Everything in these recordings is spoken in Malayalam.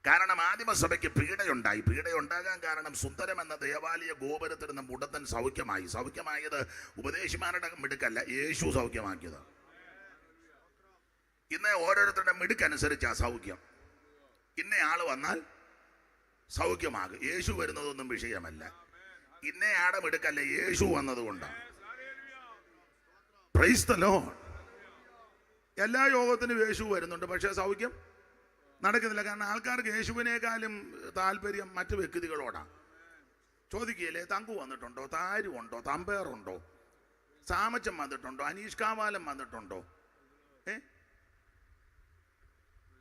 കാരണം ആദിമസഭയ്ക്ക് പീഡയുണ്ടാകാൻ കാരണം സുന്ദരം എന്ന ദേവാലയ ഗോപുരത്തിൽ നിന്ന് മുടന്തൻ സൗഖ്യമായത് ഉപദേശിമാരുടെ മിടുക്കല്ല, യേശു സൗഖ്യമാക്കിയത്. ഇന്ന് ഓരോരുത്തരുടെ മിടുക്കനുസരിച്ചാ സൗഖ്യം. ഇന്നയാള് വന്നാൽ സൗഖ്യമാകും. യേശു വരുന്നതൊന്നും വിഷയമല്ല. ഇന്നയാടെ മിടുക്കല്ല, യേശു വന്നതുകൊണ്ടാണ്. Price the Lord. എല്ലാ യോഗത്തിനും യേശു വരുന്നുണ്ട്, പക്ഷേ സൗഖ്യം നടക്കുന്നില്ല. കാരണം ആൾക്കാർക്ക് യേശുവിനേക്കാളും താല്പര്യം മറ്റു വ്യക്തികളോടാണ്. ചോദിക്കുകയല്ലേ, തങ്കു വന്നിട്ടുണ്ടോ, താരു ഉണ്ടോ, തമ്പേറുണ്ടോ, സാമച്ചൻ വന്നിട്ടുണ്ടോ, അനീഷ് കാവാലം വന്നിട്ടുണ്ടോ?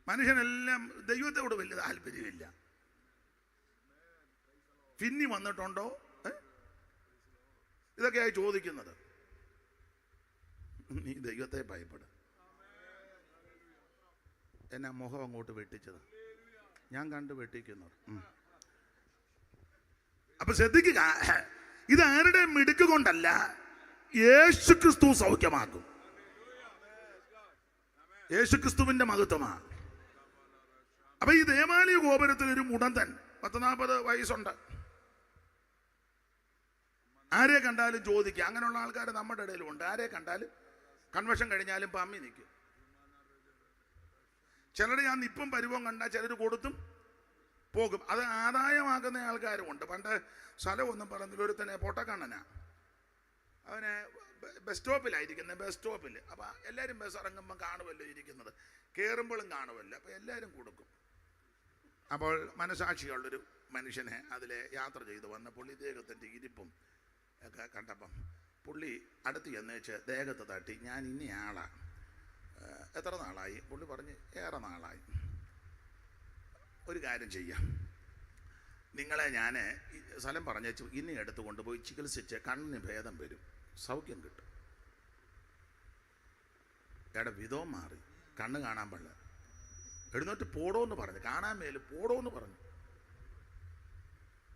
മനുഷ്യനെല്ലാം ദൈവത്തോട് വലിയ താല്പര്യമില്ല. ഫിന്നി വന്നിട്ടുണ്ടോ, ഇതൊക്കെയായി ചോദിക്കുന്നത്. നീ ദൈവത്തെ ഭയപ്പെടും. എന്നാ മുഖം അങ്ങോട്ട് വെട്ടിച്ചത് ഞാൻ കണ്ടു വെട്ടിക്കുന്നു. അപ്പൊ ശ്രദ്ധിക്കുക, ഇത് ആരുടെ മിടുക്ക് കൊണ്ടല്ല, യേശുക്രിസ്തു സൗഖ്യമാക്കും. യേശുക്രിസ്തുവിന്റെ മഹത്വമാണ്. അപ്പൊ ഈ ദേവാലയ ഗോപുരത്തിൽ ഒരു മുടന്തൻ 40 വയസ്സുണ്ട്. ആരെ കണ്ടാലും ചോദിക്കുക. അങ്ങനെയുള്ള ആൾക്കാർ നമ്മുടെ ഇടയിലും ഉണ്ട്. ആരെ കണ്ടാലും കൺവെൻഷൻ കഴിഞ്ഞാലും പമ്മി നിൽക്കും. ചിലർ ഞാൻ ഇപ്പം പരുവം കണ്ടാൽ ചിലർ കൊടുത്തും പോകും. അത് ആദായമാക്കുന്ന ആൾക്കാരും ഉണ്ട്. പണ്ട് സ്ഥലമൊന്നും പറഞ്ഞില്ല, ഒരുത്തനെ പൊട്ടക്കണ്ണനാ, അവനെ ബസ് സ്റ്റോപ്പിലായിരിക്കുന്നത്, ബസ് സ്റ്റോപ്പിൽ. അപ്പം എല്ലാവരും ബസ് ഇറങ്ങുമ്പം കാണുമല്ലോ ഇരിക്കുന്നത്, കയറുമ്പോഴും കാണുമല്ലോ. അപ്പം എല്ലാവരും കൊടുക്കും. അപ്പോൾ മനസാക്ഷിയുള്ളൊരു മനുഷ്യനെ അതിലെ യാത്ര ചെയ്ത് വന്നപ്പോൾ ഇദ്ദേഹത്തിൻ്റെ ഇരിപ്പും ഒക്കെ കണ്ടപ്പം പുള്ളി അടുത്ത് ചെന്നേച്ച് ദേഹത്ത് തട്ടി, ഞാൻ ഇന്നയാളാ, എത്ര നാളായി? പുള്ളി പറഞ്ഞ് ഏറെ നാളായി. ഒരു കാര്യം ചെയ്യാം, നിങ്ങളെ ഞാൻ സ്ഥലം പറഞ്ഞേച്ചു ഇനി എടുത്ത് കൊണ്ടുപോയി ചികിത്സിച്ച് കണ്ണിന് ഭേദം വരും, സൗഖ്യം കിട്ടും. എടെ വിധവും മാറി, കണ്ണ് കാണാൻ പാടില്ല. എഴുന്നേറ്റ് പോടോന്ന് പറഞ്ഞു, കാണാൻ മേല് പോടോന്ന് പറഞ്ഞു.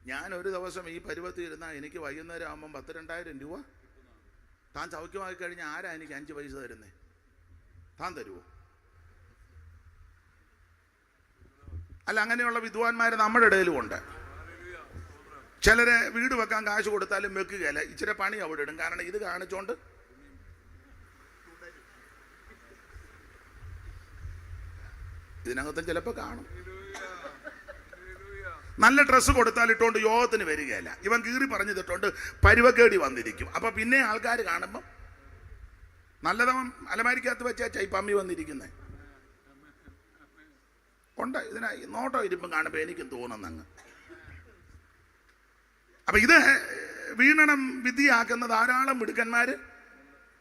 ഞാൻ ഒരു ദിവസം ഈ പരുവത്തിൽ ഇരുന്നാൽ എനിക്ക് വൈകുന്നേരം ആകുമ്പം 10,000-2,000 രൂപ. താൻ സൗഖ്യമാക്കി കഴിഞ്ഞാൽ ആരാ എനിക്ക് 5 പൈസ തരുന്നേ? താൻ തരുമോ? അല്ല, അങ്ങനെയുള്ള വിദ്വാൻമാർ നമ്മുടെ ഇടയിലും ഉണ്ട്. ചിലരെ വീട് വെക്കാൻ കാശ് കൊടുത്താലും വെക്കുകയല്ല, ഇച്ചിരി പണി അവിടെ ഇടും. കാരണം ഇത് കാണിച്ചോണ്ട് ഇതിനകത്തും ചിലപ്പോൾ കാണും. നല്ല ഡ്രസ്സ് കൊടുത്താൽ ഇട്ടുകൊണ്ട് യോഗത്തിന് വരികയല്ല. ഇവൻ കീറി പറഞ്ഞിട്ടുണ്ട് പരുവക്കേടി വന്നിരിക്കും. അപ്പം പിന്നെ ആൾക്കാർ കാണുമ്പം നല്ലതവൻ അലമാരിക്കകത്ത് വെച്ചാ പമ്മി വന്നിരിക്കുന്നത് ഉണ്ട്. ഇതിനാ നോട്ടോ ഇരിപ്പം കാണുമ്പോൾ എനിക്കും തോന്നുന്നങ്ങ്. അപ്പം ഇത് വീണണം വിദ്യയാക്കുന്ന ധാരാളം മിടുക്കന്മാർ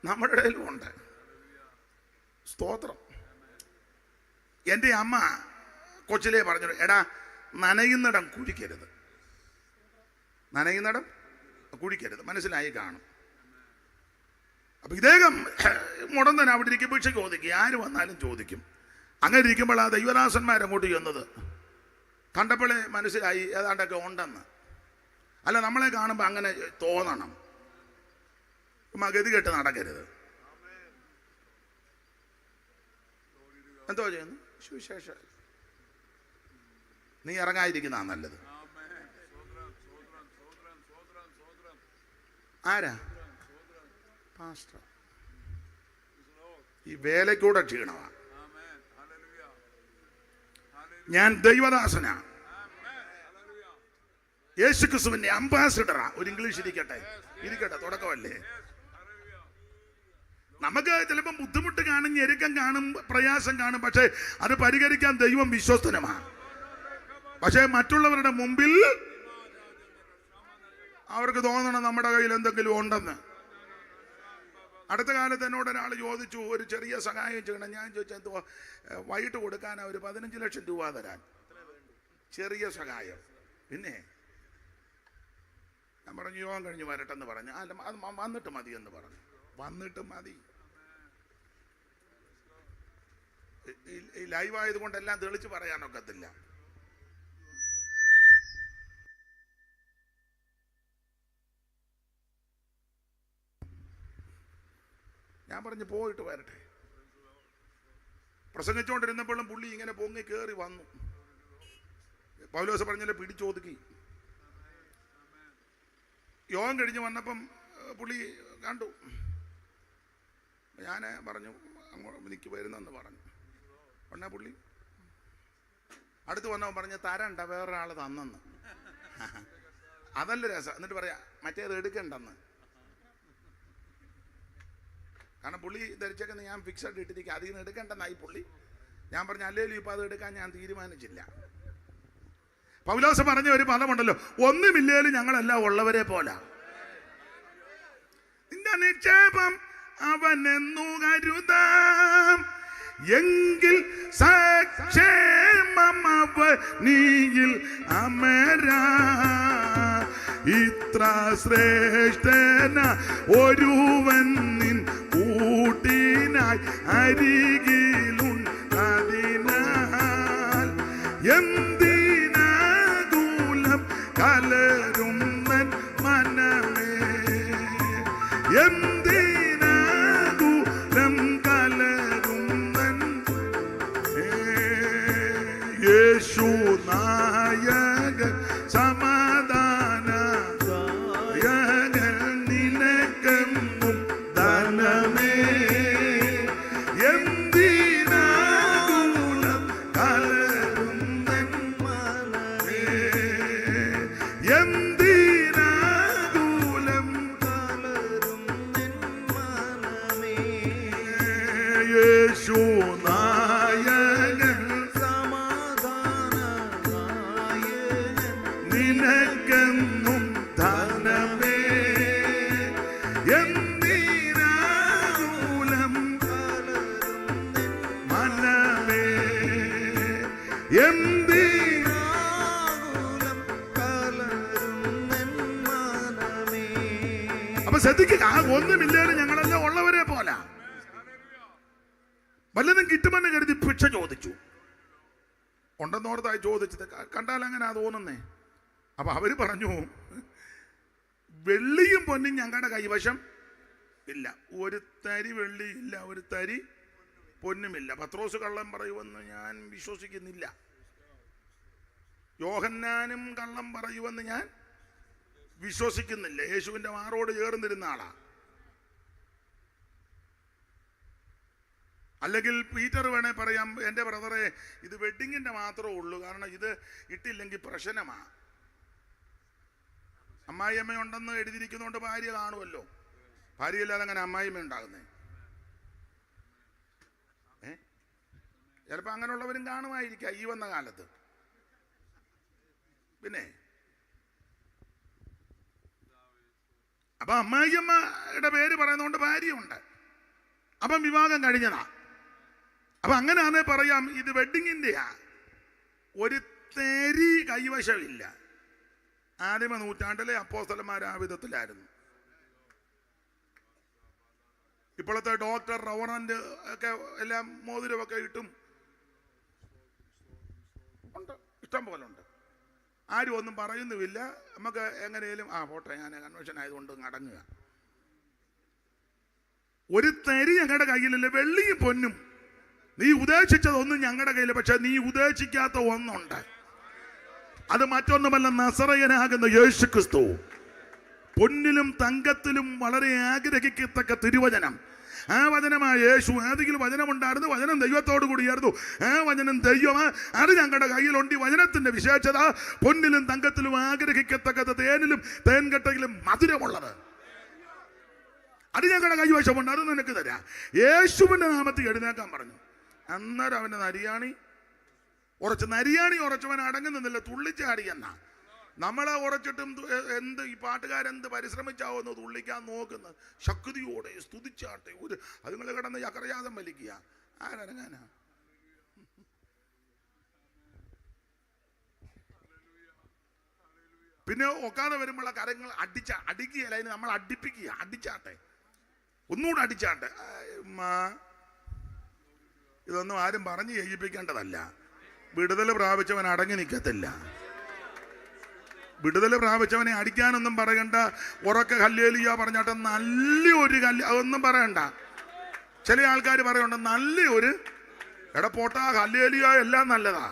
നമ്മുടെ ഇടയിലും ഉണ്ട്. സ്തോത്രം. എൻ്റെ അമ്മ കൊച്ചിലേ പറഞ്ഞു, എടാ നനയുന്നിടം കുഴിക്കരുത്, നനയുന്നിടം കുഴിക്കരുത്. മനസ്സിലായി കാണും. അപ്പം ഇദ്ദേഹം മുടന്തൻ അവിടെ ഇരിക്കും, ഭിക്ഷ ചോദിക്കും, ആര് വന്നാലും ചോദിക്കും. അങ്ങനെ ഇരിക്കുമ്പോൾ ആ ദൈവദാസന്മാരങ്ങോട്ട് ചെന്നത് കണ്ടപ്പോഴേ മനസ്സിലായി ഏതാണ്ടൊക്കെ ഉണ്ടെന്ന്. അല്ല, നമ്മളെ കാണുമ്പോൾ അങ്ങനെ തോന്നണം, ഗതി കെട്ട് നടക്കരുത്. എന്തോ ചെയ്യുന്നു? സുവിശേഷം നീ ഇറങ്ങാതിരിക്കുന്നതാ നല്ലത്. ആരാ? പാസ്റ്റർ. ഈ വേലക്കൂടെ ക്ഷീണമാണ്. ഞാൻ ദൈവദാസനാ, യേശുക്രിസ്തുവിന്റെ അംബാസിഡറാ. ഒരു ഇംഗ്ലീഷ് ഇരിക്കട്ടെ, തുടക്കമല്ലേ. നമുക്ക് ചിലപ്പോൾ ബുദ്ധിമുട്ട് കാണും, ഞെരുക്കം കാണും, പ്രയാസം കാണും. പക്ഷെ അത് പരിഹരിക്കാൻ ദൈവം വിശ്വസ്തനുമാണ്. പക്ഷെ മറ്റുള്ളവരുടെ മുമ്പിൽ അവർക്ക് തോന്നണം നമ്മുടെ കയ്യിൽ എന്തെങ്കിലും ഉണ്ടെന്ന്. അടുത്ത കാലത്ത് എന്നോട് ഒരാൾ ചോദിച്ചു, ഒരു ചെറിയ സഹായം ചെയ്യണം. ഞാൻ ചോദിച്ചാൽ എന്തോ, വൈകിട്ട് കൊടുക്കാനാ ഒരു 15 ലക്ഷം രൂപ തരാൻ, ചെറിയ സഹായം. പിന്നെ ഞാൻ പറഞ്ഞു യോഗം കഴിഞ്ഞ് വരട്ടെന്ന് പറഞ്ഞു. അല്ല, അത് വന്നിട്ട് മതി എന്ന് പറഞ്ഞു. വന്നിട്ട് മതി. ഈ ലൈവായതുകൊണ്ട് എല്ലാം തെളിച്ച് പറയാനൊക്കത്തില്ല. ഞാൻ പറഞ്ഞു പോയിട്ട് വരട്ടെ. പ്രസംഗിച്ചുകൊണ്ടിരുന്നപ്പോഴും പുള്ളി ഇങ്ങനെ പൊങ്ങി കയറി വന്നു. പൗലോസ് പറഞ്ഞല്ലേ പിടിച്ചൊതുക്കി. യോഗം കഴിഞ്ഞ് വന്നപ്പം പുള്ളി കണ്ടു. ഞാൻ പറഞ്ഞു അങ്ങോട്ട് എനിക്ക് വരുന്നെന്ന് പറഞ്ഞു. ഉടനെ പുള്ളി അടുത്ത് വന്നവൻ പറഞ്ഞ് തരണ്ട, വേറൊരാൾ തന്നെന്ന്. അതല്ല രസം. എന്നിട്ട് പറയാ മറ്റേത് എടുക്കണ്ടെന്ന്. കാരണം പുള്ളി ധരിച്ചേക്കുന്ന ഞാൻ ഫിക്സഡ് ഇട്ടിരിക്കുക, അതിൽ നിന്ന് എടുക്കണ്ടെന്നായി പുള്ളി. ഞാൻ പറഞ്ഞു അല്ലേലും ഇപ്പം അത് എടുക്കാൻ ഞാൻ തീരുമാനിച്ചില്ല. പൗലോസ് പറഞ്ഞ ഒരു പദമുണ്ടല്ലോ, ഒന്നുമില്ലേലും ഞങ്ങളെല്ലാം ഉള്ളവരെ പോലെ. നിന്റെ നിക്ഷേപം അവനെന്നു കരുതാം, എങ്കിൽ സക്ഷേമമവനിയിൽ അമരാ. ഇത്ര ശ്രേഷ്ഠന ഒരുവൻ നിൻ കൂട്ടിനായി അരികിലുണ്ടതിനാൽ എന്തിനാകുലം കലരും നൻ മനമേ, എന്തിനാകുലം കലരും നൻ. യേശു നായക സമാധാന നിനക്കെന്നും ധനമേ, എന്തിനാകുലം കലരും നൻ മനമേ, എന്തിനാകുലം കലരും നൻ മനമേ. യേശു നായകൻ നിനക്കെന്നും ധനമേ, എന്തിനാകുലം മനമേ, എന്തിനാകുലം കലരും മനമേ. അപ്പൊ ശ്രദ്ധിക്കുക, ഒന്നുമില്ലേലും ഞങ്ങളെല്ലാം ഉള്ളവരെ പോലെ. വല്ലതും കിട്ടുമെന്ന് കരുതി ഭിക്ഷ ചോദിച്ചു. ഉണ്ടെന്നോർത്തായി ചോദിച്ചത്, കണ്ടാൽ അങ്ങനെ തോന്നുന്നേ. അപ്പൊ അവര് പറഞ്ഞു, വെള്ളിയും പൊന്നും ഞങ്ങളുടെ കൈവശം ഇല്ല, ഒരു തരി വെള്ളിയില്ല, ഒരു തരി പൊന്നുമില്ല. പത്രോസ് കള്ളം പറയുമെന്ന് ഞാൻ വിശ്വസിക്കുന്നില്ല. യോഹന്നാനും കള്ളം പറയുമെന്ന് ഞാൻ വിശ്വസിക്കുന്നില്ല. യേശുവിന്റെ മാറോട് ചേർന്നിരുന്ന ആളാ. അല്ലെങ്കിൽ പീറ്റർ വേണേ പറയാം, എൻ്റെ ബ്രദറെ ഇത് വെഡിങ്ങിൻ്റെ മാത്രമേ ഉള്ളൂ, കാരണം ഇത് ഇട്ടില്ലെങ്കിൽ പ്രശ്നമാണ്. അമ്മായിയമ്മ ഉണ്ടെന്ന് എഴുതിയിരിക്കുന്നതുകൊണ്ട് ഭാര്യ കാണുമല്ലോ. ഭാര്യയില്ലാതെ അങ്ങനെ അമ്മായിയമ്മ ഉണ്ടാകുന്നേ? ചിലപ്പോൾ അങ്ങനെയുള്ളവരും കാണുമായിരിക്കാം ഈ വന്ന കാലത്ത്. പിന്നെ അപ്പൊ അമ്മായിയമ്മയുടെ പേര് പറയുന്നതുകൊണ്ട് ഭാര്യയുണ്ട്. അപ്പം വിവാഹം കഴിഞ്ഞതാ. അപ്പൊ അങ്ങനെയാണെ പറയാം ഇത് വെഡിങ്ങിൻ്റെയാ. ഒരു തരി കൈവശമില്ല. ആദിമ നൂറ്റാണ്ടിലെ അപ്പോസ്തലന്മാർ ആ വിധത്തിലായിരുന്നു. ഇപ്പോഴത്തെ ഡോക്ടർ, റവറന്റ് ഒക്കെ എല്ലാം മോതിരമൊക്കെ ഇട്ടും ഉണ്ട്, ഇഷ്ടം പോലെ ഉണ്ട്. ആരും ഒന്നും പറയുന്നുമില്ല. നമുക്ക് എങ്ങനെയും പോട്ടെ, ഞാൻ കൺവെൻഷൻ ആയതുകൊണ്ട് അടങ്ങുക. ഒരു തരി ഞങ്ങളുടെ കയ്യിലില്ല, വെള്ളിയും പൊന്നും. നീ ഉദ്ദേശിച്ചതൊന്നും ഞങ്ങളുടെ കയ്യിൽ, പക്ഷെ നീ ഉദ്ദേശിക്കാത്ത ഒന്നുണ്ട്. അത് മറ്റൊന്നുമല്ല, നസറയനാകുന്ന യേശു ക്രിസ്തു. പൊന്നിലും തങ്കത്തിലും വളരെ ആഗ്രഹിക്കത്തക്ക തിരുവചനം. ആ വചനമായ യേശു. ഏതെങ്കിലും വചനമുണ്ടായിരുന്നു, വചനം ദൈവത്തോടു കൂടിയായിരുന്നു. ആ വചനം ദൈവമാ. അത് ഞങ്ങളുടെ കയ്യിലുണ്ട്. വചനത്തിന്റെ വിശേഷത പൊന്നിലും തങ്കത്തിലും ആഗ്രഹിക്കത്തക്കത്, തേനിലും തേൻകട്ടയിലും മധുരമുള്ളത്. അത് ഞങ്ങളുടെ കൈവശമുണ്ട്, അത് നിനക്ക് തരാം. യേശുവിന്റെ നാമത്തിൽ എഴുന്നേക്കാൻ പറഞ്ഞു. അന്നേരം അവന്റെ നരിയാണി ഉറച്ചവൻ അടങ്ങുന്നില്ല, തുള്ളിച്ചാടിയെന്ന. നമ്മളെ ഉറച്ചിട്ടും എന്ത് ഈ പാട്ടുകാരെന്ത് പരിശ്രമിച്ചാവുന്നു തുള്ളിക്കാൻ നോക്കുന്നത്. ശക്തിയോടെ സ്തുതിച്ചാട്ടെ. അതുങ്ങളെ കിടന്ന് ചക്രയാതം വലിക്കുക. ആരനങ്ങാനാ? പിന്നെ ഒക്കാതെ വരുമ്പോഴുള്ള കരങ്ങൾ അടിക്കുകയല്ല, അതിന് നമ്മൾ അടിപ്പിക്കുക. അടിച്ചാട്ടെ, ഒന്നുകൂടെ അടിച്ചാട്ടെ. ഇതൊന്നും ആരും പറഞ്ഞ് ചെയ്യിപ്പിക്കേണ്ടതല്ല. വിടുതൽ പ്രാപിച്ചവൻ അടങ്ങി നിൽക്കത്തില്ല. വിടുതൽ പ്രാപിച്ചവനെ അടിക്കാനൊന്നും പറയണ്ട. ഉറക്കെ ഹല്ലേലൂയ പറഞ്ഞാട്ടെ, നല്ലൊരു അതൊന്നും പറയണ്ട. ചില ആൾക്കാർ പറയുന്നുണ്ട് നല്ലൊരു, എടാ പോട്ടാ, ഹല്ലേലൂയ എല്ലാം നല്ലതാ.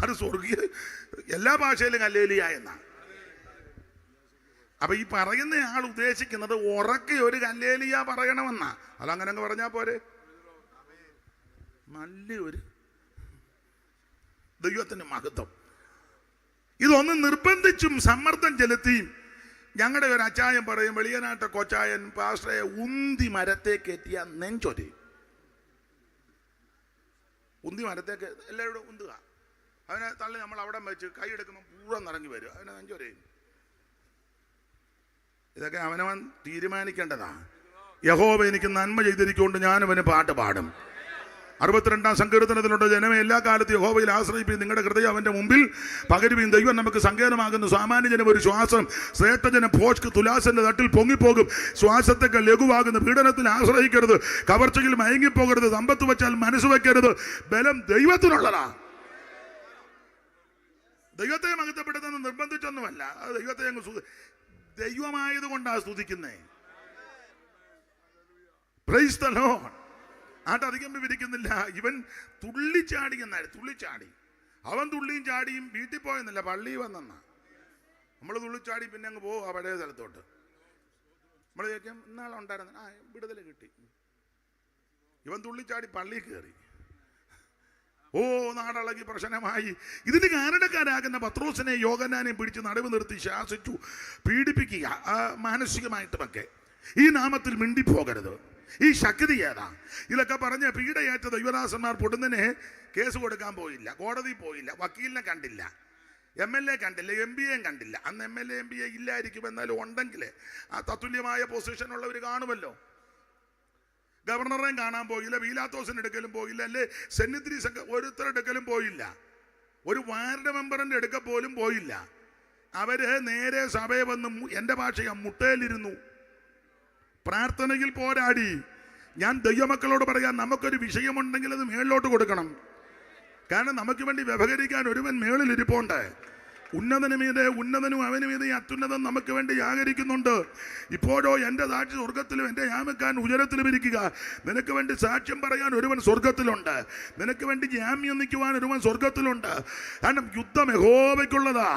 അത് സ്വർഗീയ എല്ലാ ഭാഷയിലും ഹല്ലേലൂയ എന്നാണ്. അപ്പൊ ഈ പറയുന്ന ആൾ ഉദ്ദേശിക്കുന്നത് ഉറക്കെ ഒരു ഹല്ലേലൂയ പറയണമെന്നാ. അതങ്ങനെ അങ്ങ് പറഞ്ഞാൽ പോരെ. നല്ലൊരു ദൈവത്തിന് മഹത്വം. ഇതൊന്ന് നിർബന്ധിച്ചും സമ്മർദ്ദം ചെലുത്തിയും ഞങ്ങളുടെ ഒരു അച്ചായൻ പറയും, വെളിയനാട്ട കൊച്ചായൻ പാസ്റ്ററെ ഉന്തി മരത്തെ കയറ്റിയ നെഞ്ചൊരി. ഉന്തി മരത്തേക്ക് എല്ലാവരും ഉന്തുക, അവനെ തള്ളി നമ്മൾ അവിടെ വെച്ച് കൈ എടുക്കുമ്പോൾ പൂർവ്വം നിറങ്ങി വരും, അവനെ നെഞ്ചൊരയും. ഇതൊക്കെ അവനവൻ തീരുമാനിക്കേണ്ടതാണ്. യഹോവ എനിക്ക് നന്മ ചെയ്തിരിക്കൊണ്ട് ഞാൻ അവന് പാട്ട് പാടും. 62-ാം സങ്കീർത്തനത്തിലുണ്ട്, ജനമേ എല്ലാ കാലത്തും യഹോവയിൽ ആശ്രയിപ്പീൻ, നിങ്ങളുടെ ഹൃദയം അവന്റെ മുമ്പിൽ പകരുവീൻ. ദൈവം നമുക്ക് സങ്കേതമാകുന്നു. സാമാന്യജനം ഒരു ശ്വാസം, ശ്രേഷ്ഠജനം ഭോഷ്ക് തുലാസിന്റെ തട്ടിൽ പൊങ്ങിപ്പോകും. ശ്വാസത്തൊക്കെ ലഘുവാകുന്നു. പീഡനത്തിൽ ആശ്രയിക്കരുത്, കവർച്ചയിൽ മയങ്ങിപ്പോകരുത്, സമ്പത്ത് വെച്ചാൽ മനസ്സ് വെക്കരുത്. ബലം ദൈവത്തിനുള്ളതാ. ദൈവത്തെ മഹത്വപ്പെടുത്തുന്ന നിർബന്ധിച്ചൊന്നുമല്ല, അത് ദൈവത്തെ അങ്ങ് ദൈവമായത് കൊണ്ടാണ് സ്തുതിക്കുന്നേ. Praise the lord. ആട്ടധികം വിവരിക്കുന്നില്ല. ഇവൻ തുള്ളിച്ചാടി എന്നായിരുന്നു, തുള്ളിച്ചാടി. അവൻ തുള്ളിയും ചാടിയും വീട്ടിൽ പോയെന്നില്ല, പള്ളിയിൽ വന്നെന്നാ. നമ്മൾ തുള്ളിച്ചാടി പിന്നെ അങ്ങ് പോകും ആ പഴയ സ്ഥലത്തോട്ട്. നമ്മൾ ചോദിക്കാം ഇന്നാളെ ഉണ്ടായിരുന്നു, ആ വിടുതൽ കിട്ടി. ഇവൻ തുള്ളിച്ചാടി പള്ളിയിൽ കയറി. ഓ നാടളകി പ്രശ്നമായി. ഇതിന് കാരണക്കാരാകുന്ന പത്രോസിനെ യോഹന്നാനെയും പിടിച്ച് നടുവ് നിർത്തി ശാസിച്ചു, പീഡിപ്പിക്കുക മാനസികമായിട്ടുമൊക്കെ. ഈ നാമത്തിൽ മിണ്ടിപ്പോകരുത്. ഈ ശക്തി ഏതാ? ഇതൊക്കെ പറഞ്ഞ് പീഡയേറ്റ ദൈവദാസന്മാർ പൊടുന്നതിനെ കേസ് കൊടുക്കാൻ പോയില്ല, കോടതിയിൽ പോയില്ല, വക്കീലിനെ കണ്ടില്ല, MLA കണ്ടില്ല, MBA കണ്ടില്ല. അന്ന് MLA MBA ഇല്ലായിരിക്കും, എന്നാലും ഉണ്ടെങ്കിൽ ആ തത്തുല്യമായ പൊസിഷനുള്ളവർ കാണുമല്ലോ. ഗവർണറേയും കാണാൻ പോയില്ല, പീലാത്തോസിന്റെ അടുക്കലും പോയില്ല, അല്ലേ സെന്നിദ്രി ഒരുത്തരുടെ അടുക്കലും പോയില്ല, ഒരു വാർഡ് മെമ്പറിന്റെ അടുക്ക പോലും പോയില്ല. അവര് നേരെ സഭയെ വന്ന് എൻ്റെ ഭാഷ മുട്ടയിലിരുന്നു, പ്രാർത്ഥനയിൽ പോരാടി. ഞാൻ ദൈവമക്കളോട് പറയാം, നമുക്കൊരു വിഷയമുണ്ടെങ്കിൽ അത് മേളിലോട്ട് കൊടുക്കണം. കാരണം നമുക്ക് വേണ്ടി വ്യവഹരിക്കാൻ ഒരുവൻ മേളിലിരിപ്പുണ്ട്. ഉന്നതനുമീതെ ഉന്നതനും അവനുമീതെ അത്യുന്നതൻ നമുക്ക് വേണ്ടി യാഗരിക്കുന്നുണ്ട്. ഇപ്പോഴോ എൻ്റെ സാക്ഷി സ്വർഗത്തിലും എൻ്റെ യാമക്കാൻ ഉയരത്തിലും ഇരിക്കുക. നിനക്ക് വേണ്ടി സാക്ഷ്യം പറയാൻ ഒരുവൻ സ്വർഗത്തിലുണ്ട്, നിനക്ക് വേണ്ടി ജാമ്യം നിൽക്കുവാൻ ഒരുവൻ സ്വർഗത്തിലുണ്ട്. കാരണം യുദ്ധം യഹോവയ്ക്കുള്ളതാ.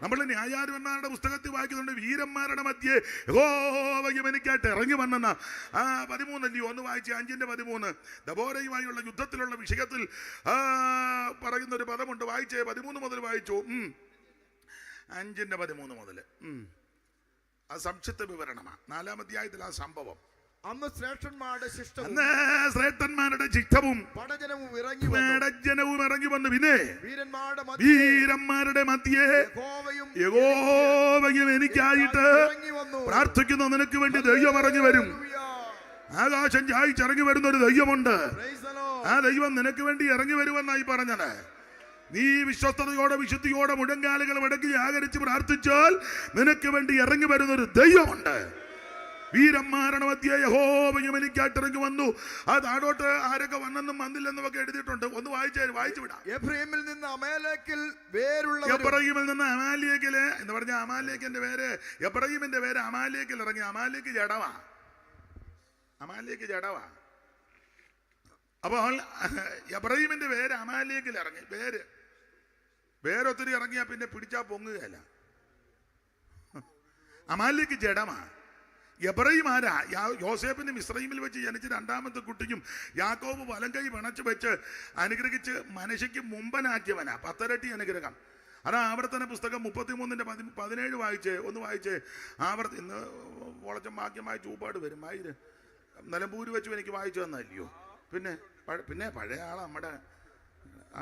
നമ്മൾ ന്യായാധിപന്മാരുടെ പുസ്തകത്തിൽ വായിക്കുന്നുണ്ട്, വീരന്മാരുടെ മധ്യേ യഹോവയും എനിക്കായിട്ട് ഇറങ്ങി വന്നെന്ന 13 ഒന്ന് വായിച്ച് 5:13 ദബോരയുമായുള്ള യുദ്ധത്തിലുള്ള വിഷയത്തിൽ പറയുന്ന ഒരു പദമുണ്ട്. വായിച്ചേ, 13 മുതൽ വായിച്ചു. 5:13 മുതൽ. അത് സംക്ഷിപ്ത വിവരണമാണ്. 4-ാം അധ്യായത്തിൽ ആ സംഭവം. അന്ന് ശ്രേഷ്ഠന്മാരുടെ ശിഷ്ടവും പടജനവും ഇറങ്ങി വന്നു. പിന്നെ വീരന്മാരുടെ മധ്യേ യഹോവയും എനിക്കായിട്ട് പ്രാർത്ഥിക്കുന്ന നിനക്ക് വേണ്ടി ദൈവം ഇറങ്ങി വരും. ആകാശം ചായിച്ചിറങ്ങി വരുന്ന ഒരു ദൈവമുണ്ട്. ആ ദൈവം നിനക്ക് വേണ്ടി ഇറങ്ങി വരുമെന്നായി പറഞ്ഞത്. നീ വിശ്വസ്തയോടെ വിശുദ്ധിയോടെ മുഴങ്കാലുകൾ മടക്കി ആകരിച്ച് പ്രാർത്ഥിച്ചാൽ നിനക്ക് വേണ്ടി ഇറങ്ങി വരുന്നൊരു ദൈവമുണ്ട്. വീരന്മാരുടെ മധ്യേ യഹോവയും എനിക്കായിട്ട് ഇറങ്ങി വന്നു. ആ താഴോട്ട് ആരൊക്കെ വന്നെന്നും വന്നില്ലെന്നും ഒക്കെ എഴുതിയിട്ടുണ്ട്. ഒന്ന് വായിച്ചു വിടാം. എഫ്രയീമിൽ നിന്ന് അമാലേക്കിൽ എന്ന് പറഞ്ഞ അമാലേക്കിന്റെ പേര്, എഫ്രയീമിന്റെ പേര് അമാലേക്കിൽ ഇറങ്ങി. അമാലേക്ക് ജഡവാ. അപ്പോൾ എഫ്രയീമിന്റെ പേര് അമാലേക്കിൽ ഇറങ്ങി. പേരൊത്തിരി ഇറങ്ങിയാ പിന്നെ പിടിച്ചാ പൊങ്ങുകയല്ല. അമാലേക്ക് ജഡമാ. എബ്രഹീം ആരാ? യോസേഫിന് മിസ്രയീമിൽ വെച്ച് ജനിച്ച രണ്ടാമത്തെ കുട്ടിക്കും യാക്കോബ് വലം കൈ പിണച്ച് വെച്ച് അനുഗ്രഹിച്ച് മനുഷ്യക്ക് മുമ്പനാക്കിയവനാ. 10 ഇരട്ടി അനുഗ്രഹം. അതാ ആവർത്തന പുസ്തകം 33:17 വായിച്ചേ, ഒന്ന് വായിച്ചേ. ഇന്ന് വളച്ചം വാക്യം വായിച്ച് ഊപ്പാട് വരും. നിലമ്പൂര് വെച്ചും എനിക്ക് വായിച്ചു തന്നല്ലയോ. പിന്നെ പഴയ ആളാ നമ്മുടെ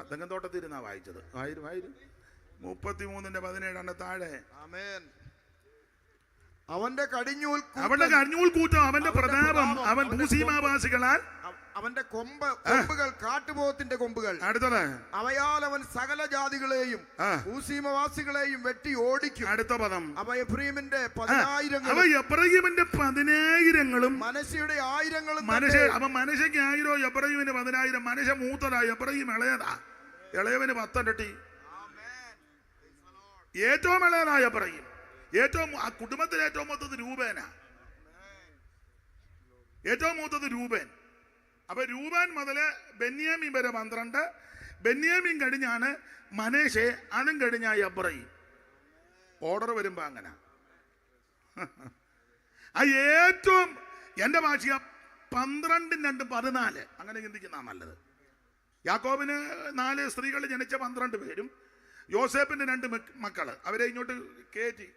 തെങ്ങന്തോട്ടത്തിരുന്നാ വായിച്ചത്. 33:17 താഴെ. അവന്റെ കടിഞ്ഞൂൽ കൂറ്റം, അവന്റെ പ്രതാപം, അവൻ ഭൂസീമാവാസികളാൽ അവന്റെ കൊമ്പുകൾ കാട്ടുപോത്തിന്റെ കൊമ്പുകൾ. അടുത്തത്, അവയാൽ അവൻ സകല ജാതികളെയും ഭൂസീമവാസികളെയും വെട്ടി ഓടിക്കും. അടുത്ത പദം, അവ എഫ്രയീമിന്റെ 10,000ങ്ങളും മനശ്ശയുടെ 1000ങ്ങളും. മനശ്ശയ്ക്ക് 1000, എഫ്രയീമിന് 10,000. മനശ്ശ മൂത്തതാ, എഫ്രയീം ഇളയതാ. ഇളയവന് 10 ഇരട്ടി. ഏറ്റവും ഇളയതായ എഫ്രയീം. ആ കുടുംബത്തിൽ ഏറ്റവും മൂത്തത് രൂപേനാ. ഏറ്റവും മൂത്തത് രൂപേൻ. അപ്പൊ രൂപേൻ മുതല് ബെന്യാമീൻ വരെ 12, ബെന്യാമീൻ കഴിഞ്ഞാണ് മനേശെ, അതും കഴിഞ്ഞ എബ്രഹീം. ഓർഡർ വരുമ്പോ അങ്ങനെ. ആ ഏറ്റവും എൻ്റെ ഭാഷ 12-2-14 അങ്ങനെ ചിന്തിക്കുന്ന നല്ലത്. യാക്കോബിന് 4 സ്ത്രീകൾ ജനിച്ച 12 പേരും യോസേപ്പിന്റെ 2 മക്കള് അവരെ ഇങ്ങോട്ട് കയറ്റി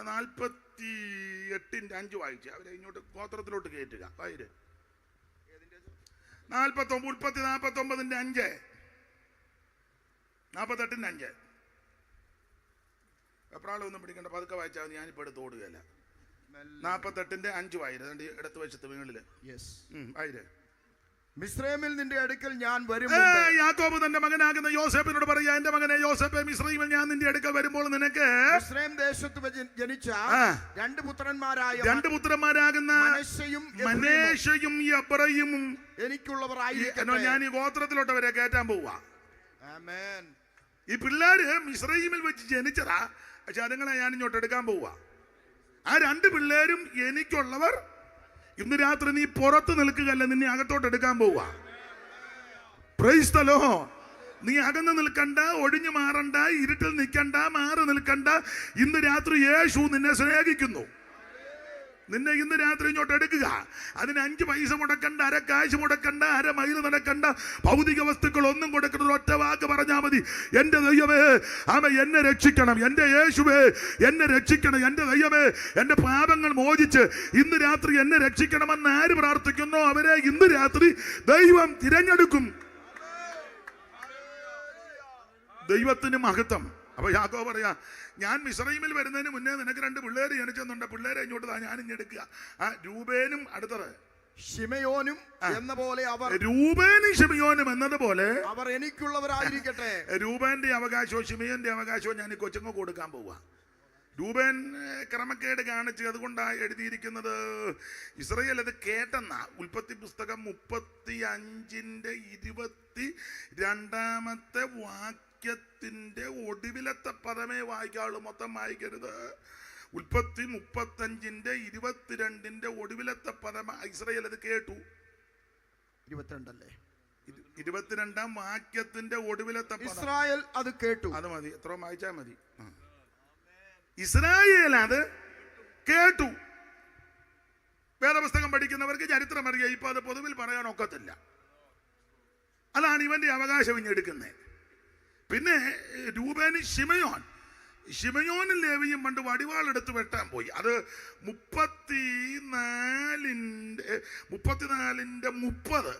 48-5 വായിച്ച് അവരെ ഇങ്ങോട്ട് ഗോത്രത്തിലോട്ട് കയറ്റുക. 49-5 48-5 എപ്രാളൊന്നും പിടിക്കണ്ട, പതുക്കെ വായിച്ചാൽ ഞാനിപ്പോൾ എടുത്ത് ഓടുകയല്ല. 48-5 വായിരം ഇടത്ത് വശത്ത് വീണില് വായിര്. മിസ്രൈമിൽ നിന്റെ അടുക്കൽ ഞാൻ വരും. യാക്കോബ് തന്റെ മകനാകുന്ന യോസേപ്പിനോട് പറയാ, എന്റെ മകനെ യോസേപ്പേ, മിസ്രൈമിൽ ഞാൻ നിന്റെ അടുക്കൽ വരുമ്പോൾ നിനക്ക് മിസ്രൈം ദേശത്ത് ജനിച്ച 2 പുത്രന്മാരായ 2 പുത്രന്മാരാകുന്ന മനേശയും എബ്രഹീമും എനിക്കുള്ളവരായിരിക്കും. ഞാൻ ഈ ഗോത്രത്തിലോട്ട് അവരെ കയറ്റാൻ പോവാ. ആമേൻ. ഈ പിള്ളേര് മിസ്രൈമിൽ വെച്ച് ജനിച്ചതാ, പക്ഷെ അതുങ്ങളെ ഞാൻ ഇങ്ങോട്ട് എടുക്കാൻ പോവാ. ആ 2 പിള്ളേരും എനിക്കുള്ളവർ. ഇന്ന് രാത്രി നീ പുറത്ത് നിൽക്കുകയല്ല, നിന്നെ അകത്തോട്ട് എടുക്കാൻ പോവാ. Price the Lord. നീ അകന്ന് നിൽക്കണ്ട, ഒഴിഞ്ഞു മാറണ്ട, ഇരുട്ടിൽ നിൽക്കണ്ട, മാറി നിൽക്കണ്ട. ഇന്ന് രാത്രി യേശു നിന്നെ സ്നേഹിക്കുന്നു. നിന്നെ ഇന്ന് രാത്രി ഇങ്ങോട്ട് എടുക്കുക. അതിന് 5 പൈസ മുടക്കണ്ട, 1 കാശ് മുടക്കണ്ട, 1 മൈൽ നടക്കണ്ട, ഭൗതിക വസ്തുക്കൾ ഒന്നും കൊടുക്കണ്ട. ഒറ്റ വാക്ക് പറഞ്ഞാൽ മതി, എന്റെ ദൈവമേ ആമേ എന്നെ രക്ഷിക്കണം, എന്റെ യേശുവേ എന്നെ രക്ഷിക്കണം, എന്റെ ദൈവമേ എന്റെ പാപങ്ങൾ മോചിച്ച് ഇന്ന് രാത്രി എന്നെ രക്ഷിക്കണമെന്ന് ആര് പ്രാർത്ഥിക്കുന്നോ അവരെ ഇന്ന് രാത്രി ദൈവം തിരഞ്ഞെടുക്കും. ദൈവത്തിന് മഹത്വം. അപ്പൊ യാക്കോബ് പറയാ, ഞാൻ മിസ്രൈമിൽ വരുന്നതിന് മുന്നേ നിനക്ക് 2 പിള്ളേര് ജനിച്ചെന്നുണ്ട്, പിള്ളേരെ ഇങ്ങോട്ട് ഞാൻ ഇങ്ങെടുക്കുക. രൂബേനും അടുത്തത് ശിമയോനും എന്ന പോലെ അവർ രൂബേനും ശിമയോനും എന്നതുപോലെ അവർ എനിക്കുള്ളവരായിരിക്കട്ടെ. രൂബേന്റെ അവകാശവും ശിമയോന്റെ അവകാശവും ഞാൻ ഈ കൊച്ചുങ്ങ കൊടുക്കാൻ പോവാ. രൂബേൻ ക്രമക്കേട് കാണിച്ച്, അതുകൊണ്ടാണ് എഴുതിയിരിക്കുന്നത്. ഇസ്രായേൽ അത് കേട്ടെന്നാ. ഉൽപ്പത്തി പുസ്തകം 35-22 വാക്യത്തിന്റെ ഒടുവിലത്തെ പദമേ വായിക്കാവുള്ളൂ, മൊത്തം വായിക്കരുത്. ഉൽപ്പത്തി 35-22 ഒടുവിലത്തെ പദം ഇസ്രായേൽ അത് കേട്ടു. 22 വാക്യത്തിന്റെ ഒടുവിലത്തെ പദം ഇസ്രായേൽ അത് കേട്ടു. അത് മതി, എത്ര വായിച്ചാൽ മതി. ഇസ്രായേൽ അത് കേട്ടു. വേദപുസ്തകം പഠിക്കുന്നവർക്ക് ചരിത്രം അറിയാം. ഇപ്പൊ അത് പൊതുവിൽ പറയാൻ ഒക്കത്തില്ല. അതാണ് ഇവന്റെ അവകാശം ഇഞ്ഞെടുക്കുന്നത്. പിന്നെ രൂബേന് ശിമയോനും ലേവിയും പണ്ട് വടിവാളെടുത്ത് വെട്ടാൻ പോയി. അത് 34-30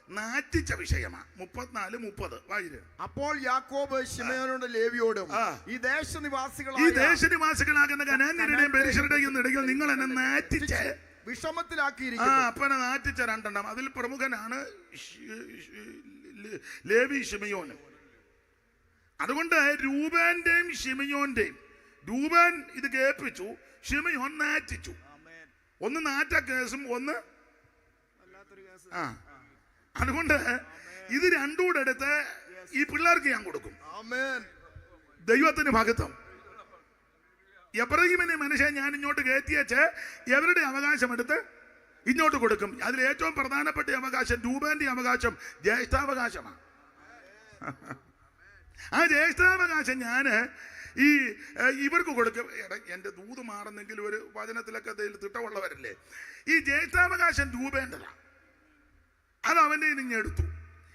നാറ്റിച്ച വിഷയമാണ്. 34-30 വായിര്. അപ്പോൾ യാക്കോബ് ശിമയോനോടും ലേവിയോടും, ഈ ദേശനിവാസികളാകുന്ന കനാന്യരുടെയും പെരിശരുടെയും ഇടയിൽ നിങ്ങൾ എന്നെ നാറ്റിച്ച് വിഷമത്തിലാക്കിയിരിക്കുന്നു. അപ്പനെ നാറ്റിച്ച 2 അതിൽ പ്രമുഖനാണ് ലേവി ശിമയോനും. അതുകൊണ്ട് രൂബേന്റെയും ശിമയോന്റെയും, രൂബേൻ ഇത് കേൾപ്പിച്ചു, ശിമയോൻ നാറ്റിച്ചു. ഒന്ന് നാറ്റ കേസും ഒന്ന് അതുകൊണ്ട് ഇത് 2 കൂടെ എടുത്ത് ഈ പിള്ളേർക്ക് ഞാൻ കൊടുക്കും. ദൈവത്തിന് മഹത്വം. എബ്രഹീമിനെ മനുഷ്യൻ ഞാൻ ഇങ്ങോട്ട് കയറ്റിയച്ച് എവരുടെ അവകാശം എടുത്ത് ഇങ്ങോട്ട് കൊടുക്കും. അതിൽ ഏറ്റവും പ്രധാനപ്പെട്ട അവകാശം രൂബേന്റെ അവകാശം ജ്യേഷ്ഠാവകാശമാണ്. ആ ജ്യേഷ്ഠാവകാശം ഞാൻ ഇവർക്ക് കൊടുക്കും. എൻ്റെ ദൂത് മാറുന്നെങ്കിൽ ഒരു വചനത്തിലൊക്കെ തിട്ടമുള്ളവരല്ലേ. ഈ ജ്യേഷ്ഠാവകാശം രൂപേണ്ടതാണ്. അത് അവൻ്റെ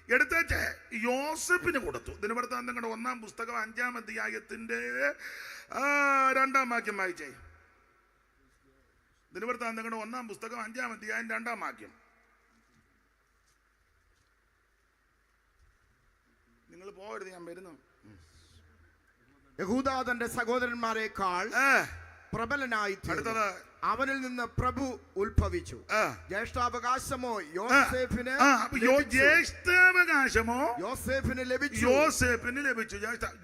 എടുത്തേച്ച് യോസഫിന് കൊടുത്തു. ദിനവൃത്താന്തങ്ങളുടെ 1-ാം പുസ്തകം 5-ാം അധ്യായത്തിന്റെ 2-ാം വാക്യം വായിച്ചേ. ദിനവൃത്താന്തങ്ങളുടെ 1-ാം പുസ്തകം 5-ാം അധ്യായം 2-ാം വാക്യം. നിങ്ങൾ പോകരുത്, ഞാൻ വരുന്നു. യഹൂദാ തന്റെ സഹോദരന്മാരെക്കാൾ പ്രബലനായി തീർന്നു. അവനിൽ നിന്ന് പ്രഭു ഉത്ഭവിച്ചു. ജ്യേഷ്ഠാവകാശമോ യോസേഫിന് ലഭിച്ചു.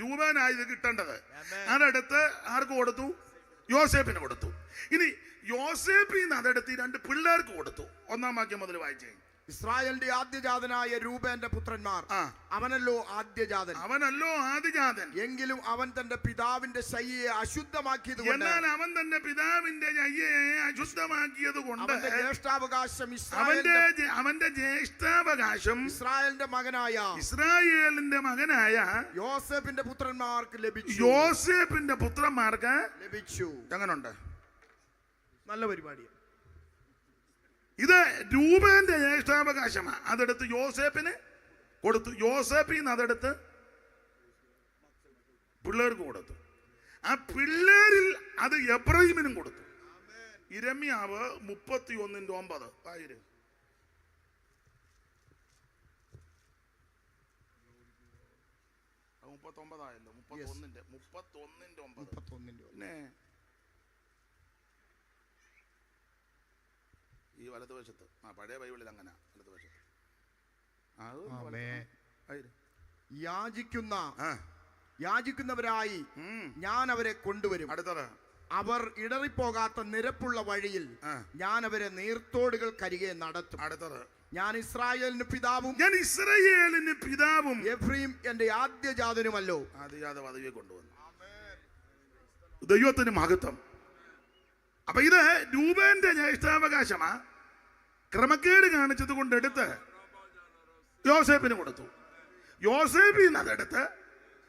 രൂപനായത് കിട്ടേണ്ടത് അതെടുത്ത് ആർക്ക് കൊടുത്തു? യോസേഫിന് കൊടുത്തു. ഇനി യോസേഫിൽ നിന്ന് അതെടുത്ത് 2 പിള്ളേർക്ക് കൊടുത്തു. 1-ാം വാക്യം മുതൽ വായിച്ചേ. ഇസ്രായേലിന്റെ ആദ്യജാതനായ രൂബേന്റെ പുത്രന്മാർ ആ. അവനല്ലോ ആദ്യജാതൻ. അവനല്ലോ ആദിജാതൻ. എങ്കിലും അവൻ തന്റെ പിതാവിന്റെ ശയ്യയെ അശുദ്ധമാക്കിയത് കൊണ്ട് എന്നാൽ അവൻ തന്റെ പിതാവിന്റെ ശയ്യയെ അശുദ്ധമാക്കിയത് കൊണ്ട് അവന്റെ ജ്യേഷ്ഠാവകാശം അവന്റെ ജ്യേഷ്ഠാവകാശം ഇസ്രായേലിന്റെ മകനായ ഇസ്രായേലിന്റെ മകനായ യോസേഫിന്റെ പുത്രന്മാർക്ക് ലഭിച്ചു. യോസേഫിന്റെ പുത്രന്മാർക്ക് ലഭിച്ചു. എങ്ങനുണ്ട്? നല്ല പരിപാടിയാണ്. ഇത് രൂപന്റെ ജ്യേഷ്ഠാവകാശമാണ്. അതെടുത്ത് യോസേഫിന് കൊടുത്തു. യോസേഫിൽ നിന്ന് അതെടുത്ത് പിള്ളേർക്ക് കൊടുത്തു. ആ പിള്ളേരിൽ അത് എബ്രഹീമിനും കൊടുത്തു. ഇരമ്യാവ് 31:9 ആയിരം. അത് 39 ആയല്ലോ. 31:9 പിന്നെ ഈ വലതുവശത്ത് പഴയ ബൈബിളിൽ അങ്ങനെ വലതുവശത്ത് യാചിക്കുന്നവരായി ഞാൻ അവരെ കൊണ്ടുവരും. അടുത്തത് അവർ ഇടറിപ്പോകാത്ത നിരപ്പുള്ള വഴിയിൽ ഞാൻ അവരെ നീർത്തോടുകൾക്കരികെ നടത്തും. അടുത്തത് ഞാൻ ഇസ്രായേലിന് പിതാവും എഫ്രയീം എന്റെ ആദ്യജാതനുമല്ലോ. ആദ്യജാത പദവിയെ കൊണ്ടുവന്നു. ദൈവത്തിന് മഹത്വം. അപ്പൊ ഇത് രൂപന്റെ ജ്യേഷ്ഠാവകാശമാ. ക്രമക്കേട് കാണിച്ചത് കൊണ്ട് എടുത്ത് യോസേഫിന് കൊടുത്തു. യോസേഫിൽ നിന്ന് അതെടുത്ത്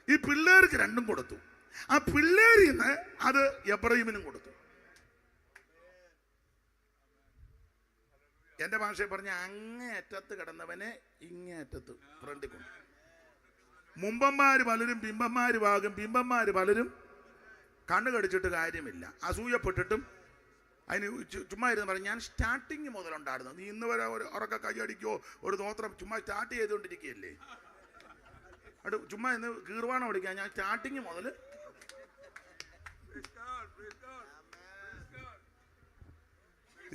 ഈ പിള്ളേർക്ക് രണ്ടും കൊടുത്തു. ആ പിള്ളേരിൽ നിന്ന് അത് എബ്രഹീമിനും കൊടുത്തു. എന്റെ ഭാഷയെ പറഞ്ഞ അങ്ങേയറ്റത്ത് കിടന്നവനെ ഇങ്ങേയറ്റത്ത് ഫ്രണ്ടിൽ കൊണ്ടു. മുമ്പന്മാര് പലരും ബിംബന്മാരുമാകും. ബിംബന്മാര് പലരും കണ്ണു കടിച്ചിട്ട് കാര്യമില്ല. അസൂയപ്പെട്ടിട്ടും അതിന് ചുമ്മാ ഇരുന്ന് പറയും ഞാൻ സ്റ്റാർട്ടിങ് മുതലുണ്ടായിരുന്നു. നീ ഇന്ന് വരെ ഒരു ഉറക്ക കൈയടിക്കോ ഒരു തോത്രം ചുമ്മാ സ്റ്റാർട്ട് ചെയ്തുകൊണ്ടിരിക്കുകയല്ലേ. അത് ചുമ്മാ ഇന്ന് കീർവാണം ഓടിക്കാൻ ഞാൻ സ്റ്റാർട്ടിങ് മുതൽ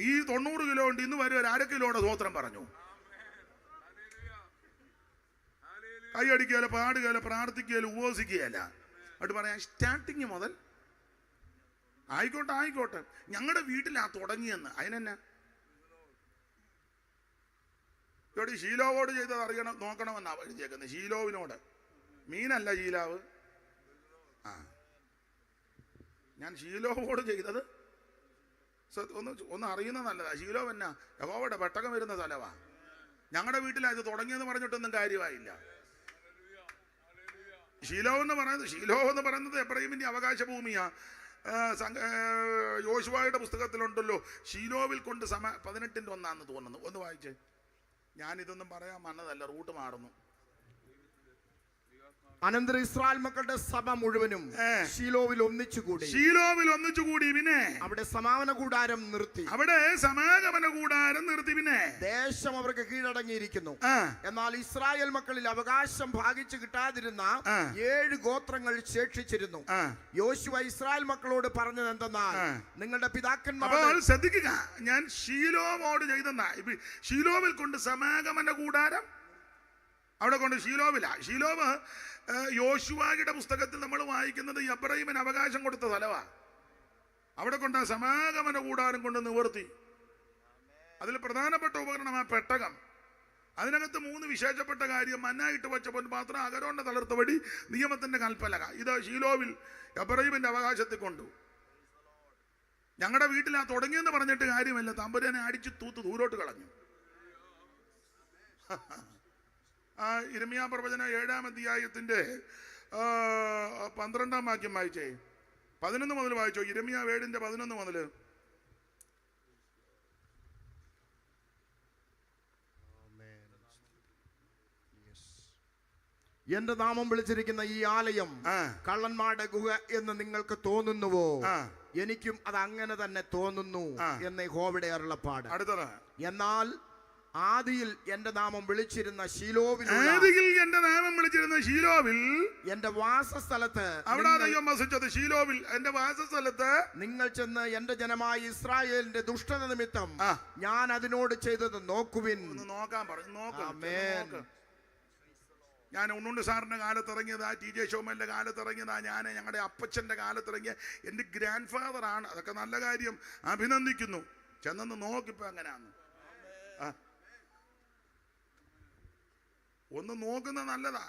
ഈ 90 കിലോ ഉണ്ട്. ഇന്ന് വരെ ഒരു 1/2 കിലോയുടെ സ്വോത്രം പറഞ്ഞു. കൈയടിക്കുകയല്ല, പാടുകയല്ല, പ്രാർത്ഥിക്കുകയല്ല, ഉപവസിക്കുകയല്ല. അത് പറയാൻ സ്റ്റാർട്ടിങ് മുതൽ ആയിക്കോട്ടെ ഞങ്ങളുടെ വീട്ടിലാ തുടങ്ങിയെന്ന്. അതിനെന്നാ ഇവിടെ ശീലോവോട് ചെയ്തത് അറിയണം നോക്കണമെന്നാ എഴുതിയേക്കുന്നത്. ശീലോവിനോട് മീനല്ല ശീലാവ്. ഞാൻ ശീലോവോട് ചെയ്തത് ഒന്ന് അറിയുന്നത് നല്ലതാ. ശീലോവ് എന്നാ യഹോവയുടെ പെട്ടകം വരുന്ന സ്ഥലവാ. ഞങ്ങളുടെ വീട്ടിലാ ഇത് തുടങ്ങിയെന്ന് പറഞ്ഞിട്ടൊന്നും കാര്യമായില്ല. ശീലോവ് എന്ന് പറയുന്നത് എബ്രഹീമിന്റെ അവകാശ ഭൂമിയാ. യോശുവയുടെ പുസ്തകത്തിലുണ്ടല്ലോ ശീലോവിൽ കൊണ്ട് 18:1 തോന്നുന്നു. ഒന്ന് വായിച്ചേ. ഞാനിതൊന്നും പറയാൻ വന്നതല്ല, റൂട്ട് മാറുന്നു. അനന്തരം ഇസ്രായേൽ മക്കളുടെ സഭ മുഴുവനും ശീലോവിൽ ഒന്നിച്ചുകൂടി. പിന്നെ അവിടെ സമാഗമന കൂടാരം നിർത്തി. പിന്നെ ദേശം അവർക്ക് കീഴടങ്ങിയിരിക്കുന്നു. എന്നാൽ ഇസ്രായേൽ മക്കളിൽ അവകാശം ഭാഗിച്ചു കിട്ടാതിരുന്ന 7 ഗോത്രങ്ങൾ ശേഷിച്ചിരുന്നു. യോശുവ ഇസ്രായേൽ മക്കളോട് പറഞ്ഞത് എന്തെന്നാൽ നിങ്ങളുടെ പിതാക്കന്മാർ ശ്രദ്ധിക്കുക. ഞാൻ ശീലോവോട് ചെയ്തെന്ന ശീലോവിൽ കൊണ്ട് സമാഗമന കൂടാരം അവിടെ കൊണ്ട് ശീലോവ് യോശുവയുടെ പുസ്തകത്തിൽ നമ്മൾ വായിക്കുന്നത് എബ്രഹീമിന് അവകാശം കൊടുത്ത സ്ഥലവാ. അവിടെ കൊണ്ട് സമാഗമന കൂടാരം കൊണ്ട് നിവർത്തി. അതിൽ പ്രധാനപ്പെട്ട ഉപകരണം ആ പെട്ടകം. അതിനകത്ത് 3 വിശേഷപ്പെട്ട കാര്യം: മന്നായിട്ട് വച്ച പൊൻപാത്രം, അകരോന്റെ തളർത്ത വടി, നിയമത്തിന്റെ കൽപ്പലക. ഇത് ശീലോവിൽ എബ്രഹീമിന്റെ അവകാശത്തിൽ കൊണ്ടു. ഞങ്ങളുടെ വീട്ടിൽ ആ തുടങ്ങിയെന്ന് പറഞ്ഞിട്ട് കാര്യമില്ല. തമ്പുരാനെ അടിച്ചു തൂത്ത് ദൂരോട്ട് കളഞ്ഞു. ഇരമ്യാ പ്രവചനം 7-ാം അധ്യായത്തിന്റെ 12-ാം വാക്യം വായിച്ചേ. 11 മുതൽ വായിച്ചോ. ഇരമ്യാ 7:11 മുതൽ. എന്റെ നാമം വിളിച്ചിരിക്കുന്ന ഈ ആലയം കള്ളന്മാരുടെ ഗുഹ എന്ന് നിങ്ങൾക്ക് തോന്നുന്നുവോ? എനിക്കും അത് അങ്ങനെ തന്നെ തോന്നുന്നു എന്ന് യഹോവയുടെ അരുളപ്പാട്. എന്നാൽ ആദിയിൽ എന്റെ നാമം വിളിച്ചിരുന്ന ശീലോവിൽ എന്റെ വാസസ്ഥലത്ത് നിങ്ങൾ ചെന്ന് എന്റെ ജനമായ ഇസ്രായേലിന്റെ ദുഷ്ടത നിമിത്തം ഞാൻ അതിനോട് ചെയ്തത് നോക്കുവിൻ. ഞാൻ ഉണ്ണുണ്ട് സാറിന്റെ കാലത്തിറങ്ങിയതാ, TJ ഷോമന്റെ കാലത്തിറങ്ങിയതാ, ഞാൻ ഞങ്ങളുടെ അപ്പച്ചന്റെ കാലത്തിറങ്ങിയ എൻ്റെ ഗ്രാൻഡ് ഫാദർ ആണ്. അതൊക്കെ നല്ല കാര്യം, അഭിനന്ദിക്കുന്നു. ചെന്നു നോക്കിപ്പോ എങ്ങനെയാന്ന്. ഒന്ന് നോക്കുന്നത് നല്ലതാ.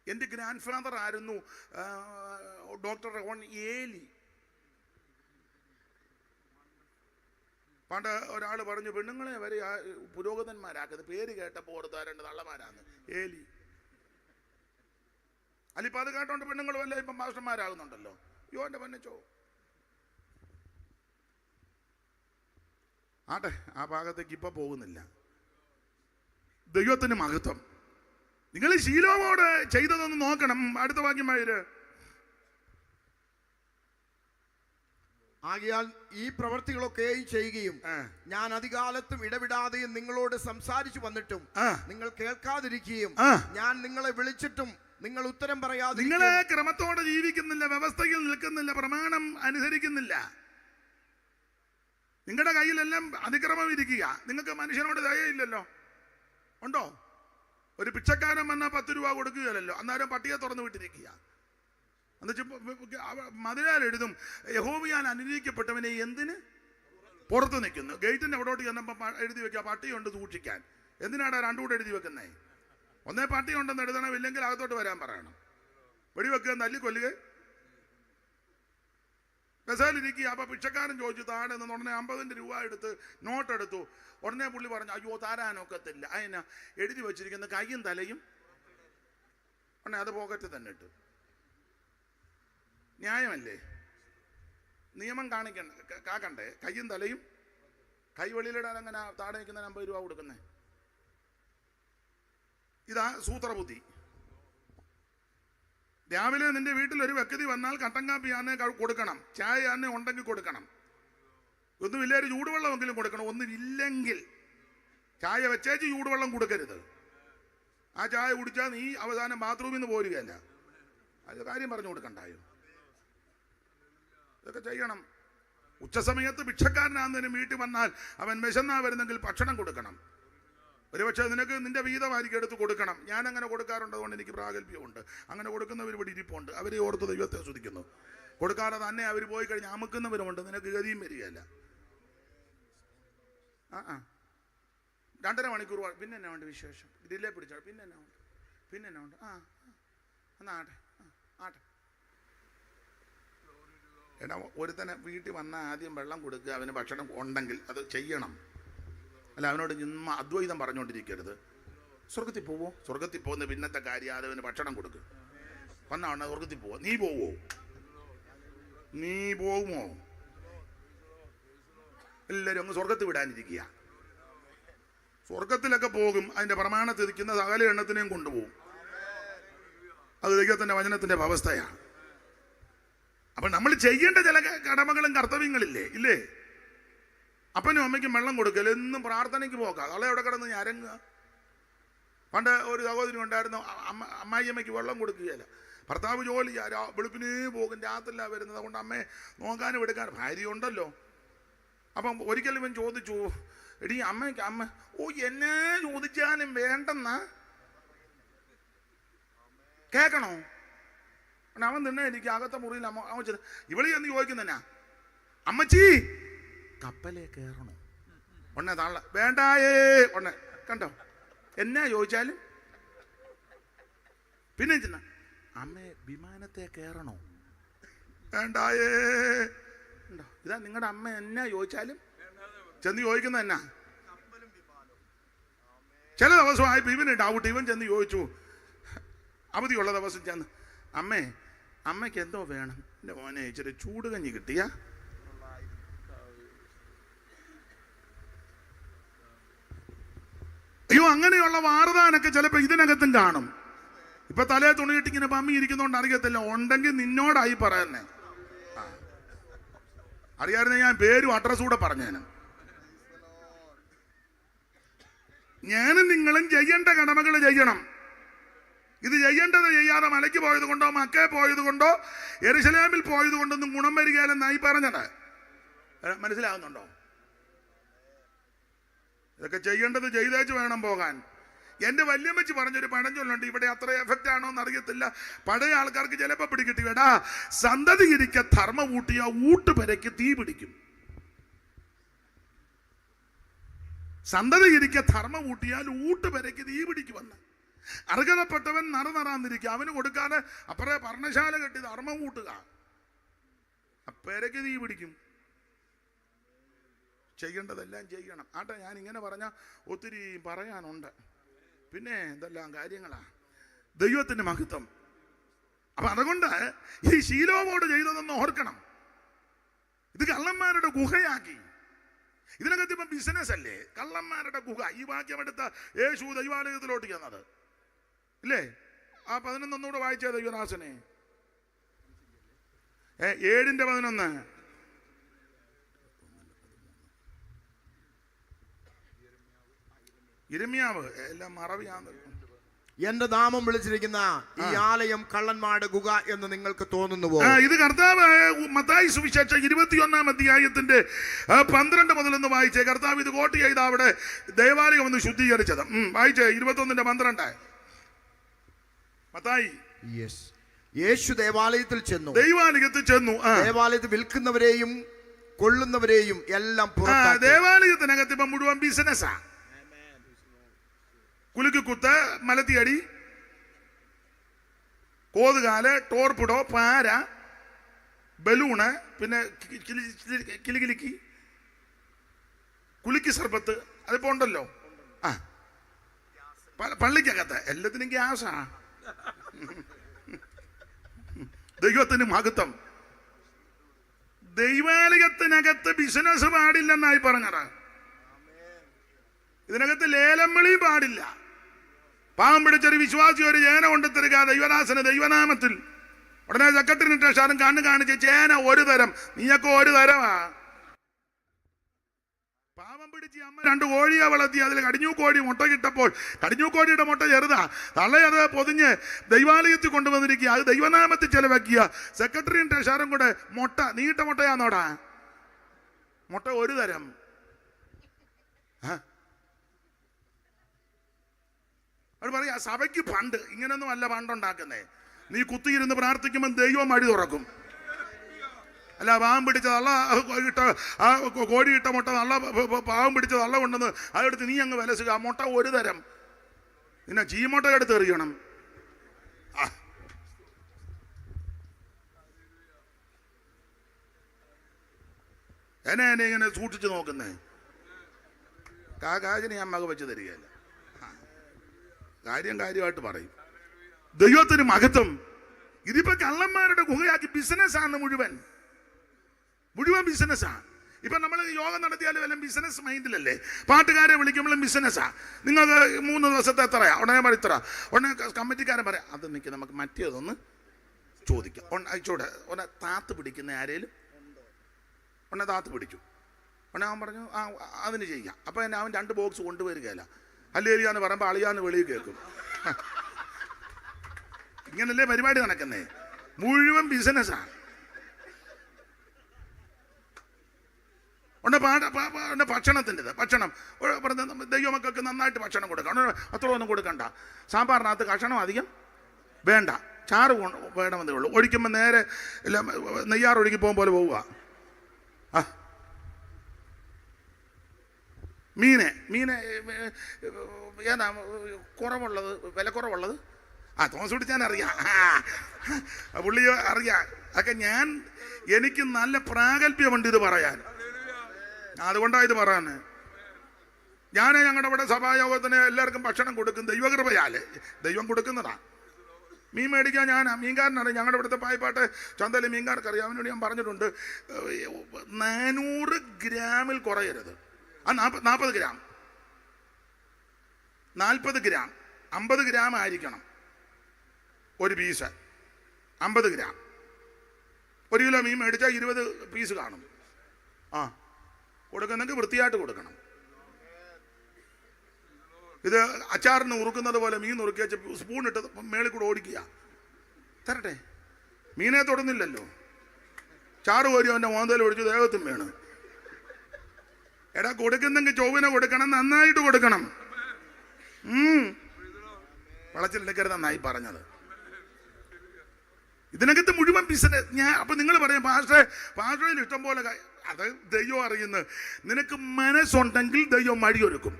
എൻ്റെ ഗ്രാൻഡ് ഫാദർ ആയിരുന്നു ഡോക്ടർ റോൺ ഏലി. പണ്ട് ഒരാൾ പറഞ്ഞു, പെണ്ണുങ്ങളെ വരെ പുരോഹിതന്മാരാക്കുന്നത് പേര് കേട്ടപ്പോൾ ഓർത്താ രണ്ട് തള്ളമാരാന്ന്. ഏലി. അല്ലിപ്പോൾ അത് കേട്ടോണ്ട് പെണ്ണുങ്ങൾ വല്ല ഇപ്പം മാസ്റ്റർമാരാകുന്നുണ്ടല്ലോ. യോ എൻ്റെ പന്നച്ചോ. ആട്ടെ, ആ ഭാഗത്തേക്ക് ഇപ്പം പോകുന്നില്ല. ദൈവത്തിന് മഹത്വം. നിങ്ങൾ ശീലോമോട് ചെയ്തതൊന്ന് നോക്കണം. അടുത്ത വാക്യം വായിര്. ആകയാൽ ഈ പ്രവർത്തികളൊക്കെയും ചെയ്യുകയും ഞാൻ അധികാലത്തും ഇടവിടാതെയും നിങ്ങളോട് സംസാരിച്ചു വന്നിട്ടും നിങ്ങൾ കേൾക്കാതിരിക്കുകയും ഞാൻ നിങ്ങളെ വിളിച്ചിട്ടും നിങ്ങൾ ഉത്തരം പറയാതെ, നിങ്ങളെ ക്രമത്തോടെ ജീവിക്കുന്നില്ല, വ്യവസ്ഥയിൽ നിൽക്കുന്നില്ല, പ്രമാണം അനുസരിക്കുന്നില്ല. നിങ്ങളുടെ കയ്യിലെല്ലാം അതിക്രമം ഇരിക്കുക. നിങ്ങൾക്ക് മനുഷ്യനോട് ദയയില്ലല്ലോ. ഉണ്ടോ? ഒരു പിച്ചക്കാരൻ വന്നാൽ 10 രൂപ കൊടുക്കുകയല്ലോ, അന്നേരം പട്ടിയെ തുറന്നു വിട്ടിരിക്കുക. എന്നുവെച്ചാൽ മതിലാൽ എഴുതും, യഹോവയാൽ അനുഗ്രഹിക്കപ്പെട്ടവനെ എന്തിന് പുറത്ത് നിൽക്കുന്നു. ഗേറ്റിന്റെ അവിടോട്ട് ചെന്നപ്പോൾ എഴുതി വെക്കുക, പട്ടിയുണ്ട് സൂക്ഷിക്കാൻ. എന്തിനാണ് രണ്ടും കൂടെ എഴുതി വെക്കുന്നേ? ഒന്നേ പട്ടിയുണ്ടെന്ന് എഴുതണം, ഇല്ലെങ്കിൽ അകത്തോട്ട് വരാൻ പറയണം. വെടിവെക്കുക, തല്ലിക്കൊല്ലുക. ബസാലിരിക്കുക. അപ്പൊ പിച്ചക്കാരൻ ചോദിച്ചു താഴെ നിന്ന് ഉടനെ 50 രൂപ എടുത്ത് നോട്ടെടുത്തു. ഉടനെ പുള്ളി പറഞ്ഞു, അയ്യോ താരാനൊക്കത്തില്ല, അതിനാ എഴുതി വെച്ചിരിക്കുന്ന കയ്യും തലയും. ഉടനെ അത് പോക്കറ്റ് തന്നെ ഇട്ടു. ന്യായമല്ലേ? നിയമം കാക്കണ്ടേ? കയ്യും തലയും. കൈ വെളിയിലിടാൻ അങ്ങനെ താഴെ നിൽക്കുന്ന 50 രൂപ കൊടുക്കുന്നേ. ഇതാ സൂത്രബുദ്ധി. രാവിലെ നിന്റെ വീട്ടിൽ ഒരു വ്യക്തി വന്നാൽ കട്ടൻ കാപ്പി ആന്നെ കൊടുക്കണം, ചായ ആന്നെ ഉണ്ടെങ്കിൽ കൊടുക്കണം. ഒന്നുമില്ല ഒരു ചൂടുവെള്ളമെങ്കിലും കൊടുക്കണം. ഒന്നുമില്ലെങ്കിൽ ചായ വെച്ചേച്ച് ചൂടുവെള്ളം കൊടുക്കരുത്. ആ ചായ കുടിച്ചാൽ നീ അവസാനം ബാത്റൂമിൽ നിന്ന് പോരുകയല്ല. അത് കാര്യം പറഞ്ഞു കൊടുക്കണ്ടായോ? ഇതൊക്കെ ചെയ്യണം. ഉച്ചസമയത്ത് ഭിക്ഷക്കാരനാകുന്നതിന് വീട്ടിൽ വന്നാൽ അവൻ വിശന്നാ വരുന്നെങ്കിൽ ഭക്ഷണം കൊടുക്കണം. ഒരുപക്ഷെ നിനക്ക് നിന്റെ വീതമായിരിക്കും എടുത്ത് കൊടുക്കണം. ഞാൻ അങ്ങനെ കൊടുക്കാറുണ്ട്, അതുകൊണ്ട് എനിക്ക് പ്രാഗൽഭ്യമുണ്ട്. അങ്ങനെ കൊടുക്കുന്നവർ ഇവിടെ ഇരിപ്പുണ്ട്. അവരെ ഓർത്ത് ദൈവത്തെ സ്തുതിക്കുന്നു. കൊടുക്കാതെ തന്നെ അവർ പോയി കഴിഞ്ഞ് അമുക്കുന്നവരുമുണ്ട്. നിനക്ക് ഗതിയും വരികയല്ല. 2.5 മണിക്കൂർ പിന്നെ എന്നാ ഉണ്ട് വിശേഷം? ഇതിലേ പിടിച്ചാൽ പിന്നെ എന്നാ ഉണ്ട്? എന്നാ ആട്ടെ. എന്നാ ഒരുത്തനെ വീട്ടിൽ വന്നാൽ ആദ്യം വെള്ളം കൊടുക്കുക, അവന് ഭക്ഷണം ഉണ്ടെങ്കിൽ അത് ചെയ്യണം. അല്ല, അവനോട് ഇന്ന് അദ്വൈതം പറഞ്ഞുകൊണ്ടിരിക്കരുത്. സ്വർഗത്തിൽ പോവോ? സ്വർഗത്തിൽ പോകുന്ന പിന്നത്തെ കാര്യം, അവന് ഭക്ഷണം കൊടുക്കുക. വന്നാണ് സ്വർഗത്തിൽ പോവോ? നീ പോകുമോ? എല്ലാവരും അങ്ങ് സ്വർഗത്തിൽ വിടാനിരിക്കുക. സ്വർഗത്തിലൊക്കെ പോകും. അതിന്റെ പ്രമാണത്തിൽ ഇരിക്കുന്ന സകല എണ്ണത്തിനെയും കൊണ്ടുപോകും. അത് ദൈവത്തിന്റെ വചനത്തിന്റെ അവസ്ഥയാണ്. അപ്പൊ നമ്മൾ ചെയ്യേണ്ട ചില കടമകളും കർത്തവ്യങ്ങളില്ലേ? ഇല്ലേ? അപ്പനും അമ്മയ്ക്കും വെള്ളം കൊടുക്കൽ, എന്നും പ്രാർത്ഥനയ്ക്ക് പോക്കാം. അവളെ അവിടെ കിടന്ന് ഞരങ്ങുക. പണ്ട് ഒരു സഹോദരി ഉണ്ടായിരുന്നു, അമ്മായിയമ്മയ്ക്ക് വെള്ളം കൊടുക്കുകയില്ല. ഭർത്താവ് ജോലി വെളുപ്പിനേ പോകും, രാത്രിയില്ല വരുന്നത്. അതുകൊണ്ട് അമ്മയെ നോക്കാനും എടുക്കാനും ഭാര്യ ഉണ്ടല്ലോ. അപ്പം ഒരിക്കലും ഇവൻ ചോദിച്ചു, എടീ അമ്മ എന്നെ ചോദിച്ചാലും വേണ്ടെന്നാ കേൾക്കണോ? അവൻ തന്നെ എനിക്ക് അകത്തെ മുറിയിൽ അവൻ ഇവളി എന്ന് ചോദിക്കുന്നന്നാ, അമ്മച്ചി കപ്പലേ കയറണോ? ഒന്നെ താള വേണ്ടായേ. ഒന്നെ കണ്ടോ, എന്നാ ചോദിച്ചാലും. പിന്നെ ചെന്ന അമ്മേ വിമാനത്തെ കയറണോ? വേണ്ടായേ. ഉണ്ടോ? ഇതാ നിങ്ങളുടെ അമ്മ എന്നാ ചോദിച്ചാലും ചെന്ന് ചോദിക്കുന്ന എന്നാ. ചില ദിവസമായപ്പോൾ ഇവന് ഡൗട്ട്. ഇവൻ ചെന്ന് ചോദിച്ചു, അവധിയുള്ള ദിവസം ചെന്ന്, അമ്മയ്ക്ക് എന്തോ വേണം? എൻ്റെ മോനെ ഇച്ചിരി ചൂട് കഞ്ഞി കിട്ടിയ. അയ്യോ, അങ്ങനെയുള്ള വാർതാനൊക്കെ ചിലപ്പോൾ ഇതിനകത്തും കാണും. ഇപ്പൊ തലേ തുണിയിട്ടിങ്ങനെ പമ്മി ഇരിക്കുന്നോണ്ട് അറിയത്തില്ല. ഉണ്ടെങ്കിൽ നിന്നോടായി പറയുന്നേ. അറിയാമായിരുന്നെ ഞാൻ പേരും അഡ്രസ്സും കൂടെ പറഞ്ഞേനും. ഞാനും നിങ്ങളും ചെയ്യേണ്ട കടമകൾ ചെയ്യണം. ഇത് ചെയ്യേണ്ടത് ചെയ്യാതെ മലയ്ക്ക് പോയത് കൊണ്ടോ മക്കേ പോയത് കൊണ്ടോ യെരുശലേമിൽ പോയത് കൊണ്ടൊന്നും ഗുണം വരികയില്ലെന്നായി പറഞ്ഞത് മനസ്സിലാകുന്നുണ്ടോ? ഇതൊക്കെ ചെയ്യേണ്ടത് ചെയ്തേച്ച് വേണം പോകാൻ. എൻ്റെ വല്യമ്മച്ചി പറഞ്ഞൊരു പഴഞ്ചൊല്ലുണ്ട്, ഇവിടെ അത്ര എഫക്റ്റ് ആണോ എന്ന് അറിയത്തില്ല. പഴയ ആൾക്കാർക്ക് ചിലപ്പോൾ പിടികിട്ടി, വേടാ സന്തതി ഇരിക്ക ധർമ്മ ഊട്ടിയ ഊട്ടുപെരയ്ക്ക് തീ പിടിക്കും. സന്തതി ഇരിക്കെ ധർമ്മം ഊട്ടിയാൽ ഊട്ടുപെരയ്ക്ക് തീ പിടിക്കുമെന്ന്. അർഹതപ്പെട്ടവൻ നറന്നിരിക്കുക, അവന് കൊടുക്കാതെ അപ്പറേ പർണശാല കെട്ടി ധർമ്മം കൂട്ടുക, അപ്പേരയ്ക്ക് തീ പിടിക്കും. ചെയ്യേണ്ടതെല്ലാം ചെയ്യണം. ആട്ടെ, ഞാൻ ഇങ്ങനെ പറഞ്ഞാൽ ഒത്തിരി പറയാനുണ്ട്. പിന്നെ എന്തെല്ലാം കാര്യങ്ങളാ ദൈവത്തിന്റെ മഹത്വം. അപ്പൊ അതുകൊണ്ട് ഈ ശീലോമോട് ചെയ്തതെന്ന് ഓർക്കണം. ഇത് കള്ളന്മാരുടെ ഗുഹയാക്കി. ഇതിനകത്ത് ഇപ്പം ബിസിനസ് അല്ലേ, കള്ളന്മാരുടെ ഗുഹ. ഈ വാക്യം എടുത്ത യേശു ദൈവാലയത്തിലോട്ട് ചെന്നത് ഇല്ലേ? ആ 11 വായിച്ച ദൈവദാസനെ 7:11. യിരെമ്യാവ് എല്ലാം മറവിയാന്ന്. എന്റെ നാമം വിളിച്ചിരിക്കുന്ന ഈ ആലയം കള്ളന്മാരുടെ ഗുഹ എന്ന് നിങ്ങൾക്ക് തോന്നുന്നുവോ? ഇത് കർത്താവ് മത്തായി സുവിശേഷം 21-ാം അധ്യായത്തിന്റെ 12 മുതൽ വായിച്ചേ. കർത്താവ് ഇത് കോട്ട് ചെയ്ത് അവിടെ ദേവാലയം ഒന്ന് ശുദ്ധീകരിച്ചത്. വായിച്ചേ 21:12. മത്തായി. യേശു ദേവാലയത്തിൽ ചെന്നു. ദേവാലയത്തിൽ വിൽക്കുന്നവരെയും കൊള്ളുന്നവരെയും എല്ലാം ദേവാലയത്തിനകത്ത് ഇപ്പൊ മുഴുവൻ ബിസിനസ്സാ. കുലുക്ക് കുത്ത്, മലത്തിയടി, കോതുകാല്, ടോർപ്പിടോ, പാര, ബലൂണ്, പിന്നെ കിലികിലിക്കി, കുലുക്കി സർബത്ത്, അതിപ്പോ ഉണ്ടല്ലോ. ആ പള്ളിക്കകത്ത് എല്ലാത്തിനും ഗ്യാസാ. ദൈവത്തിന് മഹത്വം. ദൈവാലയത്തിനകത്ത് ബിസിനസ് പാടില്ലെന്നായി പറഞ്ഞത്. ഇതിനകത്ത് ലേലം വിളി പാടില്ല. പാവം പിടിച്ചൊരു വിശ്വാസി ഒരു ചേന കൊണ്ട് തരിക ദൈവദാസന് ദൈവനാമത്തിൽ. ഉടനെ സെക്രട്ടറി ട്രഷറും കണ്ണ് കാണിച്ച് ചേന ഒരു തരം, നീയൊക്കെ ഒരു തരമാ. പാവം പിടിച്ച് അമ്മ 2 കോഴിയെ വളർത്തി. അതിൽ കടിഞ്ഞൂ കോഴി മുട്ട കിട്ടപ്പോൾ കടിഞ്ഞൂ കോഴിയുടെ മുട്ട ചെറുതാ, തള്ളയത് പൊതിഞ്ഞ് ദൈവാലയത്തിൽ കൊണ്ടുവന്നിരിക്കുക. അത് ദൈവനാമത്തിൽ ചെലവാക്കിയ സെക്രട്ടറിയും ട്രഷറും കൂടെ മുട്ട, നീട്ട മുട്ടയാന്നോടാ, മുട്ട ഒരു തരം. അത് പറയാ സഭയ്ക്ക് ഫണ്ട് ഇങ്ങനൊന്നും അല്ല ഫണ്ടുണ്ടാക്കുന്നേ. നീ കുത്തിയിരുന്ന് പ്രാർത്ഥിക്കുമ്പോൾ ദൈവം വഴി തുറക്കും. അല്ല പാവം പിടിച്ച തള്ള ഇട്ട ആ കോഴി ഇട്ട മുട്ട നല്ല പാവം പിടിച്ച തള്ള കൊണ്ടെന്ന് അതെടുത്ത് നീ അങ്ങ് വിലസുക. ആ മുട്ട ഒരു തരം, പിന്നെ ചീമുട്ട എടുത്ത് എറിയണം. എന്നെ ഇങ്ങനെ സൂക്ഷിച്ചു നോക്കുന്നേ. കാകാജിനെ ഞാൻ മക വെച്ച് തരികയല്ല, കാര്യമായിട്ട് പറയും. ദൈവത്തിന് മഹത്വം. ഇതിപ്പോ കള്ളന്മാരുടെ ഗുഹയാക്കി ബിസിനസ്സാണ്. മുഴുവൻ ബിസിനസ്സാണ്. ഇപ്പൊ നമ്മൾ യോഗം നടത്തിയാലും എല്ലാം ബിസിനസ് മൈൻഡിലല്ലേ. പാട്ടുകാരെ വിളിക്കുമ്പോഴും ബിസിനസ്സാ. നിങ്ങൾക്ക് 3 ദിവസത്തെ എത്രയാ? ഉടനെ ഇത്ര. ഉടനെ കമ്മിറ്റിക്കാരൻ പറയാം, അത് നിൽക്കുക, നമുക്ക് മറ്റേതൊന്ന് ചോദിക്കാം. അയച്ചോടെ ഉടനെ താത്ത് പിടിക്കുന്ന ആരേലും ഉടനെ താത്ത് പിടിച്ചു. ഉടനെ അവൻ പറഞ്ഞു അതിന് ചെയ്യാം. അപ്പൊ തന്നെ അവൻ 2 ബോക്സ് കൊണ്ടുവരികയല്ല. അല്ലേരിയാന്ന് പറയുമ്പോൾ അളിയാന്ന് വെളിയിൽ കേൾക്കും. ഇങ്ങനല്ലേ പരിപാടി നടക്കുന്നേ. മുഴുവൻ ബിസിനസ്സാണ്. ഭക്ഷണത്തിൻ്റെത് ഭക്ഷണം ദൈവമക്കൾക്ക് നന്നായിട്ട് ഭക്ഷണം കൊടുക്കണം. അത്ര ഒന്നും കൊടുക്കണ്ട. സാമ്പാറിനകത്ത് കഷണം അധികം വേണ്ട, ചാറ് വേണമെന്നേ ഉള്ളൂ. ഒഴിക്കുമ്പോൾ നേരെ നെയ്യാറ് ഒഴുകി പോലെ പോവുക. മീന് ഏതാ കുറവുള്ളത്, വില കുറവുള്ളത്? തോമസ് പിടിച്ചാൻ അറിയാം, പുള്ളി അറിയാം. അതൊക്കെ എനിക്ക് നല്ല പ്രാഗൽഭ്യമുണ്ട് ഇത് പറയാൻ. അതുകൊണ്ടാണ് ഇത് പറയാൻ. ഞാൻ ഞങ്ങളുടെ ഇവിടെ സഭായോഗത്തിന് എല്ലാവർക്കും ഭക്ഷണം കൊടുക്കും. ദൈവകൃപയാല് ദൈവം കൊടുക്കുന്നതാ. മീൻ മേടിക്കാൻ മീൻകാരനറിയാം. ഞങ്ങളുടെ ഇവിടുത്തെ പായ്പാട്ട് ചന്തയിൽ മീൻകാർക്കറിയാം. അവനോട് ഞാൻ പറഞ്ഞിട്ടുണ്ട്, 400 ഗ്രാമിൽ കുറയരുത്. 40 ഗ്രാം, 40 ഗ്രാം, 50 ഗ്രാം ആയിരിക്കണം ഒരു പീസ്. 50 ഗ്രാം. 1 കിലോ മീൻ മേടിച്ചാൽ 20 പീസ് കാണും. കൊടുക്കുന്നെങ്കിൽ വൃത്തിയായിട്ട് കൊടുക്കണം. ഇത് അച്ചാറിന് ഉറുക്കുന്നത് പോലെ മീൻ നുറുക്കി വെച്ച് സ്പൂൺ ഇട്ട് മേളിൽ കൂടെ ഓടിക്കുക. തരട്ടെ, മീനെ തൊടുന്നില്ലല്ലോ. ചാറ് കോരി അവൻ്റെ മോന്തയിൽ ഒഴിച്ച് ദേഹത്തും വേണം. എടാ, കൊടുക്കുന്നെങ്കിൽ ചൊവ്വിനെ കൊടുക്കണം, നന്നായിട്ട് കൊടുക്കണം. വളച്ചിലെടുക്കരുത്, നന്നായി പറഞ്ഞത്. ഇതിനകത്ത് മുഴുവൻ ബിസിനസ്. അപ്പൊ നിങ്ങൾ പറയും പാസ്റ്ററിൽ ഇഷ്ടം പോലെ അത് ദൈവം അറിയുന്നത്. നിനക്ക് മനസ്സുണ്ടെങ്കിൽ ദൈവം വഴിയൊരുക്കും.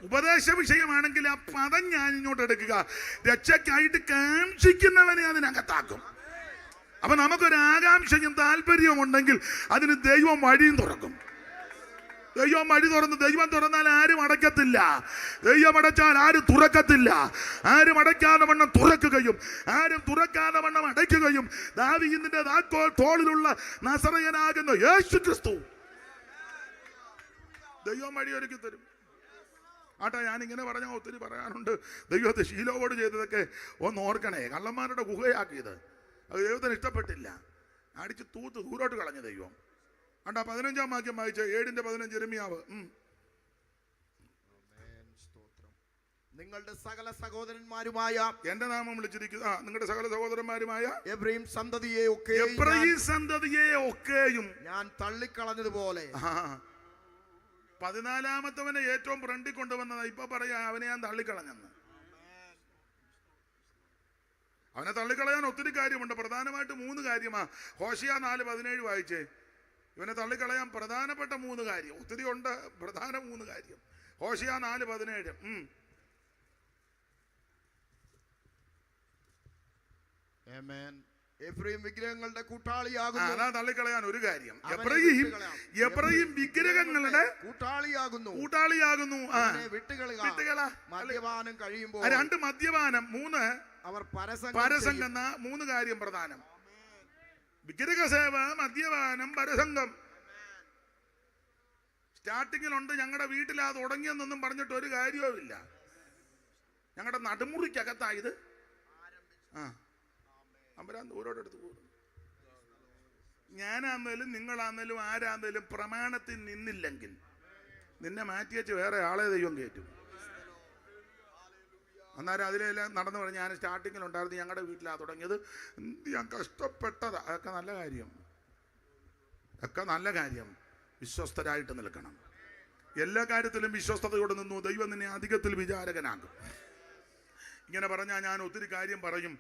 ഉപദേശ വിഷയമാണെങ്കിൽ ആ പദം ഞാൻ ഇങ്ങോട്ട് എടുക്കുക. രക്ഷയ്ക്കായിട്ട് കാക്ഷിക്കുന്നവനെ അതിനകത്താക്കും. അപ്പൊ നമുക്കൊരു ആകാംക്ഷയും താല്പര്യവും ഉണ്ടെങ്കിൽ അതിന് ദൈവം വഴിയും തുറക്കും. ദൈവം വഴി തുറന്ന്, ദൈവം തുറന്നാൽ ആരും അടയ്ക്കത്തില്ല. ദൈവം അടച്ചാൽ ആരും തുറക്കത്തില്ല. ആരും അടയ്ക്കാതെ വണ്ണം തുറക്കുകയും ആരും തുറക്കാതെ വണ്ണം അടയ്ക്കുകയും ദാവീദിന്റെ താക്കോൽ തോളിലുള്ള നസറയനാകുന്ന യേശു ക്രിസ്തു ദൈവം വഴിയൊരുക്കി തരും. ആട്ടാ, ഞാനിങ്ങനെ പറഞ്ഞാൽ ഒത്തിരി പറയാനുണ്ട്. ദൈവത്തെ ശീലോവോട് ചെയ്തതൊക്കെ ഒന്ന് ഓർക്കണേ. കള്ളന്മാരുടെ ഗുഹയാക്കിയത് അത് ദൈവത്തിന് ഇഷ്ടപ്പെട്ടില്ല. അടിച്ച് തൂത്ത് ദൂരോട്ട് കളഞ്ഞ ദൈവം. ആണ്ടാ 15-ാം വാക്യം വായിച്ച 7:15 യെരമ്യാവ്. നിങ്ങളുടെ സകല സഹോദരന്മാരുമായ എന്റെ നാമം വിളിച്ചിരിക്കുന്നു, നിങ്ങളുടെ സകല സഹോദരന്മാരുമായ എബ്രയീം സന്തതിയെ ഒക്കെയും ഞാൻ തള്ളിക്കളഞ്ഞതുപോലെ. 14-ാമത്തവനെ ഏറ്റവും ഫ്രണ്ടിൽ കൊണ്ടുവന്നതാ. ഇപ്പൊ പറയാ അവനെ ഞാൻ തള്ളിക്കളഞ്ഞെന്ന്. അവനെ തള്ളിക്കളയാൻ ഒത്തിരി കാര്യമുണ്ട്. പ്രധാനമായിട്ട് 3 കാര്യമാ. ഹോശിയ 4:17 വായിച്ചേ. ഇവനെ തള്ളിക്കളയാൻ പ്രധാനപ്പെട്ട 3 കാര്യം. ഒത്തിരി ഉണ്ട്, പ്രധാന 3 കാര്യം. ഹോശിയ 4:17. എഫ്രൈം വിഗ്രഹങ്ങളുടെ കൂട്ടാളിയാകുന്നു. അതാ തള്ളിക്കളയാൻ ഒരു കാര്യം. എഫ്രൈം വിഗ്രഹങ്ങളുടെ കൂട്ടാളിയാകുന്നു. മദ്യപാനം കഴിയുമ്പോൾ 2 മദ്യപാനം, 3 അവർ പരസംഗം എന്ന 3 കാര്യം പ്രധാനം. വിഗ്രഹസേവ, മദ്യപാനം, പരസംഗം. സ്റ്റാർട്ടിങ്ങിലുണ്ട്. ഞങ്ങളുടെ വീട്ടിൽ അത് തുടങ്ങിയെന്നൊന്നും പറഞ്ഞിട്ട് ഒരു കാര്യവും ഇല്ല. ഞങ്ങളുടെ നടുമുറിക്കകത്തായത് അമ്പരാൻ ദൂരോടെടുത്ത് പോകും. ഞാനാന്നേലും നിങ്ങളാന്നേലും ആരാന്നേലും പ്രമാണത്തിൽ നിന്നില്ലെങ്കിൽ നിന്നെ മാറ്റിവെച്ച് വേറെ ആളെ ദൈവം കയറ്റും. അന്നേരം അതിലെല്ലാം നടന്നു പറഞ്ഞ് ഞാൻ സ്റ്റാർട്ടിങ്ങിലുണ്ടായിരുന്നു, ഞങ്ങളുടെ വീട്ടിലാണ് തുടങ്ങിയത്, ഞാൻ കഷ്ടപ്പെട്ടതാ. അതൊക്കെ നല്ല കാര്യം, ഒക്കെ നല്ല കാര്യം. വിശ്വസ്തരായിട്ട് നിൽക്കണം. എല്ലാ കാര്യത്തിലും വിശ്വസ്തയോടെ നിന്നു ദൈവം നിന്നെ അധികത്തിൽ വിചാരകനാകും. ഇങ്ങനെ പറഞ്ഞാൽ ഞാൻ ഒത്തിരി കാര്യം പറയും.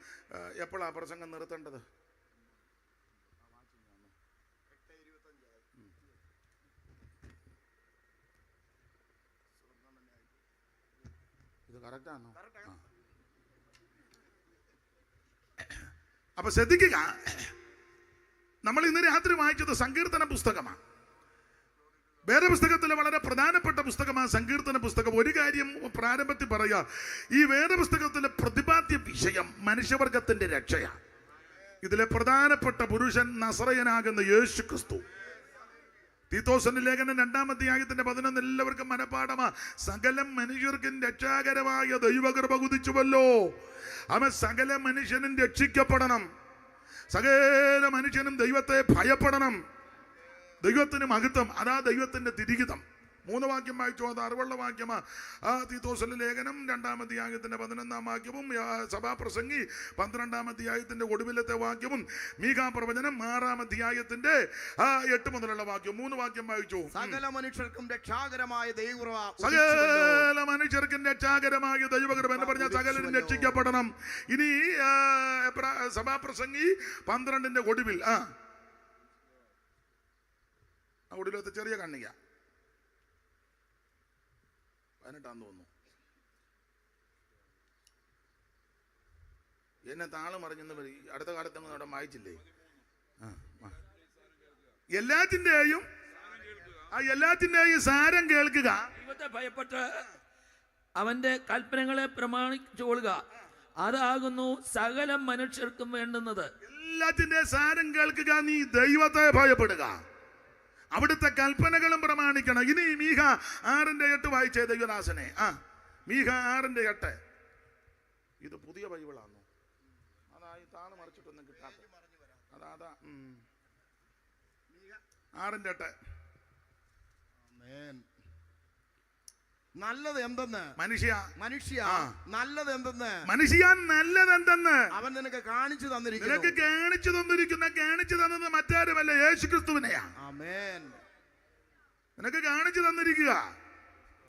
എപ്പോഴാണ് പ്രസംഗം നിർത്തേണ്ടത്? ഇത് കറക്റ്റാണോ? അപ്പൊ ശ്രദ്ധിക്കുക, നമ്മൾ ഇന്ന് രാത്രി വായിച്ചത് സങ്കീർത്തന പുസ്തകമാണ്. വേദപുസ്തകത്തിലെ വളരെ പ്രധാനപ്പെട്ട പുസ്തകമാണ് സങ്കീർത്തന പുസ്തകം. ഒരു കാര്യം പ്രാരംഭത്തിൽ പറയാ, ഈ വേദപുസ്തകത്തിലെ പ്രതിപാദ്യ വിഷയം മനുഷ്യവർഗത്തിന്റെ രക്ഷയാണ്. ഇതിലെ പ്രധാനപ്പെട്ട പുരുഷൻ നസറയനാകുന്ന യേശു ക്രിസ്തു. തീത്തോസിന്റെ ലേഖനം 2-ാം അധ്യായത്തിന്റെ 11 എല്ലാവർക്കും മനപാഠമാ. സകല മനുഷ്യർക്കും രക്ഷാകരമായ ദൈവകൃപ കുതിച്ചുവല്ലോ. അവൻ സകല മനുഷ്യനും രക്ഷിക്കപ്പെടണം. സകല മനുഷ്യനും ദൈവത്തെ ഭയപ്പെടണം. ദൈവത്തിന് മഹത്വം, അതാ ദൈവത്തിന്റെ തിരികിതം. 3 വാക്യം വായിച്ചു. അത് അറിവുള്ള വാക്യമാ. തീത്തോസിന്റെ ലേഖനം 2-ാം അധ്യായത്തിന്റെ 11-ാം വാക്യവും സഭാപ്രസംഗി 12-ാം അധ്യായത്തിന്റെ ഒടുവിലത്തെ വാക്യവും മീഖാ പ്രവചനം 6-ാം അധ്യായത്തിന്റെ 8 മുതലുള്ള വാക്യം. 3 വാക്യം വായിച്ചു. സകല മനുഷ്യർക്കും രക്ഷാകരമായ ദൈവകൃപ, സകല മനുഷ്യർക്കും രക്ഷാകരമായ ദൈവകൃപ എന്ന് പറഞ്ഞാൽ സകലരും രക്ഷിക്കപ്പെടണം. ഇനി സഭാപ്രസംഗി 12-ന്റെ ഒടുവിൽ ഒടുവിലത്തെ ചെറിയ കണ്ണിക 18 തോന്നുന്നു. എന്നെ താളം മറിഞ്ഞെന്ന് അടുത്ത കാലത്ത് അവിടെ വായിച്ചില്ലേ? എല്ലാത്തിന്റെയും സാരം കേൾക്കുക. ദൈവത്തെ ഭയപ്പെട്ട് അവന്റെ കൽപ്പനകളെ പ്രമാണിച്ചുകൊള്ളുക, അതാകുന്നു സകല മനുഷ്യർക്കും വേണ്ടുന്നത്. എല്ലാത്തിന്റെ സാരം കേൾക്കുക. നീ ദൈവത്തെ ഭയപ്പെടുക, അവിടുത്തെ കൽപ്പനകളും പ്രമാണിക്കണം. ഇനി മീഖ 6:8 വായിച്ചേ ദൈവദാസനെ. മീഖ 6:8. ഇത് പുതിയ ബൈബിളാണോ? അതായി താള് മറിച്ചിട്ടൊന്നും കിട്ടാത്ത. അതാ 6:8. നല്ലത് എന്തെന്ന് മനുഷ്യ നല്ലത് എന്തെന്ന് അവൻ നിനക്ക് കാണിച്ചു തന്നിരിക്കുന്നു. നിനക്ക് കാണിച്ചു തന്നത് മറ്റാരുമല്ല, യേശു ക്രിസ്തുവിനെയാ. ആമേൻ. നിനക്ക് കാണിച്ചു തന്നിരിക്കുക.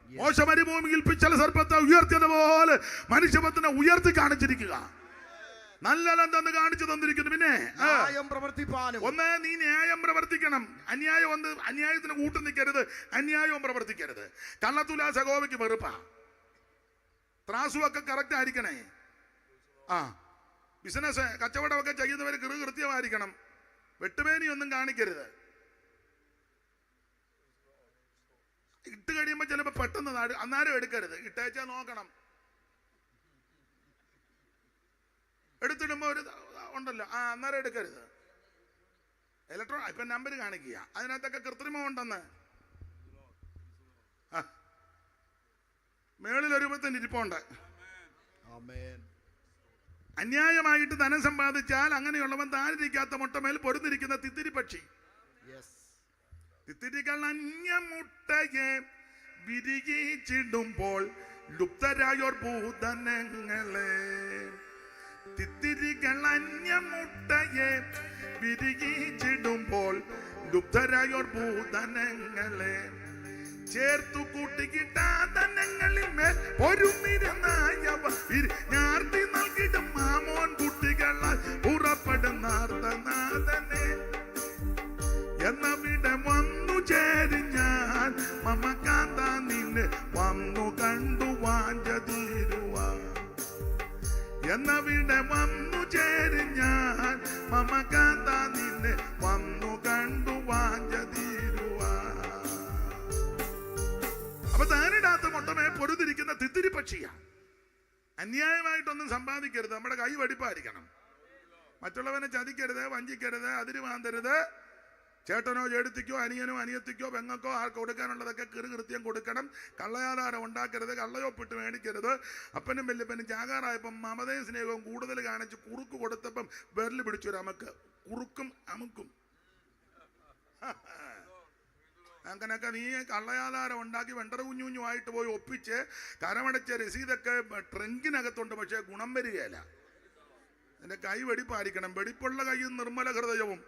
മോശ മരുഭൂമിയിൽ പിച്ചള സർപ്പത്തെ ഉയർത്തിയതുപോലെ മനുഷ്യപത്തിനെ ഉയർത്തി കാണിച്ചിരിക്കുക. നല്ലതെന്തെന്ന് കാണിച്ചു തന്നിരിക്കുന്നു. പിന്നെ ന്യായം പ്രവർത്തിപ്പാനും. ഒന്ന്, നീ ന്യായം പ്രവർത്തിക്കണം. അന്യായത്തിന് കൂട്ടു നിൽക്കരുത്, അന്യായവും പ്രവർത്തിക്കരുത്. കള്ളത്തുലാ സഹോബയ്ക്ക് വെറുപ്പാ. ത്രാസുമൊക്കെ കറക്റ്റ് ആയിരിക്കണേ. ബിസിനസ് കച്ചവടമൊക്കെ ചെയ്യുന്നവർ കൃത്യമായിരിക്കണം. വെട്ടുമേനിയൊന്നും കാണിക്കരുത്. ഇട്ട് കഴിയുമ്പോൾ ചിലപ്പോൾ പെട്ടെന്ന് അന്നേരം എടുക്കരുത്, ഇട്ടേച്ചാ നോക്കണം. എടുത്തിടുമ്പോൾ ഒരു ഉണ്ടല്ലോ, അന്നേരം എടുക്കരുത്. ഇപ്പൊ നമ്പർ കാണിക്കുക, അതിനകത്തൊക്കെ കൃത്രിമം ഉണ്ടെന്ന്. മേളിലൊരു ഇരിപ്പുണ്ട്. അന്യായമായിട്ട് ധനം സമ്പാദിച്ചാൽ അങ്ങനെയുള്ളവൻ താനിരിക്കാത്ത മുട്ടമേൽ പൊരുന്നിരിക്കുന്ന തിത്തിരി പക്ഷി. തിത്തിരികൾ അന്യമുട്ടയെ വിരിയിച്ചിടുമ്പോൾ ലുപ്തരായോർ ഭൂതനങ്ങളെ. തിത്തിരികൾ അന്യമുട്ടയെ വിരിയിച്ചിടുമ്പോൾ ലുപ്തരായോർ ഭൂതനങ്ങളെ. ചേർത്തു കൂട്ടിക്കിട്ടാതനങ്ങളിൽ മേൽ പൊരുന്നിരുന്നായവ ഞാർത്തി നൽകിടും മാമോൻ കുട്ടികളാൽ പുറപ്പെടുന്നാർത്തനാഥനെ. എന്നവിടെ വന്നു ചേരി ഞാൻ മമകാന്ത നിന്നെ വന്നു കണ്ടു വാഞ്ച തീരുവാൻ. എന്നവിടെ വന്നു ചേരി ഞാൻ മമകാന്ത നിന്നെ വന്നു കണ്ടു വാഞ്ച തീരുവാൻ. അപ്പൊ താനിടാത്ത മുട്ടമേ പൊരുതിരിക്കുന്ന തിത്തിരി പക്ഷിയാ. അന്യായമായിട്ടൊന്നും സമ്പാദിക്കരുത്. നമ്മുടെ കൈ വെടിപ്പായിരിക്കണം. മറ്റുള്ളവനെ ചതിക്കരുത്, വഞ്ചിക്കരുത്, അതിര് മാന്തരുത്. ചേട്ടനോ ചേട്ടത്തിക്കോ അനിയനോ അനിയത്തിക്കോ പെങ്ങൾക്കോ ആർക്ക് കൊടുക്കാനുള്ളതൊക്കെ കൃത്യം കൊടുക്കണം. കള്ളയാധാരം ഉണ്ടാക്കരുത്, കള്ളയൊപ്പിട്ട് മേടിക്കരുത്. അപ്പനും വല്യപ്പനും ജാഗാറായപ്പം മമതയും സ്നേഹവും കൂടുതൽ കാണിച്ച് കുറുക്ക് കൊടുത്തപ്പം വിരൽ പിടിച്ചൊരു അമക്ക്. കുറുക്കും അമുക്കും. അങ്ങനെയൊക്കെ നീ കള്ളയാധാരം ഉണ്ടാക്കി വെണ്ടറ കുഞ്ഞുഞ്ഞുമായിട്ട് പോയി ഒപ്പിച്ച് കരമടച്ച രസീതൊക്കെ ട്രങ്കിനകത്തുണ്ട്, പക്ഷേ ഗുണം വരികയല്ല. നിന്റെ കൈ വെടിപ്പായിരിക്കണം. വെടിപ്പുള്ള കൈയും നിർമ്മല ഹൃദയവും.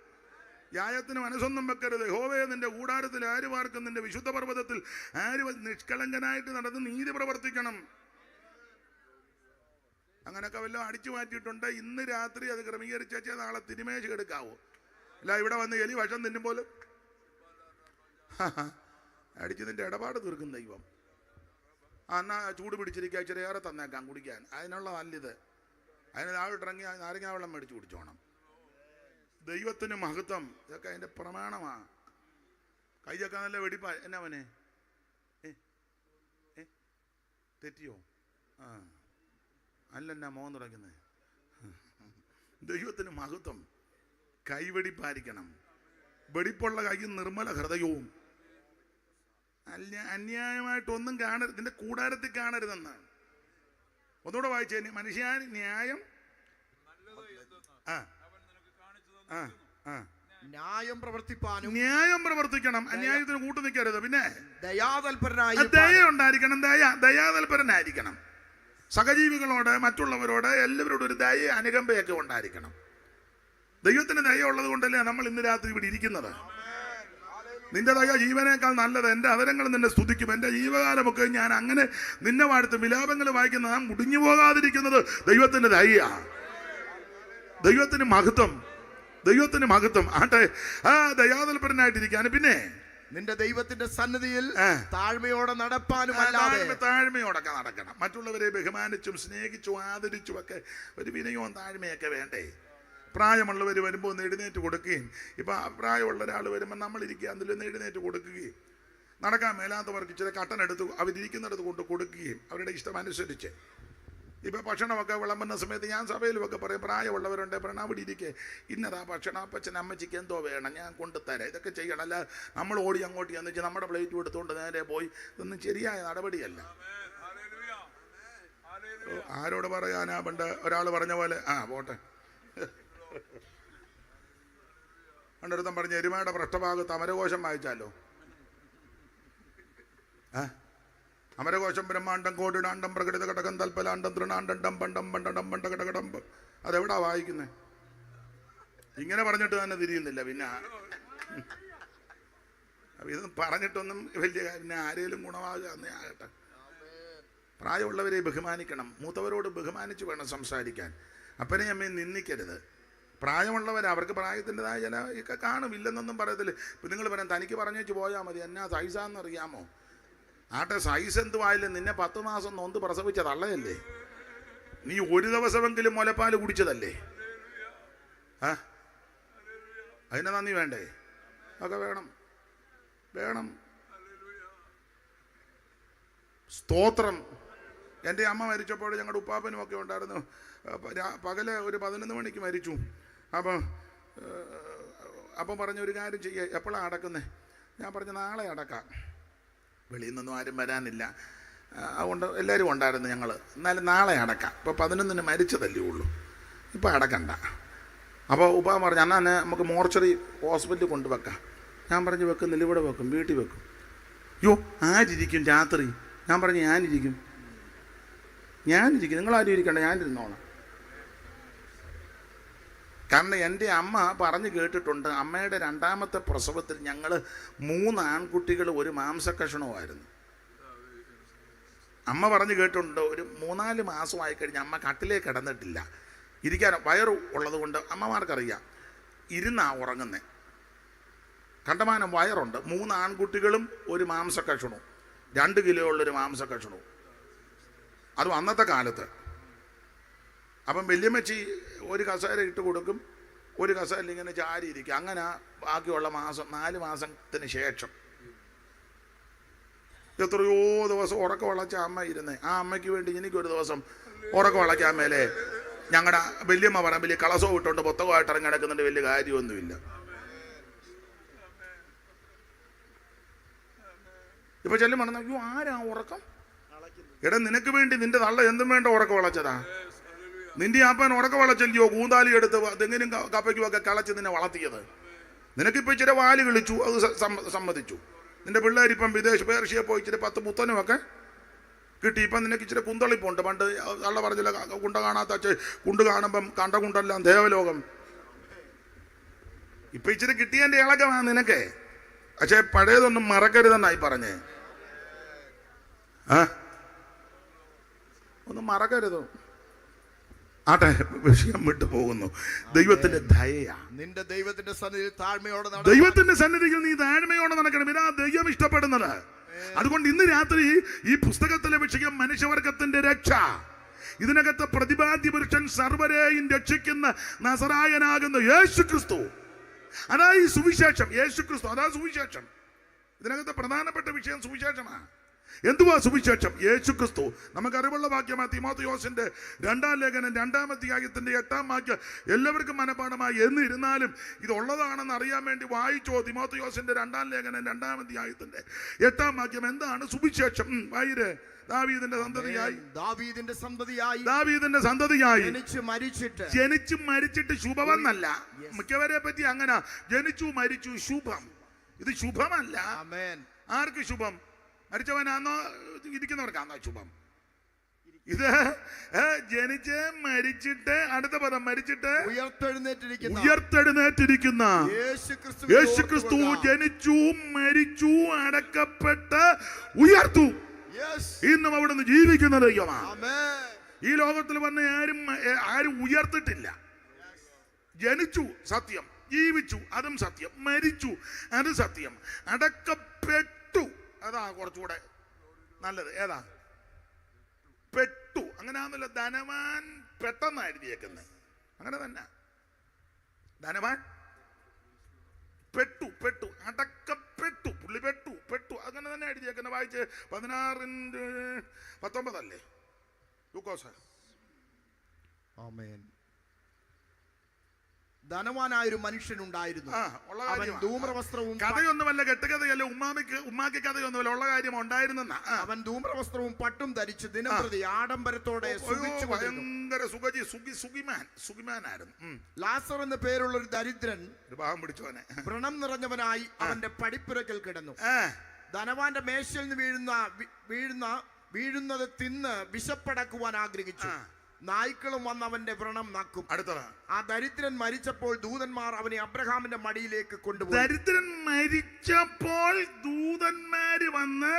ന്യായത്തിന് മനസ്സൊന്നും വെക്കരുത്. യഹോവേ, നിന്റെ കൂടാരത്തിൽ ആര് പാർക്കും? നിന്റെ വിശുദ്ധ പർവ്വതത്തിൽ ആര് നിഷ്കളങ്കനായിട്ട് നടന്ന് നീതി പ്രവർത്തിക്കണം. അങ്ങനെയൊക്കെ വല്ലതും അടിച്ചു മാറ്റിയിട്ടുണ്ട്. ഇന്ന് രാത്രി അത് ക്രമീകരിച്ചേ നാളെ തിരുമേശ് എടുക്കാവൂ. അല്ല ഇവിടെ വന്ന് എലി വശം തിന്നുമ്പോൾ അടിച്ച് നിന്റെ ഇടപാട് തീർക്കും ദൈവം. എന്നാ ചൂട് പിടിച്ചിരിക്കുക, ഇച്ചിരി ഏറെ തന്നേക്കാം കുടിക്കാൻ. അതിനുള്ള നല്ലത്. അതിന് താഴോട്ടിറങ്ങി നാരങ്ങാ വെള്ളം മേടിച്ച് കുടിച്ചോണം. ദൈവത്തിന് മഹത്വം. ഇതൊക്കെ അതിന്റെ പ്രമാണമാണ്. കൈയൊക്കെ നല്ല വെടിപ്പാ. എന്നാ അവനെ തെറ്റിയോ? അല്ലെന്നാ മോൻ തുടങ്ങുന്നത്. ദൈവത്തിന് മഹത്വം. കൈവെടിപ്പായിരിക്കണം. വെടിപ്പുള്ള കൈയും നിർമ്മല ഹൃദയവും. അന്യായമായിട്ടൊന്നും കാണരുത്. ഇതിന്റെ കൂടാരത്തിൽ കാണരുതെന്ന്. ഒന്നുകൂടെ വായിച്ചേ. മനുഷ്യ ന്യായം ന്യായം പ്രവർത്തിപ്പാനും. ന്യായം പ്രവർത്തിക്കണം. അന്യായത്തിന് കൂട്ടു നിൽക്കരുത്. പിന്നെ ദയാതൽപരനായി. ദയ ഉണ്ടായിരിക്കണം. ദയാതൽപരനായിരിക്കണം. സഹജീവികളോട്, മറ്റുള്ളവരോട്, എല്ലാവരോടും ഒരു ദയ, അനുകമ്പയൊക്കെ ഉണ്ടായിരിക്കണം. ദൈവത്തിന് ദയ ഉള്ളത് കൊണ്ടല്ലേ നമ്മൾ ഇന്ന് രാത്രി ഇവിടെ ഇരിക്കുന്നത്. നിന്റെ ദയ ജീവനേക്കാൾ നല്ലത്. എൻ്റെ അവരങ്ങൾ നിന്നെ സ്തുതിക്കും. എൻ്റെ ജീവകാലമൊക്കെ ഞാൻ അങ്ങനെ നിന്നെ വാഴ്ത്തും. വിലാപങ്ങൾ വായിക്കുന്ന നാം മുടിഞ്ഞു പോകാതിരിക്കുന്നത് ദൈവത്തിന്റെ ദയ. ദൈവത്തിന് മഹത്വം. ദൈവത്തിന് മഹത്വം ആട്ടെ. ദയാതൽപരനായിട്ടിരിക്കാൻ. പിന്നെ നിന്റെ ദൈവത്തിന്റെ സന്നിധിയിൽ താഴ്മയോടെ നടപ്പാനും. താഴ്മയോടൊക്കെ നടക്കണം. മറ്റുള്ളവരെ ബഹുമാനിച്ചും സ്നേഹിച്ചും ആദരിച്ചും ഒക്കെ ഒരു വിനയവും താഴ്മയൊക്കെ വേണ്ടേ. പ്രായമുള്ളവർ വരുമ്പോൾ ഒന്ന് എഴുന്നേറ്റ് കൊടുക്കുകയും, ഇപ്പം പ്രായമുള്ള ഒരാൾ വരുമ്പോൾ നമ്മളിരിക്കുക അതിലൊന്ന് എഴുന്നേറ്റ് കൊടുക്കുകയും, നടക്കാൻ മേലാത്തവർക്ക് ചില കട്ടനെടുത്ത് അവരിയ്ക്കുന്നിടത്ത് കൊണ്ട് കൊടുക്കുകയും അവരുടെ ഇഷ്ടമനുസരിച്ച്. ഇപ്പം ഭക്ഷണമൊക്കെ വിളമ്പുന്ന സമയത്ത് ഞാൻ സഭയിലുമൊക്കെ പറയും, പ്രായമുള്ളവരുണ്ട് അവിടെ ഇരിക്കെ ഇന്നതാ ഭക്ഷണം, അപ്പച്ചൻ അമ്മച്ചിക്ക് എന്തോ വേണം ഞാൻ കൊണ്ടുതരാം, ഇതൊക്കെ ചെയ്യണം. അല്ല നമ്മൾ ഓടി അങ്ങോട്ട് ചെന്ന് വെച്ചാൽ നമ്മുടെ പ്ലേറ്റ് എടുത്തുകൊണ്ട് നേരെ പോയി, ഇതൊന്നും ശരിയായ നടപടിയല്ല. ആരോട് പറയാനാ? പണ്ട് ഒരാൾ പറഞ്ഞ പോലെ പോട്ടെ. പണ്ടൊരുത്തം പറഞ്ഞ എരുമയുടെ പൃഷ്ഠഭാഗത്ത് അമരകോശം വായിച്ചാലോ? അമരകോശം ബ്രഹ്മാണ്ടം കോടിടാണ്ടം പ്രകടിത ഘടകം തൽപ്പലാണ്ടം തൃണാണ്ടം പണ്ടം പണ്ടം പണ്ടകടകടമ്പ്. അതെവിടാ വായിക്കുന്നത്? ഇങ്ങനെ പറഞ്ഞിട്ട് തന്നെ തിരിയുന്നില്ല. പിന്നെ ഇത് പറഞ്ഞിട്ടൊന്നും വലിയ പിന്നെ ആരെങ്കിലും ഗുണമാകുക എന്നേ ആകട്ടെ. പ്രായമുള്ളവരെ ബഹുമാനിക്കണം. മൂത്തവരോട് ബഹുമാനിച്ച് വേണം സംസാരിക്കാൻ. അപ്പനെ അമ്മയും നിന്ദിക്കരുത്. പ്രായമുള്ളവർ അവർക്ക് പ്രായത്തിൻ്റെതായ ചില ഒക്കെ കാണും, ഇല്ലെന്നൊന്നും പറയത്തില്ല. ഇപ്പം നിങ്ങൾ പറയാം തനിക്ക് പറഞ്ഞു വെച്ച് പോയാൽ മതി, എന്നാ സൈസാന്നറിയാമോ? ആട്ടെ, സൈസ് എന്തുവായാലും നിന്നെ 10 മാസം നൊന്ത് പ്രസവിച്ച തള്ളയല്ലേ? നീ ഒരു ദിവസമെങ്കിലും മുലപ്പാൽ കുടിച്ചതല്ലേ? അതിന് നന്ദി വേണ്ടേ? ഒക്കെ വേണം. സ്തോത്രം. എൻ്റെ അമ്മ മരിച്ചപ്പോൾ ഞങ്ങളുടെ ഉപ്പാപ്പനും ഒക്കെ ഉണ്ടായിരുന്നു. പകല് ഒരു 11 മണിക്ക് മരിച്ചു. അപ്പം പറഞ്ഞ ഒരു കാര്യം ചെയ്യുക, എപ്പോഴാണ് അടക്കുന്നത്? ഞാൻ പറഞ്ഞു നാളെ അടക്കാം, വെളിയിൽ നിന്നൊന്നും ആരും വരാനില്ല, അതുകൊണ്ട് എല്ലാവരും ഉണ്ടായിരുന്നു ഞങ്ങൾ. എന്നാലും നാളെ അടക്കാം, ഇപ്പോൾ 11-ന് മരിച്ചതല്ലേ ഉള്ളൂ, ഇപ്പോൾ അടക്കണ്ട. അപ്പോൾ ഉപ്പ പറഞ്ഞു എന്നാൽ നമുക്ക് മോർച്ചറി ഹോസ്പിറ്റലിൽ കൊണ്ടുവെക്കാം. ഞാൻ പറഞ്ഞു വെക്കുന്നില്ല, ഇവിടെ വെക്കും, വീട്ടിൽ വെക്കും. യോ ആരിരിക്കും രാത്രി? ഞാൻ പറഞ്ഞു ഞാനിരിക്കും, നിങ്ങളാരും ഇരിക്കണ്ട, ഞാനിരുന്നോളാം. കാരണം എൻ്റെ അമ്മ പറഞ്ഞു കേട്ടിട്ടുണ്ട്, അമ്മയുടെ 2ാമത്തെ പ്രസവത്തിൽ ഞങ്ങൾ 3 ആൺകുട്ടികൾ ഒരു മാംസക്കഷണവുമായിരുന്നു. അമ്മ പറഞ്ഞു കേട്ടിട്ടുണ്ട്, ഒരു 3-4 മാസമായി കഴിഞ്ഞ് അമ്മ കട്ടിലേ കിടന്നിട്ടില്ല. ഇരിക്കാൻ വയറ് ഉള്ളത് കൊണ്ട് അമ്മമാർക്കറിയാം, ഇരുന്നാ ഉറങ്ങുന്നത്. കണ്ടമാനം വയറുണ്ട്. 3 ആൺകുട്ടികളും ഒരു മാംസക്കഷണവും, 2 കിലോ ഉള്ളൊരു മാംസക്കഷണവും, അതും അന്നത്തെ കാലത്ത്. അപ്പം വല്യമ്മച്ചി ഒരു കസേര ഇട്ട് കൊടുക്കും, ഒരു കസേരയിൽ ഇങ്ങനെ ചാരിയിരിക്കും. അങ്ങനെ ബാക്കിയുള്ള 4 മാസത്തിന് ശേഷം എത്രയോ ദിവസം ഉറക്ക വളച്ച അമ്മ ഇരുന്നേ. ആ അമ്മയ്ക്ക് വേണ്ടി എനിക്കൊരു ദിവസം ഉറക്ക വളയ്ക്കാൻ മേലെ ഞങ്ങളുടെ വല്യമ്മ പറമ്പിൽ കളസോ ഇട്ടുകൊണ്ട് പുത്തകമായിട്ട് ഇറങ്ങി കിടക്കുന്നുണ്ട്, വലിയ കാര്യമൊന്നുമില്ല. ഇപ്പൊ ചെല്ലും പറഞ്ഞു, അയ്യോ ആരാ ഉറക്കം? എടാ നിനക്ക് വേണ്ടി നിന്റെ തള്ള എന്തും വേണ്ട ഉറക്ക വളച്ചതാ. നിന്റെ അപ്പൻ ഉറക്ക വളച്ചല്ലയോ കൂന്താലി എടുത്ത് തെങ്ങിനും കപ്പയ്ക്കും ഒക്കെ കളച്ച് നിന്നെ വളർത്തിയത്. നിനക്കിപ്പോൾ ഇച്ചിരി വാല് കളിച്ചു, അത് സമ്മതിച്ചു. നിന്റെ പിള്ളേരിപ്പം പേർഷ്യ പോയി ഇച്ചിരി 10 മുത്തനുമൊക്കെ കിട്ടി. ഇപ്പം നിനക്ക് ഇച്ചിരി കുന്തളിപ്പുണ്ട്. പണ്ട് തള്ള പറഞ്ഞില്ല, കുണ്ട കാണാത്ത കുണ്ട് കാണുമ്പം കണ്ട കുണ്ടെല്ലാം ദേവലോകം. ഇപ്പം ഇച്ചിരി കിട്ടിയതിൻ്റെ ഇളക്കമാണ് നിനക്ക്. പക്ഷേ പഴയതൊന്നും മറക്കരുതെന്നായി പറഞ്ഞേ. ഒന്നും മറക്കരുത്. ആട്ടെ, വിഷയം വിട്ടു പോകുന്നു. ദൈവത്തിന്റെ ദയയാ. നിന്റെ ദൈവത്തിന്റെ സന്നിധിയിൽ താഴ്മയോടെ ദൈവത്തിന്റെ സന്നിധിയിൽ നീ താഴ്മയോടെ നടക്കണം. ഇതാ ദൈവം ഇഷ്ടപ്പെടുന്നത്. അതുകൊണ്ട് ഇന്ന് രാത്രി ഈ പുസ്തകത്തിലെ വിഷയം മനുഷ്യവർഗത്തിന്റെ രക്ഷ. ഇതിനകത്ത് പ്രതിപാദ്യ പുരുഷൻ സർവരെയും രക്ഷിക്കുന്ന നസറായനാകുന്ന യേശു ക്രിസ്തു. അതാ ഈ സുവിശേഷം. യേശു ക്രിസ്തു, അതാ സുവിശേഷം. ഇതിനകത്ത് പ്രധാനപ്പെട്ട വിഷയം സുവിശേഷമാണ്. എന്തുവാ സുവിശേഷം? യേശു ക്രിസ്തു. നമുക്കറിവുള്ള വാക്യമാണ് തീമോഥെയോസിന്റെ 2-ാം ലേഖനം 2-ാം അധ്യായത്തിന്റെ 8-ാം വാക്യം. എല്ലാവർക്കും മനപാഠമായി. എന്നിരുന്നാലും ഇതുള്ളതാണെന്ന് അറിയാൻ വേണ്ടി വായിച്ചോ. തീമോഥെയോസിന്റെ 2-ാം ലേഖനം 2-ാം അധ്യായത്തിന്റെ 8-ാം വാക്യം. എന്താണ് സുവിശേഷം? വായിരെ. ദാവീദിന്റെ സന്തതിയായി ജനിച്ചു മരിച്ചിട്ട് ശുഭമെന്നല്ല. മിക്കവരെ പറ്റി അങ്ങനെ ജനിച്ചു മരിച്ചു ശുഭം. ഇത് ശുഭമല്ല. ആർക്ക് ശുഭം? മരിച്ചവനാന്നോ ഇരിക്കുന്നവർക്കാന്നോ ശുഭം? ഇത് ജനിച്ച് മരിച്ചിട്ട്, അടുത്ത പദം മരിച്ചിട്ട് ഉയർത്തെഴുന്നേറ്റിരിക്കുന്ന യേശുക്രിസ്തു ജനിച്ചു മരിച്ചു അടക്കപ്പെട്ട് ഉയർത്തു. ഇന്നും അവിടുന്ന് ജീവിക്കുന്ന ദൈവമാണ്. ഈ ലോകത്തിൽ വന്ന് ആരും ഉയർത്തിട്ടില്ല. ജനിച്ചു സത്യം, ജീവിച്ചു അതും സത്യം, മരിച്ചു അത് സത്യം, അടക്കപ്പെട്ടു അതാ കുറച്ചുകൂടെ നല്ലത്. ഏതാ? പെട്ടു. അങ്ങനെയാണല്ലോ ധനവാൻ പെട്ടെന്ന് എഴുതിയേക്കുന്നത്. അങ്ങനെ തന്നെ ധനവാൻ പെട്ടു അടക്കപ്പെട്ടു. പുള്ളി പെട്ടു അങ്ങനെ തന്നെ എഴുതിയേക്കുന്നത്. വായിച്ച് 16:19 അല്ലേ ലൂക്കോസ്? ആമേൻ. ധനവാനായൊരു മനുഷ്യനുണ്ടായിരുന്നു. അവൻ ധൂമ്രവസ്ത്രവും, കഥയൊന്നുമല്ല, കെട്ടുകഥയല്ല, ഉമ്മാക്ക് കഥയൊന്നുമല്ല, ഉള്ള കാര്യം ഉണ്ടായിരുന്നെന്നാ. അവൻ ധൂമ്രവസ്ത്രവും പട്ടും ധരിച്ച് ദിനംപ്രതി ആഡംബരത്തോടെ ഭയങ്കര സുഖിമാനായിരുന്നു. ലാസർ എന്ന പേരുള്ള ഒരു ദരിദ്രൻ, ഭാഗം പിടിച്ചവനെ, വ്രണം നിറഞ്ഞവനായി അവന്റെ പടിപ്പുരക്കൽ കിടന്നു. ധനവാന്റെ മേശയിൽ നിന്ന് വീഴുന്നത് തിന്ന് വിശപ്പടക്കുവാൻ ആഗ്രഹിച്ചു. നായ്ക്കളും വന്ന് അവന്റെ വ്രണം നക്കും. അടുത്തത്, ആ ദരിദ്രൻ മരിച്ചപ്പോൾ ദൂതന്മാർ അവനെ അബ്രഹാമിന്റെ മടിയിലേക്ക് കൊണ്ടുപോയി. ദരിദ്രൻ മരിച്ചപ്പോൾ ദൂതന്മാര് വന്ന്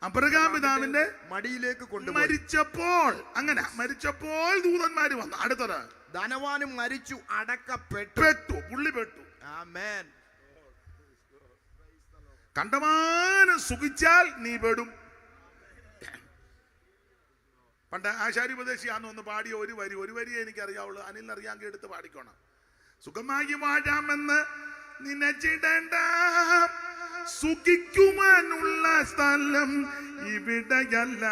അബ്രഹാം പിതാവിന്റെ മടിയിലേക്ക് കൊണ്ടുപോയി. മരിച്ചപ്പോൾ, അങ്ങനെ മരിച്ചപ്പോൾ ദൂതന്മാര് വന്നു. അടുത്തത്, ധനവാനും മരിച്ചു അടക്കപ്പെട്ടു. പുള്ളി പെട്ടു. ആമേൻ. കണ്ടമാനം സുഖിച്ചാൽ നീ പെടും. പണ്ട് ആശാരിപദേശിയാന്ന് ഒന്ന് പാടിയ ഒരു വരി എനിക്കറിയാവുള്ളൂ. അനിലിനറിയാമെങ്കിൽ എടുത്ത് പാടിക്കോണം. സുഖമായി വാഴാമെന്ന് നിനച്ചിടണ്ട, സുഖിക്കുവാനുള്ള സ്ഥലം ഇവിടെയല്ല.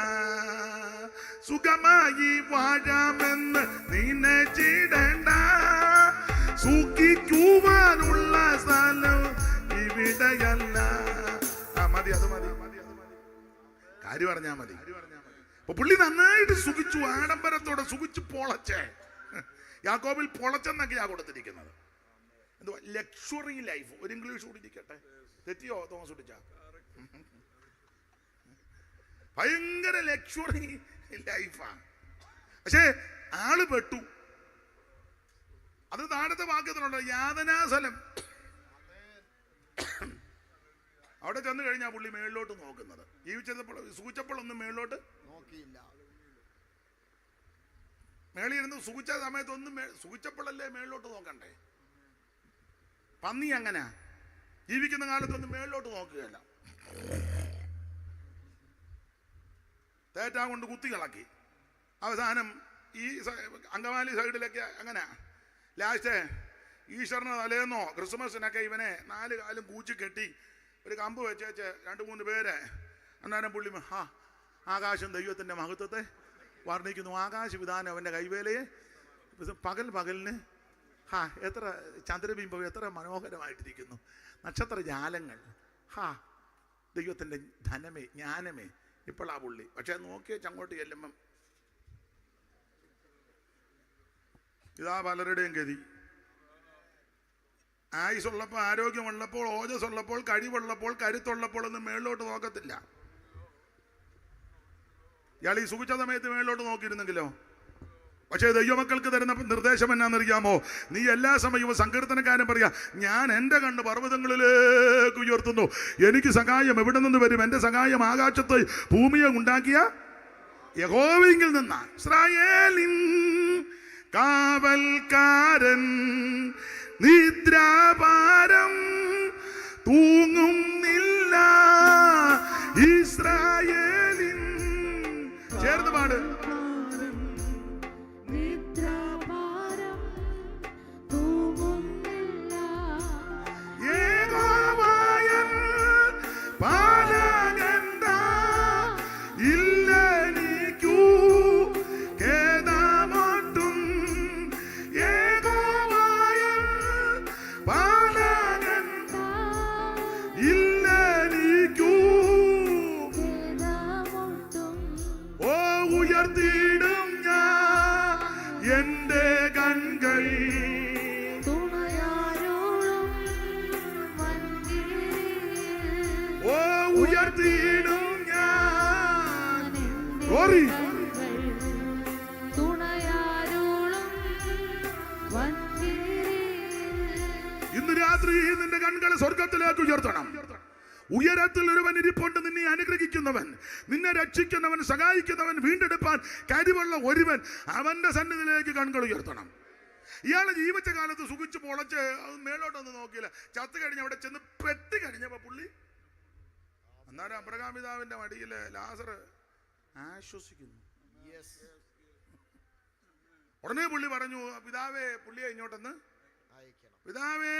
സുഖമായി വാഴാമെന്ന് നിനച്ചിടണ്ട, സുഖിക്കുവാനുള്ള സ്ഥലം ഇവിടെയല്ല. മതി, അത് മതി, കാര്യം പറഞ്ഞാ മതി. അപ്പൊ പുള്ളി നന്നായിട്ട് സുഖിച്ചു, ആഡംബരത്തോടെ സുഖിച്ചു പൊളച്ചേ. യാക്കോബിൽ പൊളച്ചെന്നൊക്കെയാ കൊടുത്തിരിക്കുന്നത്. എന്തുവാ? Luxury life. ഒരു ഇംഗ്ലീഷ് കൂടിയിരിക്കട്ടെ. തെറ്റിയോ തോമസ് കുട്ടിച്ച? ഭയങ്കര ലക്ഷറി ലൈഫാണ്. പക്ഷേ ആള് പെട്ടു. അത് താഴത്തെ വാക്യത്തിലുണ്ട്, യാതനാസ്ഥലം. അവിടെ ചെന്ന് കഴിഞ്ഞാൽ പുള്ളി മേളിലോട്ട് നോക്കുന്നത്. ജീവിച്ചപ്പോൾ സുഖിച്ചപ്പോൾ ഒന്നും മേളിലോട്ട് നോക്കിയില്ല. മേളിൽ ഇരുന്ന് സുഖിച്ച സമയത്തൊന്നും സുഖിച്ചപ്പോഴല്ലേ മേളിലോട്ട് നോക്കണ്ടേ? പന്നി അങ്ങനെ ജീവിക്കുന്ന കാലത്തൊന്നും മേളിലോട്ട് നോക്കുകയല്ല. തേറ്റാ കൊണ്ട് കുത്തി കളക്കി. അവസാനം ഈ അങ്കമാലി സൈഡിലൊക്കെ അങ്ങനെ ലാസ്റ്റ് ഈശ്വരന് തലേന്നോ ക്രിസ്മസിനൊക്കെ ഇവനെ 4 കാലും കൂച്ചി കെട്ടി ഒരു കമ്പ് വെച്ചേച്ച് 2-3 പേര്. അന്നേരം പുള്ളി ആകാശം ദൈവത്തിൻ്റെ മഹത്വത്തെ വർണ്ണിക്കുന്നു. ആകാശവിധാനം അവൻ്റെ കൈവേലയെ. പകലിന് എത്ര ചന്ദ്രബിംബം, എത്ര മനോഹരമായിട്ടിരിക്കുന്നു. നക്ഷത്ര ജാലങ്ങൾ. ദൈവത്തിൻ്റെ ധനമേ, ജ്ഞാനമേ. ഇപ്പോഴാ പുള്ളി. പക്ഷെ നോക്കിയ ചങ്ങോട്ട് ചെല്ലുമ്പം ഇതാ പലരുടെയും ഗതി. ആയുസുള്ളപ്പോൾ, ആരോഗ്യമുള്ളപ്പോൾ, ഓജസ്സുള്ളപ്പോൾ, കഴിവുള്ളപ്പോൾ, കരുത്തുള്ളപ്പോൾ ഒന്നും മേളിലോട്ട് നോക്കത്തില്ല. ഇയാൾ ഈ സുഖിച്ച സമയത്ത് മേളിലോട്ട് നോക്കിയിരുന്നെങ്കിലോ? പക്ഷേ ദൈവമക്കൾക്ക് തരുന്ന നിർദ്ദേശം എന്നാന്നറിയാമോ? നീ എല്ലാ സമയവും സങ്കീർത്തനക്കാരൻ പറയാ, ഞാൻ എൻ്റെ കണ്ണ് പർവ്വതങ്ങളിലേക്ക് ഉയർത്തുന്നു, എനിക്ക് സഹായം എവിടെ നിന്ന് വരും? എൻ്റെ സഹായം ആകാശത്ത് ഭൂമിയെ ഉണ്ടാക്കിയ യഹോവയിൽ നിന്നാണ്. ഇസ്രായേലിൻ കാവൽക്കാരൻ നിദ്രാഭാരം തൂങ്ങുന്നില്ല. ഇസ്രായേലിൻ ചേർന്ന് പാട്. ഇന്ന് രാത്രി നിന്റെ കൺകളെ സ്വർഗത്തിലേക്ക് ഉയർത്തണം. ഉയരത്തിൽ ഒരുവൻ ഇരിപ്പുണ്ട്, നിന്നെ അനുഗ്രഹിക്കുന്നവൻ, നിന്നെ രക്ഷിക്കുന്നവൻ, സഹായിക്കുന്നവൻ, വീണ്ടെടുപ്പാൻ കഴിവുള്ള ഒരുവൻ. അവന്റെ സന്നിധിയിലേക്ക് കൺകൾ ഉയർത്തണം. ഇയാളെ ജീവിച്ച കാലത്ത് സുഖിച്ച് പൊളച്ച് അത് മേലോട്ടൊന്നും നോക്കിയില്ല. ചത്ത് കഴിഞ്ഞ് അവിടെ ചെന്ന് പെട്ട് കഴിഞ്ഞപ്പോ പുള്ളി അന്നേരം അബ്രഹാം പിതാവിന്റെ മടിയില് ലാസർ ആശ്വസിക്കുന്നു. ഉടനെ പുള്ളി പറഞ്ഞു, പിതാവേ, പുള്ളിയെ ഇങ്ങോട്ടൊന്ന് അയക്കണം. പിതാവേ,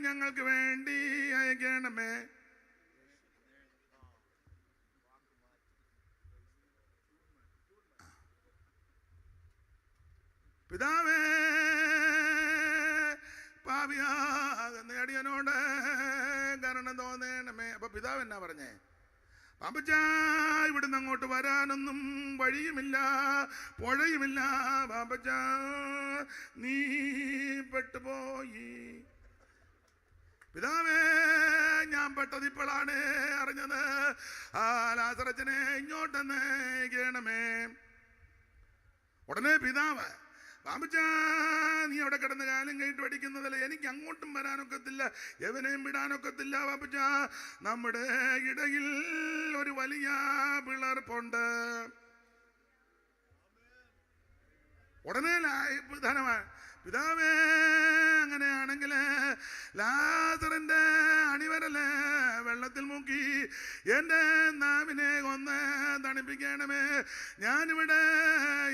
ഞങ്ങൾക്ക് വേണ്ടി അയക്കണമേ. പിതാവേ, പാപിയാകുന്ന അടിയനോട് കരുണ തോന്നണമേ. അപ്പൊ പിതാവ് എന്നാ പറഞ്ഞേ? പാപ്പച്ചാ, ഇവിടുന്ന് അങ്ങോട്ട് വരാനൊന്നും വഴിയുമില്ല, പുഴയുമില്ല. പാപ്പച്ചാ, നീ പെട്ടുപോയി. പിതാവേ, ഞാൻ പെട്ടത് ഇപ്പോഴാണ് അറിഞ്ഞത്. ലാസറച്ചനെ ഇങ്ങോട്ടെന്ന് കേണമേ. ഉടനെ പിതാവ് പാമ്പച്ചാ, നീ അവിടെ കിടന്ന് കാലം കൈയിട്ട് പഠിക്കുന്നതല്ല, എനിക്ക് അങ്ങോട്ടും വരാനൊക്കത്തില്ല, എവനെയും വിടാനൊക്കത്തില്ല. പാമ്പച്ചാ, നമ്മുടെ ഇടയിൽ ഒരു വലിയ പിളർപ്പുണ്ട്. ഉടനെ പിതാവേ, അങ്ങനെയാണെങ്കിൽ ലാസറിന്റെ അണിവരല് വെള്ളത്തിൽ മുക്കി എൻ്റെ നാവിനെ ഒന്ന് തണുപ്പിക്കണമേ, ഞാനിവിടെ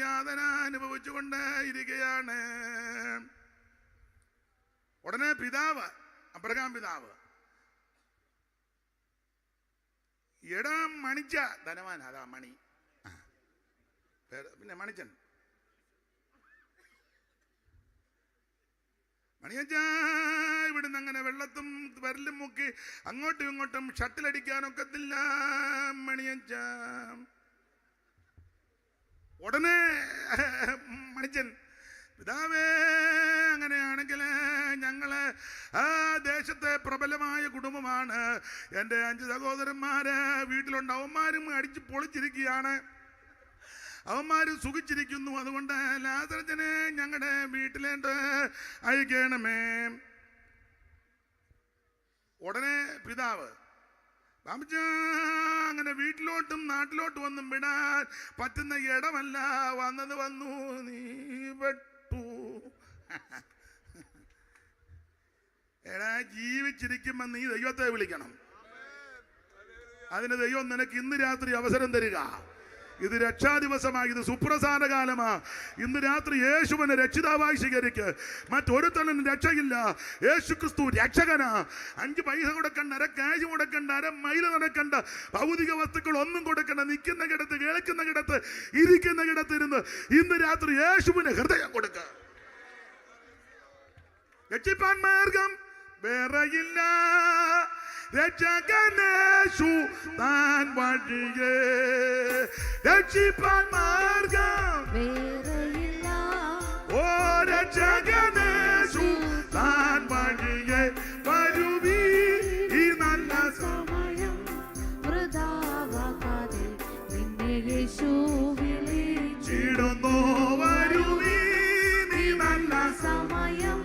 യാതന അനുഭവിച്ചുകൊണ്ട് ഇരിക്കുകയാണ്. ഉടനെ പിതാവ്, അബ്രഹാം പിതാവ്, എടാ മണിച്ച ധനവാൻ, അതാ മണി, പിന്നെ മണിച്ചൻ, മണിയച്ചാ, ഇവിടുന്ന് അങ്ങനെ വെള്ളത്തും വരലും മുക്കി അങ്ങോട്ടും ഇങ്ങോട്ടും ഷട്ടിലടിക്കാനൊക്കത്തില്ല മണിയച്ചാ. ഉടനെ മണിച്ചൻ, പിതാവേ, അങ്ങനെയാണെങ്കിൽ ഞങ്ങള് ആ ദേശത്തെ പ്രബലമായ കുടുംബമാണ്, എൻ്റെ 5 സഹോദരന്മാര് വീട്ടിലുണ്ട്, അവന്മാരും അടിച്ച് പൊളിച്ചിരിക്കുകയാണ്, അവന്മാര് സുഖിച്ചിരിക്കുന്നു, അതുകൊണ്ട് ലാസറിനെ ഞങ്ങളുടെ വീട്ടിലേട്ട് അയക്കണമേ. ഉടനെ പിതാവ്, പാമ്പച്ചാ, അങ്ങനെ വീട്ടിലോട്ടും നാട്ടിലോട്ടും ഒന്നും വിടാൻ പറ്റുന്ന ഇടമല്ല, വന്നത് വന്നു, നീ പെട്ടു. എടാ, ജീവിച്ചിരിക്കുമ്പോ നീ ദൈവത്തെ വിളിക്കണം. അതിന് ദൈവം നിനക്ക് ഇന്ന് രാത്രി അവസരം തരിക. ഇത് രക്ഷാദിവസമാണ്, ഇത് സുപ്രസാദ കാലമാ. ഇന്ന് രാത്രി യേശുവിനെ രക്ഷിതാവായി സ്വീകരിക്ക്. മറ്റൊരുത്തനും രക്ഷയില്ല, യേശു ക്രിസ്തു രക്ഷകനാ. 5 പൈസ കൊടുക്കണ്ട, അര കാശ് കൊടുക്കണ്ട, അര മൈൽ നടക്കണ്ട, ഭൗതിക വസ്തുക്കൾ ഒന്നും കൊടുക്കണ്ട. നിൽക്കുന്ന കിടത്ത്, കേൾക്കുന്ന കിടത്ത്, ഇരിക്കുന്ന കിടത്തിരുന്ന് ഇന്ന് രാത്രി യേശുവിന് ഹൃദയം കൊടുക്ക. രക്ഷിപ്പാൻ മാർഗം വേറെയില്ല, രക്ഷകനേശു താൻ വഴിയേ. രക്ഷിപ്പാൻ മാർഗം വേറെയില്ല, ഓ രക്ഷകനേശു താൻ വഴിയേ. വരുവീ ഈ നല്ല സമയം വൃഥാവാക്കാതെ നിന്നെ യേശു വിളിച്ചിടുന്നു. വരുവീ നീ നല്ല സമയം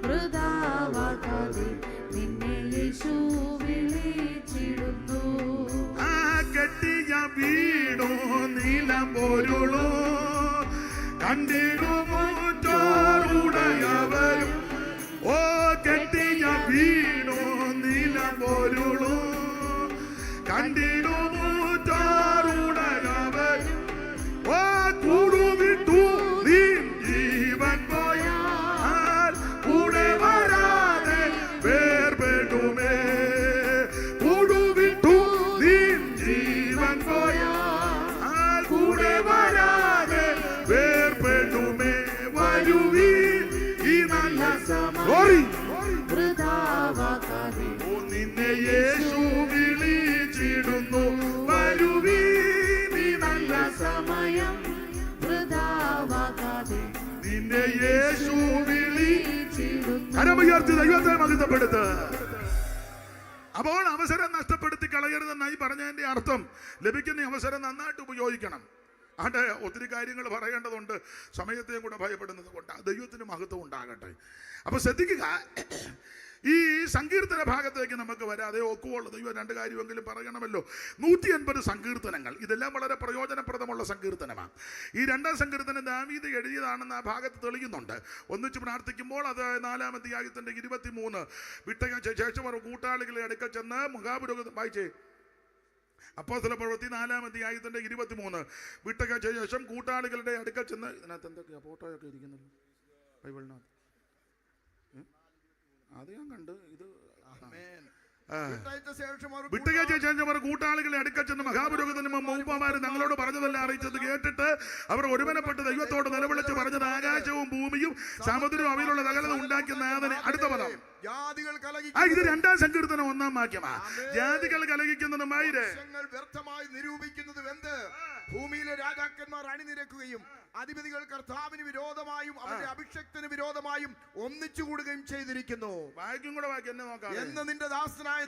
വൃഥാവാക്കാതെ നിന്നെ യേശു വിളിച്ചിടുന്നു. ആ കെട്ടിയ വീണു നീലം പൊരുളൂ, കണ്ടിടുമോ ചോറുടയവരും. ഓ കെട്ടിയ വീണു നീലം പൊരുളൂ, കണ്ടിടുമോ ചോറുടയവരും. ഓ കൂടുവിട്ടു നീ ജീവൻ പോയാൽ കൂടെ വരാതെ വേർപെടുമേ. കൂടുവിട്ടു നീ ജീവൻ പോയാൽ കൂടെ വരാതെ വേർപെടുമേ. വരുവീ ഈ നല്ല സമയം വൃഥാവാക്കാതെ ഓ നിന്നെ യേശു വിളിച്ചിടുന്നു. വരുവീ നീ നല്ല സമയം വൃഥാവാക്കാതെ നിന്നെ യേശു വിളിച്ചിടുന്നു. കരമുയർത്തി ദൈവത്തെ മഹത്വപ്പെടുത്ത്. അപ്പോൾ അവസരം നഷ്ടപ്പെടുത്തി കളയരുതെന്നായി പറഞ്ഞതിന്റെ അർത്ഥം, ലഭിക്കുന്ന അവസരം നന്നായിട്ട് ഉപയോഗിക്കണം. ആട്ടെ, ഒത്തിരി കാര്യങ്ങൾ പറയേണ്ടതുണ്ട്, സമയത്തെയും കൂടെ ഭയപ്പെടുന്നത് കൊണ്ട് ദൈവത്തിന് മഹത്വം ഉണ്ടാകട്ടെ. അപ്പൊ ശ്രദ്ധിക്കുക, ഈ സങ്കീർത്തന ഭാഗത്തേക്ക് നമുക്ക് വരാതെ ഒക്കുവുള്ള ദൈവം 2 കാര്യമെങ്കിലും പറയണമല്ലോ. 180 സങ്കീർത്തനങ്ങൾ, ഇതെല്ലാം വളരെ പ്രയോജനപ്രദമുള്ള സങ്കീർത്തനമാണ്. ഈ 2ാം സങ്കീർത്തനം ദാവീദ് എഴുതിയതാണെന്ന് ആ ഭാഗത്ത് തെളിയുന്നുണ്ട്. ഒന്നിച്ച് പ്രാർത്ഥിക്കുമ്പോൾ അത് 4-ാം അധ്യായത്തിന്റെ 23 വിട്ടകച്ച ശേഷം അവർ കൂട്ടാളികളെ അടുക്കൽ ചെന്ന് മഹാപുരോഹിതൻ വായിച്ചേ. അപ്പോസ്തല പ്രവൃത്തി 4-ാം അധ്യായത്തിന്റെ 23 വിട്ടകച്ച ശേഷം കൂട്ടാളികളുടെ അടുക്കൽ ചെന്ന്, ഇതിനകത്ത് എന്തൊക്കെയാ ഫോട്ടോയൊക്കെ ഇരിക്കുന്നത് ബൈബിളിനകത്ത്, അത് ഞാൻ കണ്ട്. ഇത് വിട്ടുകയറ്റ ശേഷം അവർ കൂട്ടാളികളെ അടുക്കൽ ചെന്ന് മഹാപുരോഹിതനും മൂപ്പന്മാരും തങ്ങളോട് പറഞ്ഞതെല്ലാം അറിയിച്ചത് കേട്ടിട്ട് അവർ ഒരുമനപ്പെട്ട് ദൈവത്തോട് നിലവിളിച്ച് പറഞ്ഞത്, ആകാശവും ഭൂമിയും സമുദ്രവും അവയിലുള്ള സകലത ഉണ്ടാക്കിയ നാഥനെ. അടുത്ത പദം, ഇത് 2ാം സങ്കീർത്തനം 1-ാം വാക്യമാ. ജാതികൾ കലഹിക്കുന്നതുമായി വ്യർത്ഥമായി നിരൂപിക്കുന്നത് എന്ത്? ഭൂമിയിലെ രാജാക്കന്മാർ അണിനിരക്കുകയും അധിപതികൾ കർത്താവിന് വിരോധമായും അവന്റെ അഭിഷക്തന് വിരോധമായും ഒന്നിച്ചുകൂടുകയും ചെയ്തിരിക്കുന്നു. വാക്യം കൂടെ വാക്യം എന്നെ നോക്കാം. എന്ന് നിന്റെ ദാസനായ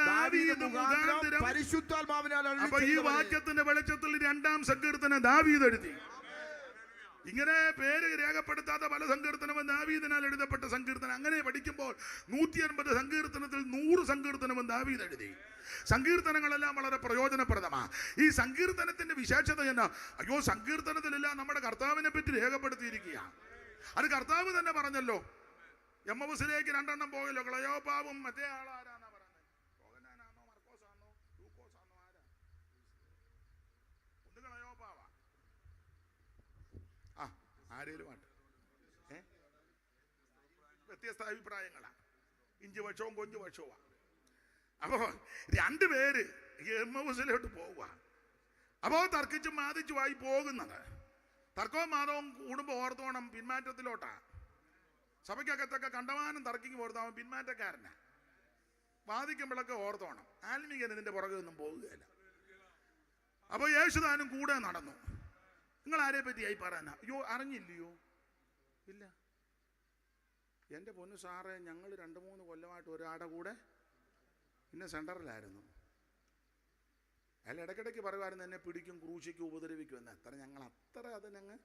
ദാവീദ് പരിശുദ്ധാത്മാവിനാൽ. അപ്പൊ ഈ വാക്യത്തിന്റെ വെളിച്ചത്തിൽ 2ാം സങ്കീർത്തനം ദാവീദ് എഴുതി. ഇങ്ങനെ പേര് രേഖപ്പെടുത്താത്ത പല സങ്കീർത്തനവും ദാവീദിനാൽ എഴുതപ്പെട്ട സങ്കീർത്തനം. അങ്ങനെ പഠിക്കുമ്പോൾ 150 സങ്കീർത്തനത്തിൽ 100 സങ്കീർത്തനവും ദാവീദ് എഴുതി. സങ്കീർത്തനങ്ങളെല്ലാം വളരെ പ്രയോജനപ്രദമാണ്. ഈ സങ്കീർത്തനത്തിന്റെ വിശേഷത എന്നാ? അയ്യോ, സങ്കീർത്തനത്തിലെല്ലാം നമ്മുടെ കർത്താവിനെ പറ്റി രേഖപ്പെടുത്തിയിരിക്കുക. അത് കർത്താവ് തന്നെ പറഞ്ഞല്ലോ. എമ്മൗസിലേക്ക് 2 എണ്ണം പോയല്ലോ. ക്ലയോപ്പാവും മറ്റേ ആളാരാന്നാ പറഞ്ഞത്? യോഹന്നാനാണോ മർക്കോസാണോ ലൂക്കോസാണോ? ആരാ? ഒന്ന് ക്ലയോപ്പാവാ. ആരേലും ആട്ടെ, വ്യത്യസ്ത അഭിപ്രായങ്ങളാണ്. ഇഞ്ചു പക്ഷവും കൊഞ്ചു പക്ഷവുമാണ്. അപ്പോ 2 പേര് എമ്മൗസിലോട്ട് പോവുക. അപ്പോ തർക്കിച്ചും മാതിച്ചുമായി പോകുന്നത്. തർക്കവും മാതവും കൂടുമ്പോൾ ഓർത്തോണം പിന്മാറ്റത്തിലോട്ടാ. സഭയ്ക്കകത്തൊക്കെ കണ്ടമാനം തർക്കിക്ക് ഓർത്താവും പിന്മാറ്റക്കാരനാ. വാദിക്കുമ്പോഴൊക്കെ ഓർത്തോണം ആത്മീകൻ ഇതിന്റെ പുറകെ ഒന്നും പോകുകയില്ല. അപ്പൊ യേശുദാനും കൂടെ നടന്നു. നിങ്ങൾ ആരെ പറ്റിയായി പറയാനാ? അയ്യോ, അറിഞ്ഞില്ലയോ? ഇല്ല. എൻ്റെ പൊന്നു സാറേ, ഞങ്ങൾ 2-3 കൊല്ലമായിട്ട് ഒരാടെ കൂടെ പിന്നെ സെൻറ്ററിലായിരുന്നു. അയാൾ ഇടയ്ക്കിടയ്ക്ക് പറയുമായിരുന്നു എന്നെ പിടിക്കും, ക്രൂശിക്കും, ഉപദ്രവിക്കും എന്ന്. ഞങ്ങൾ അത്ര അതിനങ്ങ്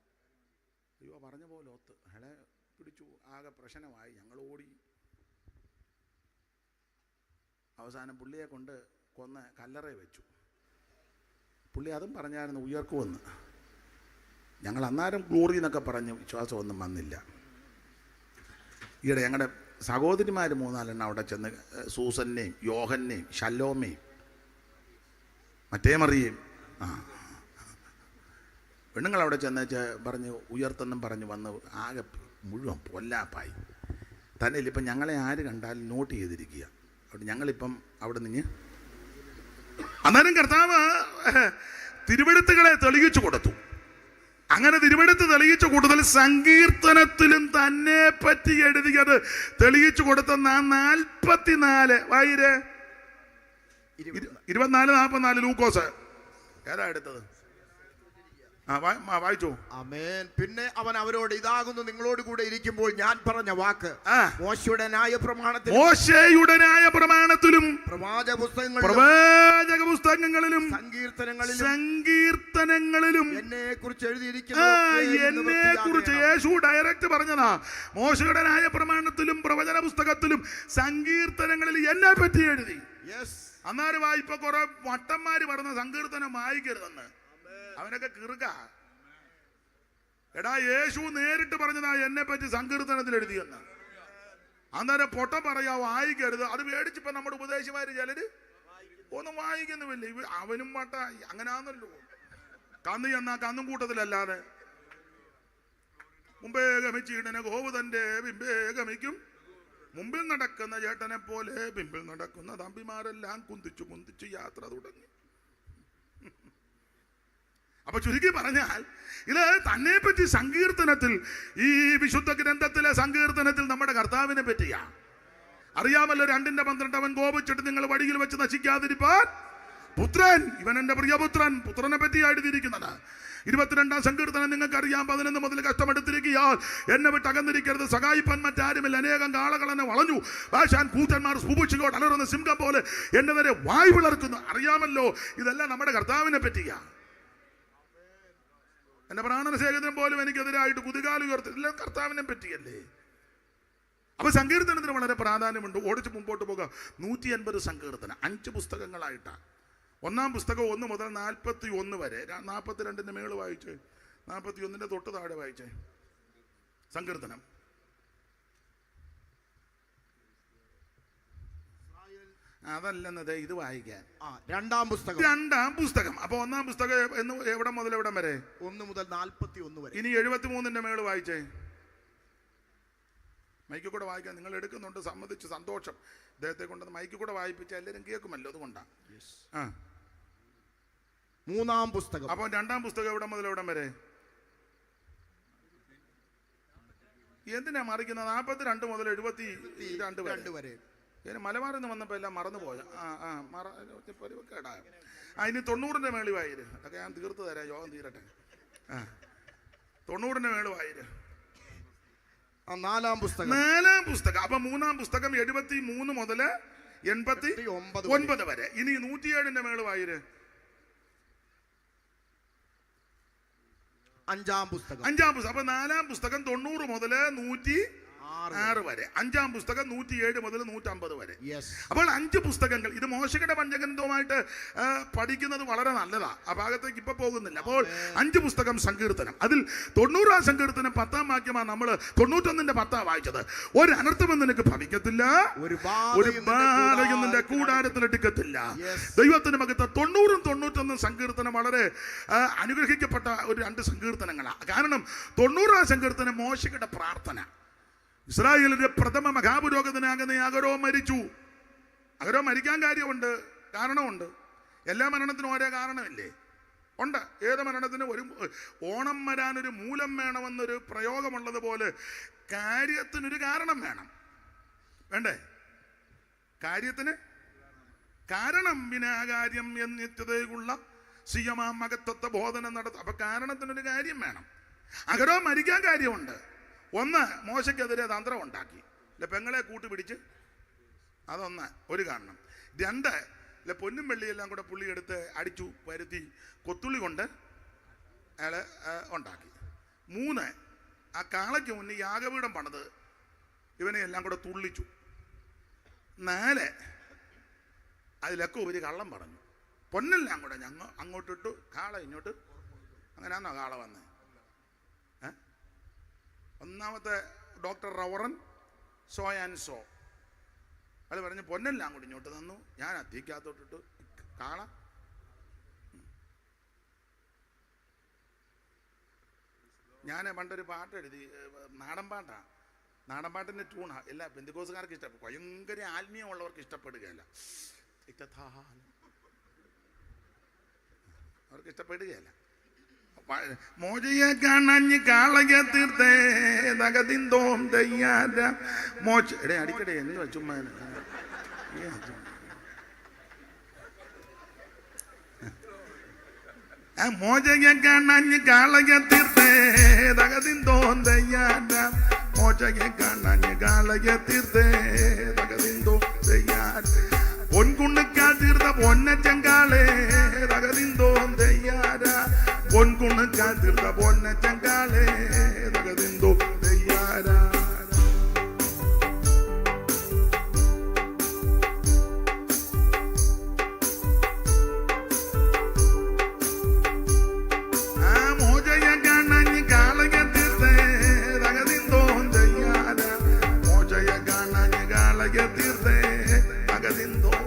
അയ്യോ പറഞ്ഞ പോലെ ഒത്ത് അയാളെ പിടിച്ചു. ആകെ പ്രശ്നമായി. ഞങ്ങൾ ഓടി. അവസാനം പുള്ളിയെ കൊണ്ട് കൊന്ന് കല്ലറയെ വെച്ചു. പുള്ളി അതും പറഞ്ഞായിരുന്നു ഉയർക്കുമെന്ന്. ഞങ്ങൾ അന്നേരം ഗ്ലോറി എന്നൊക്കെ പറഞ്ഞ് വിശ്വാസമൊന്നും വന്നില്ല. ഈയിടെ ഞങ്ങളുടെ സഹോദരിമാർ 3-4 അവിടെ ചെന്ന് സൂസന്നെയും യോഹന്നെയും ശല്ലോമയും മറ്റേ മറിയേയും പെണ്ണുങ്ങൾ അവിടെ ചെന്ന് പറഞ്ഞ് ഉയർത്തെന്നും പറഞ്ഞ് വന്ന് ആകെ മുഴുവൻ പൊല്ലാപ്പായി. തന്നെ ഇപ്പം ഞങ്ങളെ ആര് കണ്ടാലും നോട്ട് ചെയ്തിരിക്കുക. അവിടെ ഞങ്ങളിപ്പം അവിടെ നിന്ന് അന്നേരം കർത്താവ് തിരുവെഴുത്തുകളെ തെളിയിച്ചു കൊടുത്തു. അങ്ങനെ തിരുവെഴുത്ത് തെളിയിച്ചു കൂടുതൽ സങ്കീർത്തനത്തിലും തന്നെ പറ്റി എഴുതിയത് തെളിയിച്ചു കൊടുത്ത 44 വായിര് 24-44 ലൂക്കോസ്. ഏതാ എടുത്തത്? വായിച്ചു. ആമേൻ. പിന്നെ അവൻ അവരോട്, ഇതാകുന്നു നിങ്ങളോട് കൂടെ ഇരിക്കുമ്പോൾ ഞാൻ പറഞ്ഞ വാക്ക് മോശയുടെ ന്യായപ്രമാണത്തിലും പ്രവാചക പുസ്തകങ്ങളിലും സങ്കീർത്തനങ്ങളിലും എന്നെ കുറിച്ച് എഴുതിയിരിക്കുന്നു. യേശു ഡയറക്റ്റ് പറഞ്ഞതാ. മോശയുടെ ന്യായപ്രമാണത്തിലും പ്രവചന പുസ്തകത്തിലും സങ്കീർത്തനങ്ങളിൽ എന്നെ പറ്റി എഴുതി. അന്നേരം വായിപ്പോ കുറെ വട്ടന്മാര് പറഞ്ഞ സങ്കീർത്തനം വായിക്കരുതെന്ന്. അവനൊക്കെ കിറുക. എടാ, യേശു നേരിട്ട് പറഞ്ഞതാ എന്നെ പറ്റി സങ്കീർത്തനത്തിൽ എഴുതിയെന്ന്. അന്നേരം പൊട്ടം പറയാ വായിക്കരുത്. അത് മേടിച്ചിപ്പോ നമ്മുടെ ഉപദേശിമാര് ചിലര് ഒന്നും വായിക്കുന്നുമില്ല. അവനും വട്ട അങ്ങനാന്നല്ലോ. കന്ന് ചെന്നാ കന്നും കൂട്ടത്തിലല്ലാതെ മുമ്പേ ഗമിച്ചിടനെ ഗോവ് തന്റെ പിമ്പേ ഗമിക്കും. മുമ്പിൽ നടക്കുന്ന ചേട്ടനെ പോലെ പിമ്പിൽ നടക്കുന്ന തമ്പിമാരെല്ലാം കുന്തിച്ചു കുന്തിച്ചു യാത്ര തുടങ്ങി. അപ്പൊ ചുരുക്കി പറഞ്ഞാൽ ഇത് തന്നെ പറ്റി സങ്കീർത്തനത്തിൽ, ഈ വിശുദ്ധ ഗ്രന്ഥത്തിലെ സങ്കീർത്തനത്തിൽ നമ്മുടെ കർത്താവിനെ പറ്റിയാ. അറിയാമല്ലോ, 2:12 അവൻ കോപിച്ചിട്ട് നിങ്ങൾ വഴിയിൽ വെച്ച് നശിക്കാതിരിപ്പാൻ പുത്രൻ, ഇവൻ എന്റെ പ്രിയപുത്രൻ, പുത്രനെ പറ്റി എഴുതിയിരിക്കുന്നത്. 22-ാം സങ്കീർത്തനം നിങ്ങൾക്ക് അറിയാം. 11 മുതൽ കഷ്ടമെടുത്തിരിക്കുകയാൽ എന്നെ വിട്ട് അകന്നിരിക്കരുത്. സഹായിപ്പാൻ മറ്റാരുമില്ല. അനേകം കാളകളെന്നെ വളഞ്ഞു. ഭാഷാൻ കൂറ്റന്മാർ സുപുഷികോട് അലറുന്ന സിംഹം പോലെ എന്റെ നേരെ വായു വിളർക്കുന്നു. അറിയാമല്ലോ, ഇതെല്ലാം നമ്മുടെ കർത്താവിനെ പറ്റിയാ. എന്റെ പ്രാണനശേഖരം പോലും എനിക്കെതിരായിട്ട് കുതികാല് ഉയർത്തി. എല്ലാം കർത്താവിനെ പറ്റിയല്ലേ. അപ്പൊ സങ്കീർത്തനത്തിന് വളരെ പ്രാധാന്യമുണ്ട്. ഓടിച്ച് മുമ്പോട്ട് പോകുക. 150 സങ്കീർത്തനം 5 പുസ്തകങ്ങളായിട്ടാണ്. 1-ാം പുസ്തകം 1 മുതൽ 41 വരെ. 42-ന്റെ മേള് വായിച്ചേ, 41-ന്റെ തൊട്ട് താഴെ വായിച്ചേ. സങ്കീർത്തനം അതല്ലെന്നത് ഇത് വായിക്കാൻ. 2-ാം പുസ്തകം. അപ്പൊ 1-ാം പുസ്തകം എവിടെ മുതൽ എവിടം വരെ? 1 മുതൽ 41 വരെ. ഇനി 73-ന്റെ മേള് വായിച്ചേ. മൈക്കിൽ കൂടെ വായിക്കാൻ നിങ്ങൾ എടുക്കുന്നുണ്ട്, സമ്മതിച്ച് സന്തോഷം. അദ്ദേഹത്തെ കൊണ്ട് മൈക്കിൽ കൂടെ വായിപ്പിച്ച എല്ലാവരും കേൾക്കുമല്ലോ, അതുകൊണ്ടാണ്. 3-ാം പുസ്തകം. അപ്പൊ 2-ാം പുസ്തകം എവിടെ മുതൽ എവിടം വരെ? എന്തിനാ മറിക്കുന്നത്? 42 മുതൽ 72 വരെ. മലബാറിൽ നിന്ന് വന്നപ്പോ എല്ലാം മറന്നുപോയ. കേടാ. ഇനി 90-ന്റെ മേളി വായിര്. അതൊക്കെ ഞാൻ തീർത്ത് തരാം, യോഗം തീരട്ടെ. 90-ന്റെ മേള് വായിര്. 4-ാം പുസ്തകം. അപ്പൊ 3-ാം പുസ്തകം 73 മുതൽ 89 വരെ. ഇനി 107-ന്റെ മേള് വായിര്. അഞ്ചാം പുസ്തകം. അപ്പൊ 4-ാം പുസ്തകം 90 മുതൽ 106 വരെ, 5-ാം പുസ്തകം 107 മുതൽ 150 വരെ. അപ്പോൾ 5 പുസ്തകങ്ങൾ. ഇത് മോശയുടെ പഞ്ചഗ്രന്ഥവുമായിട്ട് പഠിക്കുന്നത് വളരെ നല്ലതാ. ആ ഭാഗത്തേക്ക് ഇപ്പൊ പോകുന്നില്ല. അപ്പോൾ 5 പുസ്തകം സങ്കീർത്തനം. അതിൽ 90-ാം സങ്കീർത്തനം 10-ാം വാക്യമാണ് നമ്മൾ 91-ന്റെ 10 വായിച്ചത്. ഒരു അനർത്ഥം നിനക്ക് ഭവിക്കത്തില്ല, ഒരു ബാധയും നിന്റെ കൂടാരത്തിൽ എടുക്കത്തില്ല. ദൈവത്തിന്റെ മകത്ത് 90-ഉം 91-ഉം സങ്കീർത്തനം വളരെ അനുഗ്രഹിക്കപ്പെട്ട ഒരു 2 സങ്കീർത്തനങ്ങളാണ്. കാരണം 90-ാം സങ്കീർത്തനം മോശയുടെ പ്രാർത്ഥന. ഇസ്രായേലിന്റെ പ്രഥമ മഹാപുരോഹിതനാകുന്ന അഗരോ മരിച്ചു. അഗരോ മരിക്കാൻ കാര്യമുണ്ട്, കാരണമുണ്ട്. എല്ലാ മരണത്തിനും ഓരോ കാരണമില്ലേ? ഉണ്ട്. ഏത് മരണത്തിന് ഒരു ഓണം വരാനൊരു മൂലം വേണമെന്നൊരു പ്രയോഗമുള്ളതുപോലെ കാര്യത്തിനൊരു കാരണം വേണം. വേണ്ടേ? കാര്യത്തിന് കാരണം വിനാകാര്യം എന്നിത്യതയുള്ള സിയമാം മകത്വത്തെ ബോധനം നടത്തും. അപ്പൊ കാരണത്തിനൊരു കാര്യം വേണം. അഗരോ മരിക്കാൻ കാര്യമുണ്ട്. ഒന്ന്, മോശയ്ക്കെതിരെ തന്ത്രം ഉണ്ടാക്കി, പെങ്ങളെ കൂട്ടുപിടിച്ച്, അതൊന്ന് ഒരു കാരണം. 2, പൊന്നും വെള്ളിയെല്ലാം കൂടെ പുള്ളി എടുത്ത് അടിച്ചു വരുത്തി കൊത്തുള്ളി കൊണ്ട് അയാൾ ഉണ്ടാക്കി. 3, ആ കാളയ്ക്ക് മുന്നിൽ യാഗപീഠം പണിത് ഇവനെ എല്ലാം കൂടെ തുള്ളിച്ചു. 4, അതിലൊക്കെ ഉപരി കള്ളം പറഞ്ഞു. പൊന്നെല്ലാം കൂടെ ഞങ്ങൾ അങ്ങോട്ടിട്ടു, കാള ഇങ്ങോട്ട്. അങ്ങനെയാണോ കാള വന്നത്? ഒന്നാമത്തെ doctor reverend so and so അത് പറഞ്ഞ് പൊന്നെല്ലാം കൂടി ഇങ്ങോട്ട് തന്നു, ഞാൻ അധികത്തോട്ടിട്ട് കാള. ഞാൻ പണ്ടൊരു പാട്ട് എഴുതി, നാടൻ പാട്ടാണ്. നാടൻ പാട്ടിൻ്റെ ട്യൂണാ. എല്ലാ പെന്തിക്കോസുകാർക്ക് ഇഷ്ടപ്പെടും, ഭയങ്കര ആത്മീയമുള്ളവർക്ക് ഇഷ്ടപ്പെടുകയല്ല, അവർക്ക് ഇഷ്ടപ്പെടുകയല്ല. മോചയെ കാണാഞ്ഞ് കാളയെ തീർത്തേ തകതിന്തോം തയ്യാറ മോച. എടേ അടിക്കടേ, എന്തുവാ ചുമ്മാ? മോചയെ കാണാഞ്ഞ് കാളയെ തീർത്തേ തകതിന്തോം തയ്യാറ മോചയെ കാണാഞ്ഞ് കാളയെ തീർത്തേ തകതിന്തോം തയ്യാറ പൊൻകുണ്ണുക്കാൽ തീർത്ത പൊന്നച്ചങ്കാളേ തകതിന്തോം തയ്യാറ പൊൻകുണ്ണുക്കാൽ തീർത്ത പൊന്നച്ചങ്കാളേ തകതിന്തോം തയ്യാറ. മോചയെ കാണാഞ്ഞ് കാളയെ തീർത്തേ തകതിന്തോം തയ്യാറ മോചയെ കാണാഞ്ഞ് കാളയെ തീർത്തേ തകതിന്തോം.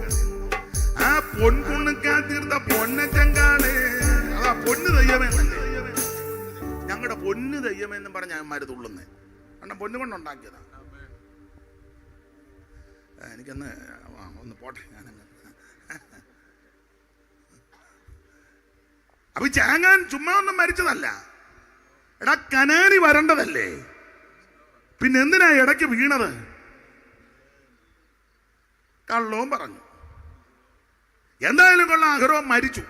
ആ പൊൻകുണ്ണുക്കാൽ തീർത്ത പൊന്നച്ചങ്കാളേ, അതാ പൊന്നു ദൈവമെന്നല്ലേ. ഞങ്ങളുടെ പൊന്നു ദൈവമെന്നും പറഞ്ഞ അമ്മമാര് തുള്ളുന്നേ. കാരണം പൊന്നു കൊണ്ടുണ്ടാക്കിയതാ. എനിക്കൊന്ന് ഒന്ന് പോട്ടെ. ഞാനങ്ങ് അപ്പൊ ചാങ്ങാൻ ചുമ്മാ ഒന്നും മരിച്ചതല്ല. എടാ, കനാനി വരേണ്ടതല്ലേ? പിന്നെ എന്തിനാ ഇടയ്ക്ക് വീണത്? കള്ളവും പറഞ്ഞു. എന്തായാലും കൊള്ളാം, അഹരോൻ മരിച്ചു.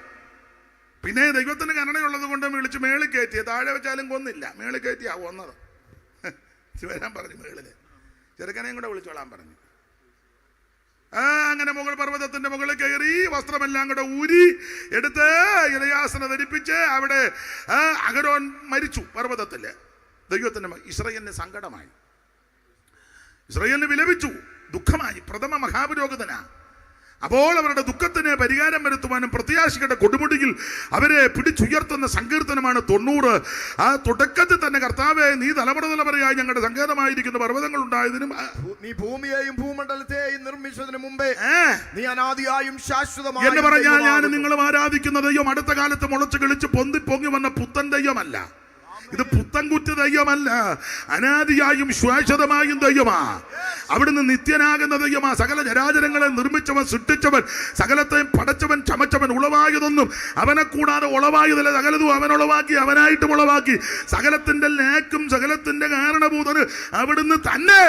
പിന്നെ ദൈവത്തിന് കരുണയുള്ളത് കൊണ്ട് വിളിച്ച് മേളിൽ കയറ്റി. താഴെ വെച്ചാലും കൊന്നില്ല, മേളിൽ കയറ്റിയാ കൊന്നത്. വരാൻ പറഞ്ഞു മേളില്. ചെറുക്കനെയും കൂടെ വിളിച്ചോളാൻ പറഞ്ഞു. അങ്ങനെ മുകൾ പർവ്വതത്തിന്റെ മുകളിൽ കയറി വസ്ത്രമെല്ലാം കൂടെ ഊരി എടുത്ത് ഇലയാസന ധരിപ്പിച്ച് അവിടെ അഹരോൻ മരിച്ചു പർവ്വതത്തില്. ദൈവത്തിന്റെ ഇസ്രായേലിന് സങ്കടമായി, ഇസ്രായേലിന് വിലപിച്ചു, ദുഃഖമായി. പ്രഥമ മഹാപുരോഹിതനാ. അപ്പോൾ അവരുടെ ദുഃഖത്തിന് പരിഹാരം വരുത്തുവാനും പ്രത്യാശികളുടെ കൊടുമുടിയിൽ അവരെ പിടിച്ചുയർത്തുന്ന സങ്കീർത്തനമാണ് 90. ആ തുടക്കത്തിൽ തന്നെ കർത്താവേ, നീ തലമുറയായി ഞങ്ങളുടെ സങ്കേതമായിരിക്കുന്ന പർവ്വതങ്ങൾ ഉണ്ടായതിനും നീ ഭൂമിയെയും ഭൂമണ്ഡലത്തെയും നിർമ്മിച്ചതിന് മുമ്പേ നീ അനാദിയായും ശാശ്വതമായി എന്ന് പറഞ്ഞാൽ ഞാൻ നിങ്ങളും ആരാധിക്കുന്ന ദൈവം അടുത്ത കാലത്ത് മുളച്ചു കിളിച്ച് പൊങ്ങി വന്ന പുത്തൻ ദൈവമല്ല. ഇത് പുത്തൻകുറ്റ ദൈവമല്ല, അനാദിയായും ശാശ്വതമായും ദൈവമാ. അവിടുന്ന് നിത്യനാകുന്ന ദൈവമാ. സകല ചരാചരങ്ങളെ നിർമ്മിച്ചവൻ, സൃഷ്ടിച്ചവൻ, സകലത്തെയും പടച്ചവൻ, ചമച്ചവൻ. ഉളവായതൊന്നും അവനെ കൂടാതെ ഉളവായതല്ല, സകലതും അവൻ ഉളവാക്കി, അവനായിട്ടും ഉളവാക്കി. സകലത്തിന്റെ ലേക്കും സകലത്തിന്റെ കാരണഭൂതന് അവിടുന്ന് തന്നെ.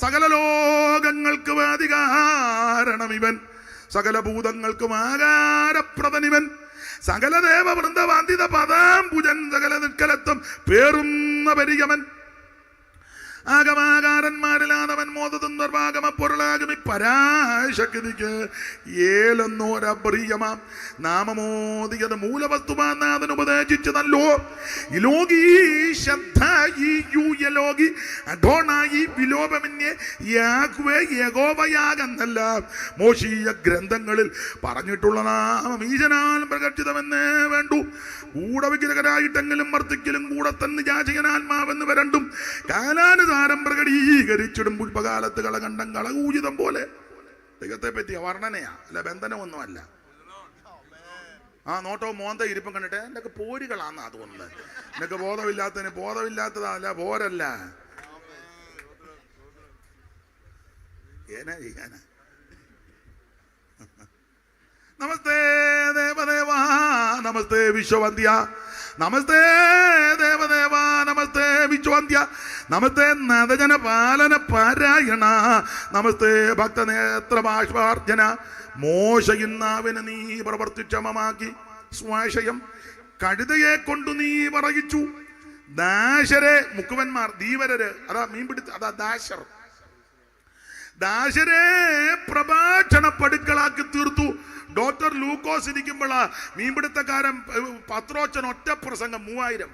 സകല ലോകങ്ങൾക്കും അധികാരണം ഇവൻ, സകല ഭൂതങ്ങൾക്കും ആകാരപ്രദനിവൻ. സകല ദേവവൃന്ദവാന്തിത പദാംബുജൻ, സകല നിൽക്കലത്തും പേറുന്ന പരിഗമൻ. ആഗമാകാരന്മാരിലാതവൻ മോദതും നിർവാഗമ പൊരുളാകമി പരാശക്തിക്ക് ഏലെന്നോരപ്രിയമാം നാമമോദിയത് മൂലവസ്തുവാനാഥൻ ഉപദേശിച്ചതല്ലോ. യഹോവയാകുന്നല്ല മോശീയ ഗ്രന്ഥങ്ങളിൽ പറഞ്ഞിട്ടുള്ള നാമം ഈശനാൽ പ്രകടിതമെന്നേ വേണ്ടു. കൂടവിഗ്രഹരായിട്ടെങ്കിലും വർത്തിക്കലും കൂടെ തന്നെ യാചകനാത്മാവെന്ന് വരണ്ടും കാലാനുസാരം പ്രകടീകരിച്ചിടും. പുഷ്പകാലത്ത് കളകണ്ഠം കളകൂചിതം പോലെ. ദൈവത്തെ പറ്റിയ വർണ്ണനയാ, അല്ല ബന്ധനമൊന്നുമല്ല. ആ നോട്ടവും മോന്ത ഇരിപ്പം കണ്ടിട്ട് എന്നൊക്കെ പോരുകളാന്നാ തോന്നുന്നത്. എന്നൊക്കെ ബോധമില്ലാത്തതല്ല, പോരല്ല. ഏനാ ചെയ്യാനാ? നമസ്തേ ദേവദേവ, നമസ്തേ വിശ്വവന്ധ്യ, നമസ്തേ ദേവദേവ, നമസ്തേ വിശ്വവന്ധ്യ, നമസ്തേ നദജന പാലന പാരായണ, നമസ്തേ ഭക്തനേത്ര ബാഷ്പാർജന. മോശയിന്നാവിനെ നീ പ്രവർത്തിക്ഷമമാക്കി സ്വാശയം കഴുതയെ കൊണ്ടു നീ പറയിച്ചു. ദാശരെ മുക്കുവന്മാർ ധീവരര്, അതാ മീൻപിടുത്ത, അതാ ദാശർ, ദാശരെ പ്രഭാഷണ പടുക്കളാക്കി തീർത്തു. ഡോക്ടർ ലൂക്കോസ് ഇരിക്കുമ്പോൾ മീൻപിടുത്തക്കാരൻ പത്രോച്ചൻ ഒറ്റ പ്രസംഗം 3000.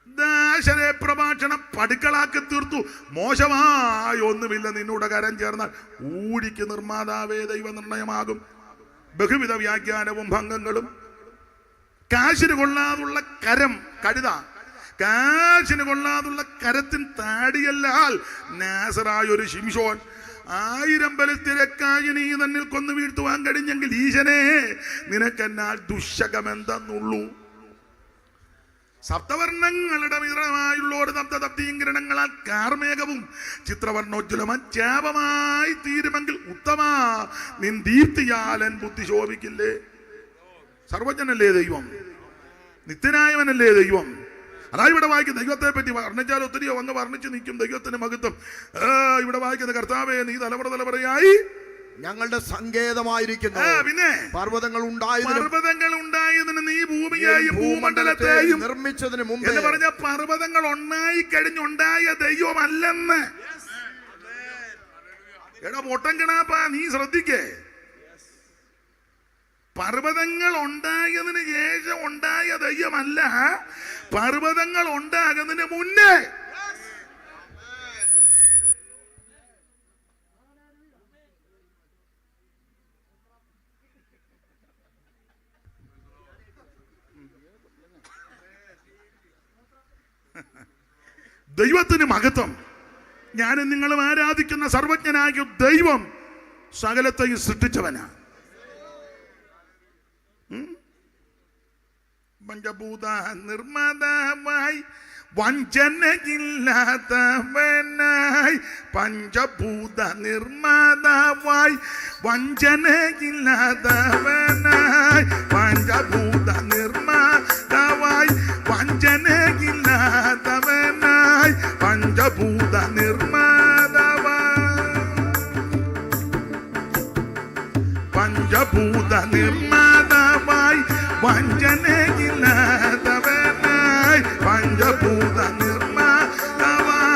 ദാശരെ പ്രഭാഷണ പടുക്കളാക്കി തീർത്തു. മോശമായ ഒന്നുമില്ല നിന്നോട് കരം ചേർന്നാൽ ഊഴിക്ക് നിർമ്മാതാവേ ദൈവ നിർണയമാകും. ബഹുവിധ വ്യാഖ്യാനവും ഭംഗങ്ങളും. കാശിന് കൊള്ളാതുള്ള കരം കഴുത, കാശിന് കൊള്ളാതുള്ള കരത്തിൻ താടിയല്ലാൽ നാസറായൊരു ശിംശോൻ 1000 ബലിസ്ഥിരക്കായി നീ തന്നിൽ കൊന്നു വീഴ്ത്തുവാൻ കഴിഞ്ഞെങ്കിൽ ഈശനെ നിനക്കെന്നാൽ ദുശകമെന്തെന്നുള്ളൂ. സപ്തവർണ്ണങ്ങളുടെ മിത്രമായുള്ളോട് തപ്തീങ്കരണങ്ങളാൽ കാർമേഘവും ചിത്രവർണ്ണോജ്വലമധ്യാപമായി തീരുമെങ്കിൽ ഉത്തമ നിൻ ദീപ്തിയാലൻ ബുദ്ധി ശോഭിക്കില്ലേ. സർവജ്ഞനല്ലേ ദൈവം, നിത്യനായവനല്ലേ ദൈവം. അതാ ഇവിടെ വായിക്കും. ദൈവത്തെ പറ്റി വർണ്ണിച്ചാൽ ഒത്തിരിയോ അങ്ങ് വർണ്ണിച്ച് നിൽക്കും. ദൈവത്തിന് മഹത്വം. ഇവിടെ വായിക്കുന്ന കർത്താവേ നീ തലമുറയായി ഞങ്ങളുടെ സങ്കേതമായിരിക്കുന്നു. പിന്നെ പർവ്വതങ്ങൾ ഉണ്ടായതിന് നീ ഭൂമിയെയും ഭൂമണ്ഡലത്തെയും നിർമ്മിച്ചതിന് മുമ്പ് എന്ന് പറഞ്ഞ പർവ്വതങ്ങൾ ഉണ്ടായി കഴിഞ്ഞുണ്ടായ ദൈവമല്ലെന്ന്. എടാ പൊട്ടൻ കിണാപ്പാ, നീ ശ്രദ്ധിക്കേ. പർവ്വതങ്ങൾ ഉണ്ടായതിന് ശേഷം ഉണ്ടായ ദൈവമല്ല, പർവ്വതങ്ങൾ ഉണ്ടാകുന്നതിന് മുന്നേ. ദൈവത്തിന് മഹത്വം. ഞാനും നിങ്ങളും ആരാധിക്കുന്ന സർവജ്ഞനായ ദൈവം സകലത്തെയും സൃഷ്ടിച്ചവനാ. പഞ്ചഭൂത നിർമ്മാതാവായി വഞ്ചനയില്ലാത്തവനായി, പഞ്ചഭൂത നിർമ്മാതാവായി വഞ്ചനയില്ലാത്തവനായി, പഞ്ചഭൂത നിർമ്മാതാവായി വഞ്ചനയില്ലാത്തവനായി, പഞ്ചഭൂത നിർമ്മാതാവായി, പഞ്ചഭൂത നിർമ്മാതാവായി വഞ്ചനയില്ലാത്തവനായി, പഞ്ചഭൂത നിർമ്മാതാവായി.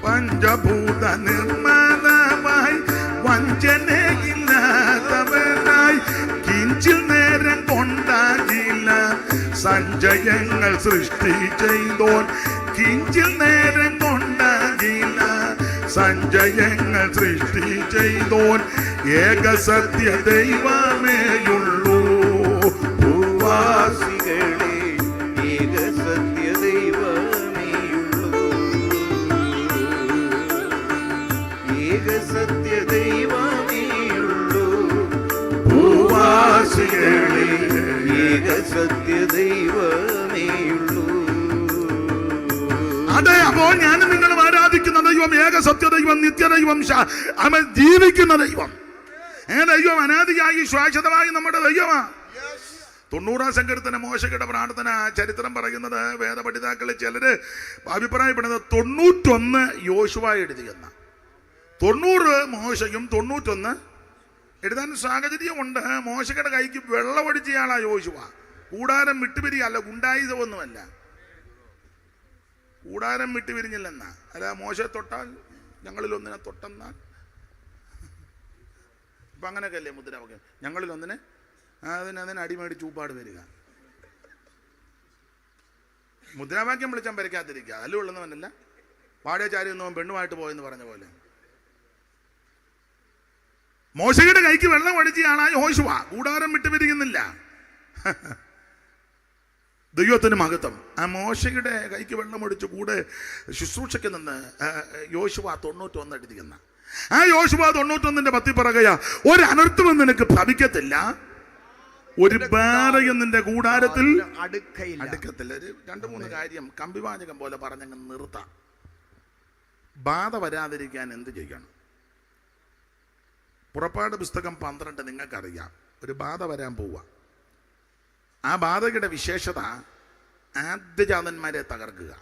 പഞ്ചഭൂത നിർമ്മാതാവായി വഞ്ചനയില്ലാത്തവനായി, കിഞ്ചിൽ നേരം കൊണ്ടാകില്ല സഞ്ചയങ്ങൾ സൃഷ്ടി ചെയ്തോൻ, കിഞ്ചിൽ നേരം കൊണ്ടാകില്ല സഞ്ചയങ്ങൾ സൃഷ്ടി ചെയ്തോൻ, ഏകസത്യ ദൈവമേയുള്ളൂ. ഭൂവാസികളെ ഏകസത്യ ദൈവമേയുള്ളൂ, ഏകസത്യ ദൈവമേയുള്ളൂ. ഭൂവാസികളെ ഏകസത്യ ദൈവമേയുള്ളൂ. അതെ, അപ്പോ ഞാനും നിങ്ങളും ആരാധിക്കുന്ന ദൈവം ഏക സത്യദൈവം, നിത്യദൈവം, അവൻ ജീവിക്കുന്ന ദൈവം. ദൈവം അനാദിയായി ശാശ്വതമായി നമ്മുടെ ദൈവമാ. 90-ാം സങ്കീർത്തനം മോശയുടെ പ്രാർത്ഥന ചരിത്രം പറയുന്നത് വേദപഠിതാക്കളിൽ ചിലര് അഭിപ്രായപ്പെടുന്നത് 91 യോശുവ എഴുതിയെന്ന. 90 മോശയും 91 എഴുതാൻ സാഹചര്യമുണ്ട്. മോശയുടെ കൈക്ക് വെള്ളമൊഴിച്ചയാളാ യോശുവ. കൂടാരം വിട്ടുപിരിയല്ല, ഗുണ്ടായുധമൊന്നുമല്ല. കൂടാരം വിട്ടുപിരിഞ്ഞില്ലെന്നാ. അല്ല, മോശ തൊട്ടാൽ ഞങ്ങളിലൊന്നിനെ തൊട്ടെന്നാൽ ഇപ്പൊ അങ്ങനെയൊക്കെ അല്ലേ മുദ്രാവാക്യം? ഞങ്ങളിലൊന്നിനെ അതിന് അടിമേടിച്ച് ഊപ്പാട് വരിക. മുദ്രാവാക്യം വിളിച്ചാൽ വരയ്ക്കാതിരിക്കുക. അല്ല ഉള്ളവനല്ല. പാടിയ ചാരി ഒന്നും പെണ്ണുമായിട്ട് പോയെന്ന് പറഞ്ഞ പോലെ. മോശയുടെ കൈക്ക് വെള്ളം ഒഴിച്ചയാളായ യോശുവ കൂടാരം വിട്ടുപിരിക്കുന്നില്ല. ദൈവത്തിന് മഹത്വം. ആ മോശയുടെ കൈക്ക് വെള്ളമൊടിച്ച് കൂടെ ശുശ്രൂഷയ്ക്ക് നിന്ന് യോശുവ 91 എഴുതിയെന്ന. ആ യോശുവ 91 പത്തി പറയുക, ഒരു അനർത്ഥവും നിനക്ക് ഭവിക്കത്തില്ല, ഒരു ബാധയും നിന്റെ കൂടാരത്തിൽ അടുക്കത്തില്ല. 2-3 കാര്യം കമ്പിവാചകം പോലെ പറഞ്ഞങ്ങ് നിർത്താം. ബാധ വരാതിരിക്കാൻ എന്ത് ചെയ്യണം? പുറപ്പാട് പുസ്തകം 12 നിങ്ങൾക്കറിയാം. ഒരു ബാധ വരാൻ പോവുക. ആ ബാധയുടെ വിശേഷത ആദ്യജാതന്മാരെ തകർക്കുക.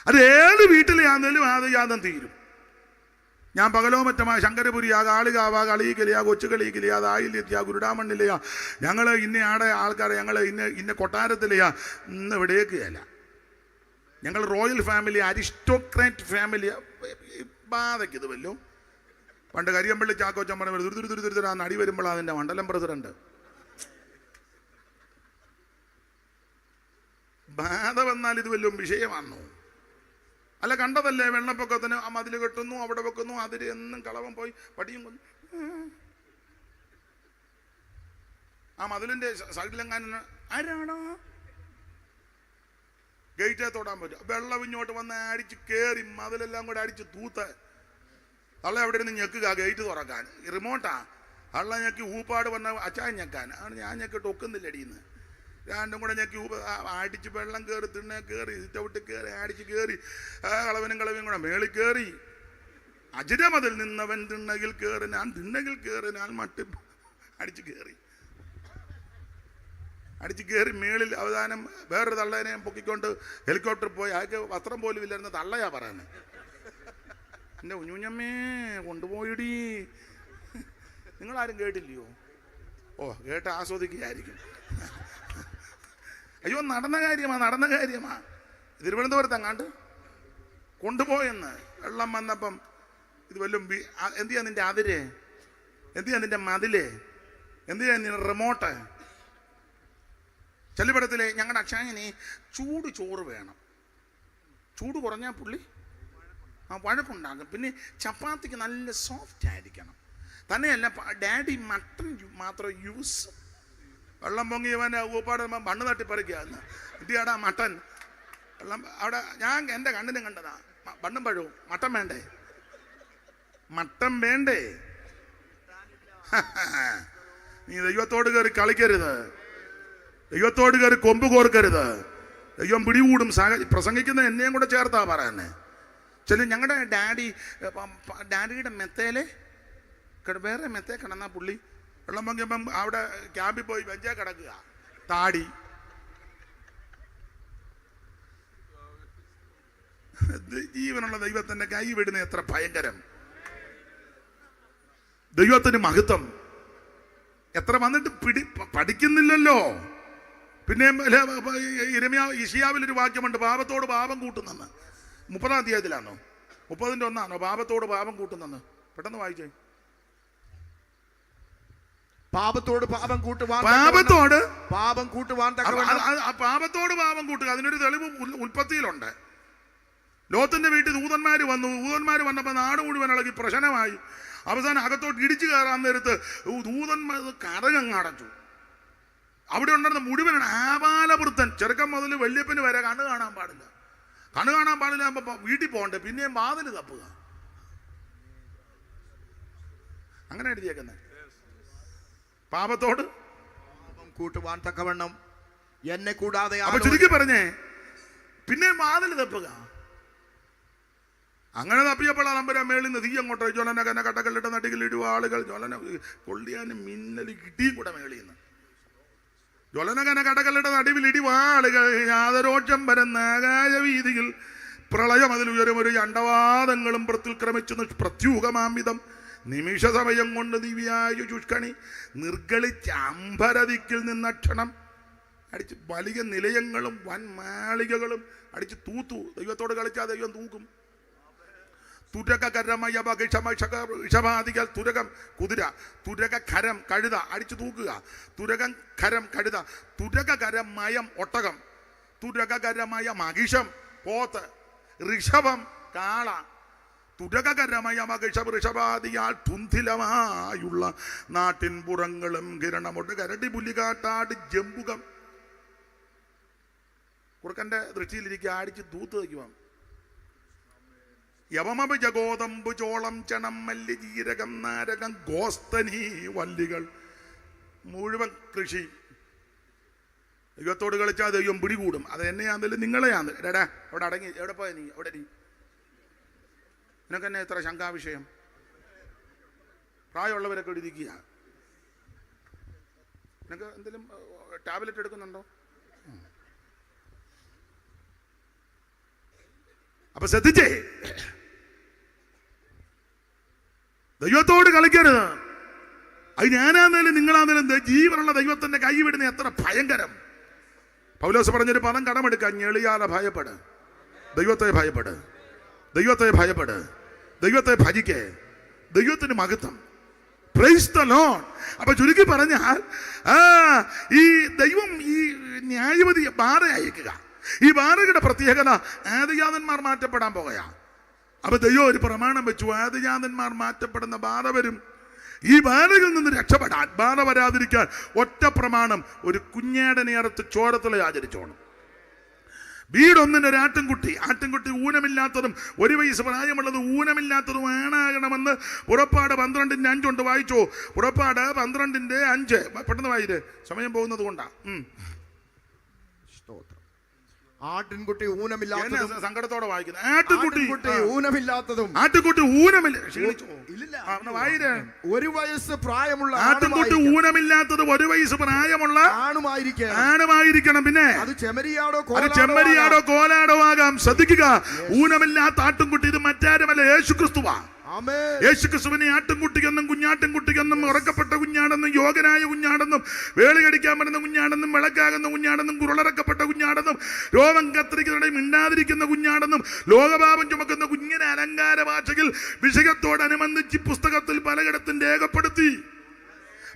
അത് ഏത് വീട്ടിലെയാണെങ്കിലും ആദ്യജാതം തീരും. ഞാൻ പകലോ മറ്റമായ ശങ്കരപുരിയാ, കാളികാവാ, കളിയിക്കലിയാ, കൊച്ചുകളിയിക്കലിയാ, അതായില്യ, ഗുരുടാമണ്ണിലെയാ, ഞങ്ങൾ ഇന്നയാടെ ആൾക്കാരെ, ഞങ്ങൾ ഇന്ന കൊട്ടാരത്തിലെയാ, ഇന്ന് ഇവിടേക്കല്ല. ഞങ്ങൾ റോയൽ ഫാമിലി, അരിസ്റ്റോക്രാറ്റ് ഫാമിലി. ബാധയ്ക്ക് ഇത് വല്ലോ. പണ്ട് കരിയമ്പള്ളി ചാക്കോച്ചൻ പറഞ്ഞ ദുരിതുരാന്ന് അടി വരുമ്പോഴാണ് അതിൻ്റെ മണ്ഡലം പ്രസിഡന്റ്. ബാധ വന്നാൽ ഇത് വല്ലതും വിഷയമാണോ? അല്ല, കണ്ടതല്ലേ വെള്ളപ്പൊക്കത്തിന് ആ മതിൽ കെട്ടുന്നു, അവിടെ വെക്കുന്നു, അതിൽ എന്നും കളവൻ പോയി പടിയും കൊന്നു. ആ മതിലിന്റെ സൈഡിലെങ്ങാനും ആരാണോ ഗേറ്റേ തൊടാൻ പറ്റും. വെള്ളം ഇങ്ങോട്ട് വന്ന് അടിച്ച് കയറി മതിലെല്ലാം കൂടെ അടിച്ച് തൂത്ത് അള്ള അവിടെ ഇരുന്ന് ഞെക്കുക ഗേറ്റ് തുറക്കാൻ. റിമോട്ടാ അള്ള ഞെക്കി ഊപ്പാട് വന്ന അച്ചാൻ ഞെക്കാൻ. ആണ് ഞാൻ ഞെക്കിട്ട് ഒക്കുന്നില്ല അടിയുന്നത്. രണ്ടും കൂടെ ഞെക്കി അടിച്ച് വെള്ളം കയറി, തിണ്ണെ കയറി, ചവിട്ടി കയറി, അടിച്ച് കയറി, കളവനും കൂടെ മേളിൽ കയറി. അജിരമതിൽ നിന്നവൻ തിണ്ണകിൽ കയറി, ഞാൻ തിണ്ണകിൽ കയറി, ഞാൻ മട്ടി അടിച്ച് കയറി മേളിൽ അവസാനം വേറൊരു തള്ളേനെ പൊക്കിക്കൊണ്ട് ഹെലികോപ്റ്റർ പോയി. അയാൾക്ക് വസ്ത്രം പോലും ഇല്ലായിരുന്ന തള്ളയാ പറയുന്നത്. എൻ്റെ കുഞ്ഞുഞ്ഞമ്മേ കൊണ്ടുപോയിടി. നിങ്ങളാരും കേട്ടില്ലയോ? ഓ, കേട്ട് ആസ്വദിക്കുകയായിരിക്കും. അയ്യോ, നടന്ന കാര്യമാ. തിരുവനന്തപുരത്ത് അങ്ങാണ്ട് കൊണ്ടുപോയെന്ന്. വെള്ളം വന്നപ്പം ഇത് വല്ലതും എന്ത് ചെയ്യാൻ നിന്റെ അതിര്, എന്ത് ചെയ്യാൻ നിന്റെ മതില്, എന്ത് ചെയ്യാൻ നിന്റെ റിമോട്ട്. ചല്ലിപ്പടത്തിലെ ഞങ്ങളുടെ അക്ഷായന് ചൂട് ചോറ് വേണം. ചൂട് കുറഞ്ഞാൽ പുള്ളി വഴക്കുണ്ടാകും. പിന്നെ ചപ്പാത്തിക്ക് നല്ല സോഫ്റ്റ് ആയിരിക്കണം. തന്നെയല്ല, ഡാഡി മട്ടൺ മാത്രം യൂസ്. വെള്ളം പൊങ്ങിയവൻ്റെ ഊപ്പാട് മണ്ണ് തട്ടിപ്പറിക്കുക. എന്തിയാടാ മട്ടൻ വെള്ളം അവിടെ? ഞാൻ എൻ്റെ കണ്ണിനും കണ്ടതാ. മണ്ണും പഴവും. മട്ടൻ വേണ്ടേ? നീ ദൈവത്തോട് കയറി കളിക്കരുത്. ദൈവത്തോട് കയറി കൊമ്പ് കോർക്കരുത്. ദൈവം പിടികൂടും. പ്രസംഗിക്കുന്ന എന്നെയും കൂടെ ചേർത്താ പറയുന്നത്. ഞങ്ങളുടെ ഡാഡിയുടെ മെത്തേലെ വേറെ മെത്തേ കിടന്നാ പുള്ളി വെള്ളം പൊങ്ങിയപ്പം അവിടെ ക്യാമ്പിൽ പോയി ബെഞ്ചേ കിടക്കുക. താടി ജീവനുള്ള ദൈവത്തിന്റെ കൈ വിടുന്ന എത്ര ഭയങ്കരം. ദൈവത്തിന് മഹത്വം. എത്ര വന്നിട്ട് പഠിക്കുന്നില്ലല്ലോ. പിന്നെ ഇശിയാവിലൊരു വാക്യമുണ്ട്, പാപത്തോട് പാപം കൂട്ടുന്നെന്ന്. 30-ാം അധ്യായത്തിലാണോ 30-ന്റെ 1 പാപത്തോട് പാപം കൂട്ടുന്നെന്ന്. പെട്ടെന്ന് വായിച്ചേ. പാപത്തോട് പാപം കൂട്ടുക. അതിനൊരു തെളിവ് ഉൽപ്പത്തിയിലുണ്ട്. ലോത്തിന്റെ വീട്ടിൽ ദൂതന്മാര് വന്നപ്പോൾ നാട് മുഴുവൻ ഇളകി പ്രശ്നമായി. അവസാനം അകത്തോട്ട് ഇടിച്ചു കയറാൻ നേരത്ത് ദൂതന്മാർ കടകങ്ങടച്ചു. അവിടെ ഉണ്ടായിരുന്ന മുഴുവൻ ആപാലവൃത്തൻ, ചെറുക്കം മുതൽ വല്യപ്പന് വരെ കണ്ണ് കാണാൻ പാടില്ല. വീട്ടിൽ പോകണ്ടേ, പിന്നെയും വാതിൽ തപ്പുക. അങ്ങനെ എഴുതിയേക്കുന്നത്. പാപത്തോട് കൂട്ടുവാൻ തക്കവണ്ണം എന്നെ കൂടാതെ. അപ്പൊ ചുരുക്കി പറഞ്ഞേ, പിന്നെ വാതിൽ തപ്പുക. അങ്ങനെ തപ്പിയപ്പോൾ അമ്പര മേളിൽ നിന്ന് തീ അങ്ങോട്ടോ ജ്വലന കന കട്ടക്കല്ലിട്ട നട്ടിക്കല്ലിടുക ആളുകൾ ജ്വലന കൊള്ളിയാനും മിന്നൽ ഇടിയും കൂടെ മേളിൽ നിന്ന്. ജ്വലനകന കടകളുടെ നടുവിൽ ഇടിവാളുകൾ, യാതൊരോക്ഷം പരന്ന ആകാശവീതിയിൽ പ്രളയം, അതിലുയരും ഒരു അണ്ടവാദങ്ങളും പ്രത്യുക്രമിച്ചു പ്രത്യൂഹമാമിതം നിമിഷ സമയം കൊണ്ട് ദിവ്യായു ചുഷ്കണി നിർഗളിച്ച അമ്പരദിക്കിൽ നിന്നക്ഷണം അടിച്ച് വലിയ നിലയങ്ങളും വൻ മാളികകളും അടിച്ച് തൂത്തു. ദൈവത്തോട് കളിച്ചാൽ ദൈവം തൂക്കും. തുരകകരമയപകിഷമാദികൾ, തുരകം കുതിര, തുരക ഖരം കഴുത അടിച്ചു തൂക്കുക, തുരകം ഖരം കഴുത, തുരകകരമയം ഒട്ടകം, തുരകകരമയ മഹിഷം പോത്ത്, ഋഷഭം കാള, തുരകകരമയ മഹിഷം ഋഷഭാദിയാൽ തുന്തിലമായുള്ള നാട്ടിൻ പുറങ്ങളും കിരണമൊട്ട് കരടി പുലികാട്ടാട് ജമ്പുകം. കുറുക്കൻ്റെ ദൃഷ്ടിയിലിരിക്കുക, അടിച്ച് തൂത്ത് വയ്ക്കുവാൻ. യവമഭിജ ഗോതമ്പ് ചോളം ചണം മല്ലി ജീരകം നാരകം ഗോസ്തനി വല്ലികൾ മുഴുവൻ കൃഷി. ദൈവത്തോട് കളിച്ചാൽ ദൈവം പിടികൂടും. അത് എന്നെയാണെങ്കിലും നിങ്ങളെയാന്ന്. എടാ അവിടെ അടങ്ങി, എവിടെ പോയ നീ, അവിടെ നീ, നിനക്ക് എന്നെ എത്ര ശങ്കാവിഷയം? പ്രായമുള്ളവരൊക്കെ ഇരിക്കുക. നിനക്ക് എന്തെങ്കിലും ടാബ്ലറ്റ് എടുക്കുന്നുണ്ടോ? അപ്പൊ ശ്രദ്ധിച്ചേ, ദൈവത്തോട് കളിക്കരുത്. അത് ഞാനാന്നേലും നിങ്ങളാന്നേലും ജീവനുള്ള ദൈവത്തിന്റെ കൈ വിടുന്ന എത്ര ഭയങ്കരം. പൗലോസ് പറഞ്ഞൊരു പദം കടമെടുക്കാൻ, ഞെളിയാല ഭയപ്പെട്, ദൈവത്തെ ഭയപ്പെട്, ദൈവത്തെ ഭയപ്പെട്, ദൈവത്തെ ഭജിക്കേ, ദൈവത്തിന് മഹത്വം. Praise the Lord. അപ്പൊ ചുരുക്കി പറഞ്ഞാൽ ഈ ദൈവം ഈ ന്യായവതി ബാധ അയക്കുക. ഈ ബാധയുടെ പ്രത്യേകത ആദിജാതന്മാർ മാറ്റപ്പെടാൻ പോകുകയാണ്. അപ്പൊ ദൈവം ഒരു പ്രമാണം വെച്ചു, ആദിജാതന്മാർ മാറ്റപ്പെടുന്ന ബാധ വരും. ഈ ബാധയിൽ നിന്ന് രക്ഷപ്പെടാൻ, ബാധ വരാതിരിക്കാൻ ഒറ്റ പ്രമാണം, ഒരു കുഞ്ഞാടനെ അറുത്ത് ചോരത്തിലെ ആചരിച്ചോണം. വീടൊന്നിന് ഒരു ആട്ടിൻകുട്ടി, ആട്ടിൻകുട്ടി ഊനമില്ലാത്തതും 1 വയസ്സ് പ്രായമുള്ളത് ഊനമില്ലാത്തതും ആണാകണമെന്ന് പുറപ്പാട് 12:5 വായിച്ചോ. പുറപ്പാട് 12:5 പെട്ടെന്ന് വായിര്, സമയം പോകുന്നത് കൊണ്ടാ. ആട്ടിൻകുട്ടി ഊനമില്ലാത്തതും, സങ്കടത്തോടെ വായിക്കുന്നത്, ആട്ടിൻകുട്ടി ഊനമില്ലാത്തതും, ആട്ടിൻകുട്ടി ഊനമില്ല, വായിര്. 1 വയസ്സ് പ്രായമുള്ള ആട്ടിൻകുട്ടി ഊനമില്ലാത്തത് 1 വയസ്സ് പ്രായമുള്ള ആണുമായിരിക്കണം. പിന്നെ അത് ചെമ്മരിയാടോ കോലാടോ ആകാം. ശ്രദ്ധിക്കുക, ഊനമില്ലാത്ത ആട്ടിൻകുട്ടി ഇത് മറ്റാരുമല്ല, യേശുക്രിസ്തുവാ. യേശുക്രിസ്തുവിനെ ആട്ടിൻകുട്ടിക്കെന്നും കുഞ്ഞാട്ടിൻകുട്ടിക്കെന്നും ഉറക്കപ്പെട്ട കുഞ്ഞാടെന്നും യോഗനായ കുഞ്ഞാടെന്നും വേളികടിക്കാൻ പറ്റുന്ന കുഞ്ഞാടെന്നും വിളക്കാകുന്ന കുഞ്ഞാടെന്നും കുരുളറക്കപ്പെട്ട കുഞ്ഞാടെന്നും രോമം കത്തിരിക്കുന്നതിനിടെ മിണ്ടാതിരിക്കുന്ന കുഞ്ഞാടെന്നും ലോകപാപം ചുമക്കുന്ന കുഞ്ഞിനെ അലങ്കാര ഭാഷയിൽ വിഷയത്തോടനുബന്ധിച്ച് പുസ്തകത്തിൽ പലയിടത്തും രേഖപ്പെടുത്തി.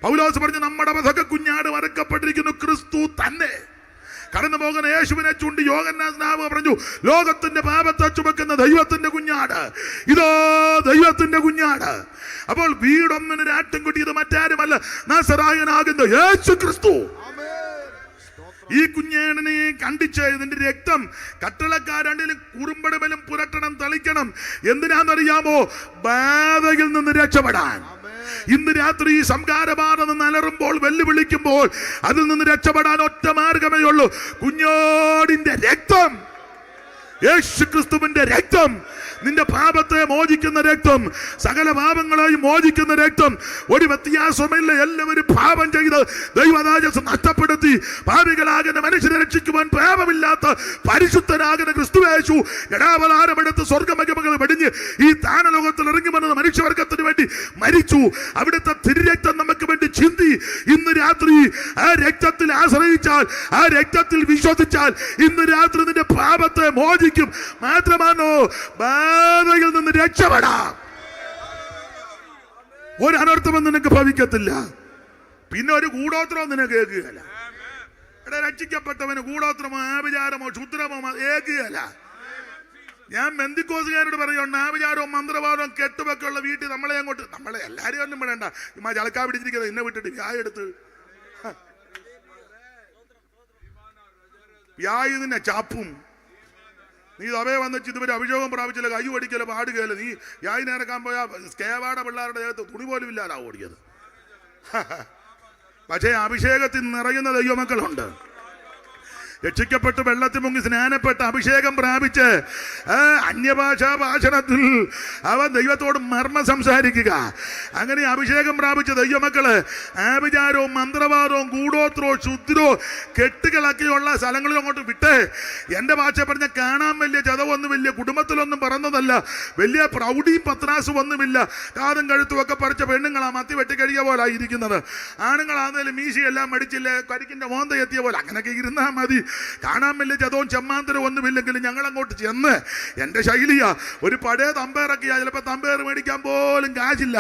പൗലോസ് പറഞ്ഞു, നമ്മുടെ വധക കുഞ്ഞാട് വരക്കപ്പെട്ടിരിക്കുന്നു, ക്രിസ്തു തന്നെ. കടന്നു പോകുന്ന യേശുവിനെ ചൂണ്ടി യോഹന്നാൻ സ്നാപകൻ പറഞ്ഞു, ലോകത്തിന്റെ പാപത്തെ ചുമക്കുന്ന ദൈവത്തിന്റെ കുഞ്ഞാട്, ഇതോ ദൈവത്തിന്റെ കുഞ്ഞാട്. അപ്പോൾ വീടൊന്നിന് ആട്ടിൻകുട്ടി ഇത് മറ്റാരുമല്ല, നാസറായനാകുന്ന യേശു ക്രിസ്തു. ഈ കുഞ്ഞാടിനെ കണ്ടിച്ച് ഇതിന്റെ രക്തം കട്ടളക്കാരണ്ടിലും കുറുമ്പടുമലും പുരട്ടണം, തളിക്കണം. എന്തിനാണെന്നറിയാമോ? ബാധയിൽ നിന്ന് രക്ഷപ്പെടാൻ. ഇന്ന് രാത്രി ഈ സംഹാരബാധ നിന്ന് അലറുമ്പോൾ, വെല്ലുവിളിക്കുമ്പോൾ അതിൽ നിന്ന് രക്ഷപ്പെടാൻ ഒറ്റ മാർഗമേ ഉള്ളൂ, കുഞ്ഞോടിന്റെ രക്തം, യേശുക്രിസ്തുവിന്റെ രക്തം. നിന്റെ പാപത്തെ മോചിക്കുന്ന രക്തം, സകല പാപങ്ങളെയും മോചിക്കുന്ന രക്തം. ഒരു വ്യത്യാസമില്ല, എല്ലാവരും പാപം ചെയ്ത് ദൈവരാജസ് നഷ്ടപ്പെടുത്തി പാപികളാകുന്ന മനുഷ്യരെ രക്ഷിക്കുവാൻ പാപമില്ലാത്ത പരിശുദ്ധനാകുന്ന ക്രിസ്തുയേശു ജഡാവതാരമെടുത്ത് സ്വർഗമഹിമകൾ വെടിഞ്ഞ് ഈ താനലോകത്തിൽ ഇറങ്ങി വന്നത് മനുഷ്യവർഗത്തിന് വേണ്ടി മരിച്ചു. അവിടുത്തെ തിരുരക്തം നമുക്ക് വേണ്ടി ചിന്തി. ഇന്ന് രാത്രി ആ രക്തത്തിൽ ആശ്രയിച്ചാൽ, ആ രക്തത്തിൽ വിശ്വസിച്ചാൽ ഇന്ന് രാത്രി നിന്റെ പാപത്തെ മോചിക്കും. മാത്രമാണോ, ബാധയിൽ നിന്ന് രക്ഷപ്പെടാം. ഒരു അനർത്ഥവും നിനക്ക് ഭവിക്കത്തില്ല. പിന്നെ ഒരു കൂടോത്രവും നിനക്ക് ഏകുകയല്ല. രക്ഷിക്കപ്പെട്ടവന് കൂടോത്രമോ ആഭിചാരമോ ക്ഷുദ്രമോ ഏകുകയല്ല. ഞാൻ ബന്ധിക്കോസുകാരോട് പറയുന്നുണ്ട്, ആഭിചാരവും മന്ത്രവാദവും കെട്ടുമൊക്കെ ഉള്ള വീട്ടിൽ നമ്മളെ എല്ലാവരും ഒന്നും വേണ്ട. ഇമ്മ ചളക്കാ പിടിച്ചിരിക്കുന്നത് എന്നെ വിട്ടിട്ട് വ്യായെടുത്ത് വ്യായി നിന്നെ ചാപ്പും. നീ സഭയെ വന്നിട്ട് ഇതുവരെ അഭിഷേകം പ്രാപിച്ചില്ല, കൈ ഓടിക്കല പാടുകയല്ല. നീ യായിനിറക്കാൻ പോയാൽ സ്കേവാട പിള്ളേരുടെ ദേഹത്ത് തുണി പോലും ഇല്ലാതാ ഓടിയത്. പക്ഷേ അഭിഷേകത്തിൽ നിറയുന്ന ദൈവമക്കളുണ്ട്. രക്ഷിക്കപ്പെട്ട് വെള്ളത്തിൽ മുങ്ങി സ്നാനപ്പെട്ട് അഭിഷേകം പ്രാപിച്ച് അന്യഭാഷാ ഭാഷണത്തിൽ അവൻ ദൈവത്തോട് മർമ്മം സംസാരിക്കുക. അങ്ങനെ അഭിഷേകം പ്രാപിച്ച ദൈവമക്കള് ആഭിചാരവും മന്ത്രവാദവും കൂടോത്രവും ശുദ്രവും കെട്ടുകളൊക്കെയുള്ള സ്ഥലങ്ങളിലും അങ്ങോട്ട് വിട്ട്, എൻ്റെ ഭാഷ പറഞ്ഞ കാണാൻ വലിയ ചതവൊന്നും വലിയ കുടുംബത്തിലൊന്നും പറഞ്ഞതല്ല, വലിയ പ്രൗഢിയും പത്രാസും ഒന്നുമില്ല. കാതും കഴുത്തും ഒക്കെ പറിച്ച പെണ്ണുങ്ങളാ മത്തി വെട്ടിക്കഴിയ പോലെ ഇരിക്കുന്നത്. ആണുങ്ങളാണെങ്കിലും മീശയെല്ലാം മടിച്ചില്ലേ കരിക്കിൻ്റെ മോന്ത എത്തിയ പോലെ അങ്ങനെയൊക്കെ ഇരുന്നാൽ മതി. കാണാൻ വലിയ ചതവും ചെമ്മാന്തരവും ഒന്നുമില്ലെങ്കിലും ഞങ്ങൾ അങ്ങോട്ട് ചെന്ന്, എൻ്റെ ശൈലിയാ, ഒരു പഴയ തമ്പേറൊക്കെയാ, ചിലപ്പോൾ തമ്പേർ മേടിക്കാൻ പോലും കാശില്ല,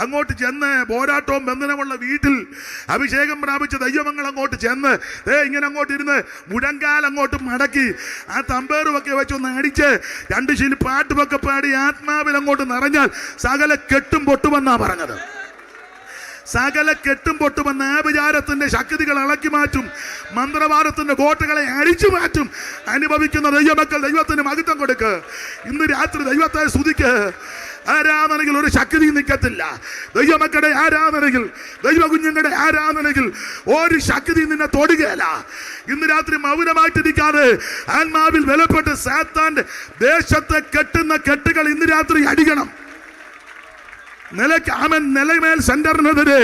അങ്ങോട്ട് ചെന്ന് പോരാട്ടവും ബന്ധനമുള്ള വീട്ടിൽ അഭിഷേകം പ്രാപിച്ച ദൈവമങ്ങൾ അങ്ങോട്ട് ചെന്ന് ഇങ്ങനെ അങ്ങോട്ട് ഇരുന്ന് മുഴങ്കാൽ അങ്ങോട്ട് മടക്കി ആ തമ്പേറുമൊക്കെ വെച്ചൊന്ന് അടിച്ച് 2 ശീലി പാട്ടുമൊക്കെ പാടി ആത്മാവിൽ അങ്ങോട്ട് നിറഞ്ഞാൽ സകല കെട്ടും പൊട്ടുമെന്നാ പറഞ്ഞത്. സകല കെട്ടും പൊട്ടുമെന്ന് ആഭിചാരത്തിന്റെ ശക്തികൾ ഇളക്കി മാറ്റും, മന്ത്രവാദത്തിന്റെ കോട്ടകളെ അഴിച്ചു മാറ്റും. അനുഭവിക്കുന്ന ദൈവമക്കൾ ദൈവത്തിന് മഹത്വം കൊടുക്ക്. ഇന്ന് രാത്രി ദൈവത്തെ സ്തുതിക്ക്. ആരാധനയിൽ ഒരു ശക്തി നിൽക്കത്തില്ല. ദൈവമക്കളുടെ ആരാധനയിൽ, ദൈവ കുഞ്ഞുങ്ങളുടെ ആരാധനയിൽ ഒരു ശക്തി നിന്നെ തൊടുകയല്ല. ഇന്ന് രാത്രി മൗനമായിട്ടിരിക്കാതെ ആത്മാവിൽ ബലപ്പെട്ട് സാത്താന്റെ ദേശത്തെ കെട്ടുന്ന കെട്ടുകൾ ഇന്ന് രാത്രി അടിക്കണം. നിലമേൽ സെന്ററിനെതിരെ,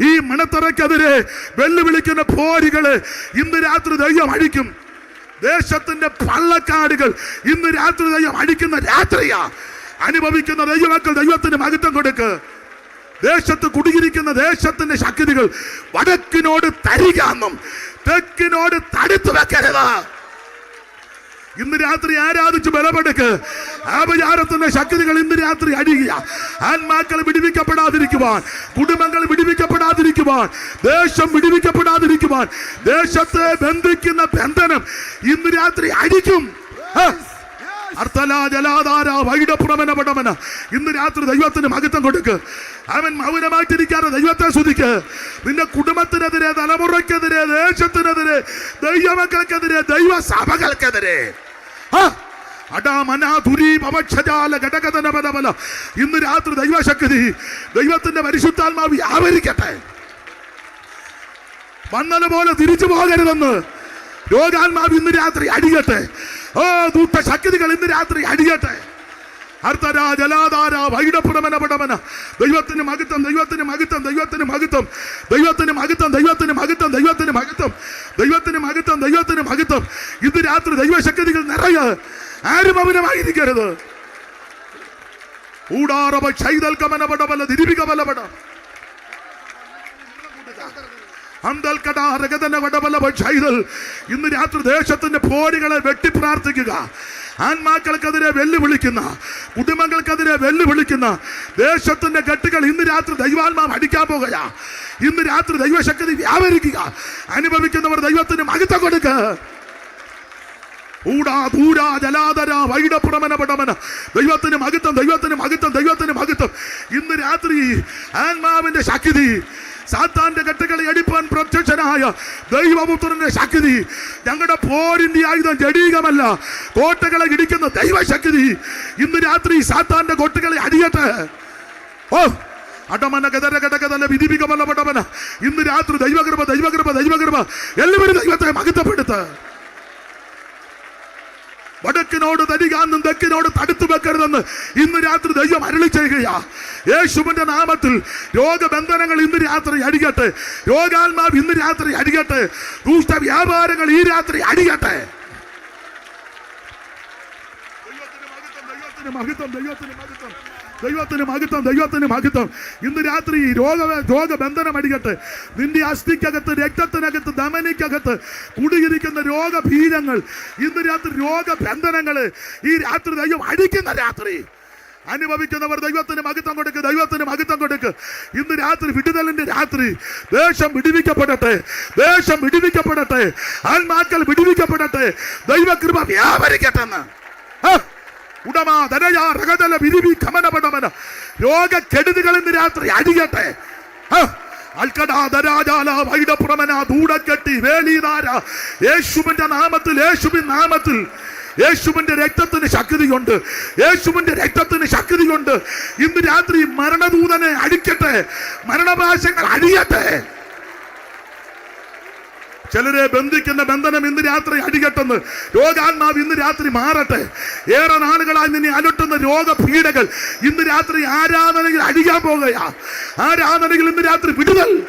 ഈ മണത്തറയ്ക്കെതിരെ വെല്ലുവിളിക്കുന്ന പോരുകള് ഇന്ന് രാത്രി ദൈവം അഴിക്കും. ദേശത്തിന്റെ പള്ളക്കാടുകൾ ഇന്ന് രാത്രി ദൈവം അഴിക്കുന്ന രാത്രിയാ. അനുഭവിക്കുന്ന ദൈവമക്കൾ ദൈവത്തിന് മഹത്വം കൊടുക്ക്. ദേശത്ത് കുടിയിരിക്കുന്ന ദേശത്തിന്റെ ശക്തികൾ വടക്കിനോട് തരികാന്നും തെക്കിനോട് തടുത്തു വെക്കരുത്. ഇന്ന് രാത്രി ആരാധിച്ച് ബലപ്പെടുക്ക്. ആഭിചാരത്തിന്റെ ശക്തികൾ ഇന്ന് രാത്രി അടിയുക. ആത്മാക്കൾ വിടുവിക്കപ്പെടാതിരിക്കുവാൻ, കുടുംബങ്ങൾ വിടുവിക്കപ്പെടാതിരിക്കുവാൻ, ദേശം വിടുവിക്കപ്പെടാതിരിക്കുവാൻ, ദേശത്തെ ബന്ധിക്കുന്ന ബന്ധനം ഇന്ന് രാത്രി അടിക്കും. ഇന്ന് രാത്രി ദൈവത്തിന് മഹത്വം കൊടുക്ക്. അവൻ മൗനമായിട്ടിരിക്കാതെ ദൈവത്തെ സ്തുതിക്ക്. നിന്റെ കുടുംബത്തിനെതിരെ, തലമുറയ്ക്കെതിരെ, ദേശത്തിനെതിരെ, ദൈവമക്കൾക്കെതിരെ, ദൈവ സഭകൾക്കെതിരെ ഇന്ന് രാത്രി ദൈവശക്തി, ദൈവത്തിന്റെ പരിശുദ്ധാത്മാവ് വ്യാപരിക്കട്ടെ. വന്നതുപോലെ തിരിച്ചു പോകരുതെന്ന് രോഗാത്മാവ് ഇന്ന് രാത്രി അടിയട്ടെ. ദൂത്ത ശക്തികൾ ഇന്ന് രാത്രി അടിയട്ടെ. ദൈവത്തിന് മഹത്വം, ദൈവത്തിന് മഹത്വം, ദൈവത്തിന് മഹത്വം, ദൈവത്തിന് മഹത്വം, ദൈവത്തിന് മഹത്വം, ദൈവത്തിന് മഹത്വം, ദൈവത്തിന് മഹത്വം, ദൈവത്തിന് മഹത്വം. ഇന്ന് രാത്രി ദൈവശക്തികൾ നിറയ. ആരും മൗനമായിരിക്കരുത്. ഊടാറവ ശൈതൽ കമനപടവല ദിരിപിക ബലപട ഇന്ന് രാത്രി ദേശത്തിന്റെ പോരുകളെ വെട്ടി പ്രാർത്ഥിക്കുക. ആത്മാക്കൾക്കെതിരെ വെല്ലുവിളിക്കുന്ന, കുടുംബങ്ങൾക്കെതിരെ വെല്ലുവിളിക്കുന്ന ദേശത്തിന്റെ കെട്ടുകൾ ഇന്ന് രാത്രി ദൈവാത്മാവ് അടിക്കാൻ പോകുക. ഇന്ന് രാത്രി ദൈവശക്തി വ്യാപരിക്കുക. അനുഭവിക്കുന്നവർ ദൈവത്തിന് മഹത്വം കൊടുക്കുക. ദൈവത്തിന് മഹത്വം, ദൈവത്തിന് മഹത്വം, ദൈവത്തിന് മഹത്വം. ഇന്ന് രാത്രി ആത്മാവിന്റെ ശക്തി, സാത്താന്റെ കെട്ടുകളെ അടിപ്പാൻ പ്രത്യക്ഷനായ ദൈവപുത്രന്റെ ശക്തി, ഞങ്ങളുടെ പോരിന്റെ ആയുധം ജഡീകമല്ല, കോട്ടകളെ ഇടിക്കുന്ന ദൈവശക്തി ഇന്ന് രാത്രി സാത്താന്റെ കോട്ടകളെ അടിയട്ടെ. അടമന ഗദര ഘടകതല വിധിപികമല്ല. ഇന്ന് രാത്രി ദൈവകൃപ, ദൈവകൃപ, ദൈവകൃപ. എല്ലാവരും ദൈവത്തെ മഹത്വപ്പെടുത്ത. വടക്കിനോട് തരികാന്നും തെക്കിനോട് തടുത്തു വെക്കരുതെന്ന് ഇന്ന് രാത്രി ദൈവം അരുളി ചെയ്യുകയാ. യേശുവിന്റെ നാമത്തിൽ രോഗബന്ധനങ്ങൾ ഇന്ന് രാത്രി അടിയട്ടെ. രോഗാത്മാവ് ഇന്ന് രാത്രി അടിയട്ടെ. ദുഷ്ട വ്യാപാരങ്ങൾ ഈ രാത്രി അടിയട്ടെ. ദൈവത്തിന് മഹത്വം, ദൈവത്തിന് മഹത്വം, ദൈവത്തിന് മഹത്വം, ദൈവത്തിന് മഹത്വം. ഇന്ന് രാത്രി രോഗബന്ധനം അടിക്കട്ടെ. നിന്റെ അസ്ഥിക്കകത്ത്, രക്തത്തിനകത്ത്, ധമനിക്കകത്ത് കുടിയിരിക്കുന്ന രോഗഭീരങ്ങൾ, ഇന്ന് രാത്രി രോഗബന്ധനങ്ങള് ഈ രാത്രി ദൈവം അടിക്കുന്ന രാത്രി. അനുഭവിക്കുന്നവർ ദൈവത്തിന് മഹത്വം കൊടുക്ക്, ദൈവത്തിന് മഹത്വം കൊടുക്ക്. ഇന്ന് രാത്രി വിടുതലിന്റെ രാത്രി. ദേശം വിടുവിക്കപ്പെടട്ടെ, ദേശം വിടുവിക്കപ്പെടട്ടെ, ആത്മാക്കൾ വിടുവിക്കപ്പെടട്ടെ, ദൈവകൃപ വ്യാപരിക്കട്ടെന്ന്. രോഗക്കെടുതികൾ ഇന്ന് രാത്രി അടിയട്ടെ. യേശുവിന്റെ നാമത്തിൽ, യേശുവിൻ നാമത്തിൽ, യേശുവിന്റെ രക്തത്തിന് ശക്തിയുണ്ട്, യേശുവിന്റെ രക്തത്തിന് ശക്തിയുണ്ട്. ഇന്ന് രാത്രി മരണദൂതനെ അടിക്കട്ടെ, മരണപാശങ്ങൾ അടിയട്ടെ. ചിലരെ ബന്ധിക്കുന്ന ബന്ധനം ഇന്ന് രാത്രി അടികെട്ടെന്ന്. രോഗാത്മാവ് ഇന്ന് രാത്രി മാറട്ടെ. ഏറെ നാളുകളായി നിന്നെ അലട്ടുന്ന രോഗപീഠകൾ ഇന്ന് രാത്രി ആരാധനയിൽ അടിക്കാൻ പോകുകയാ. ആരാധനയിൽ ഇന്ന് രാത്രി വിടുതൽ.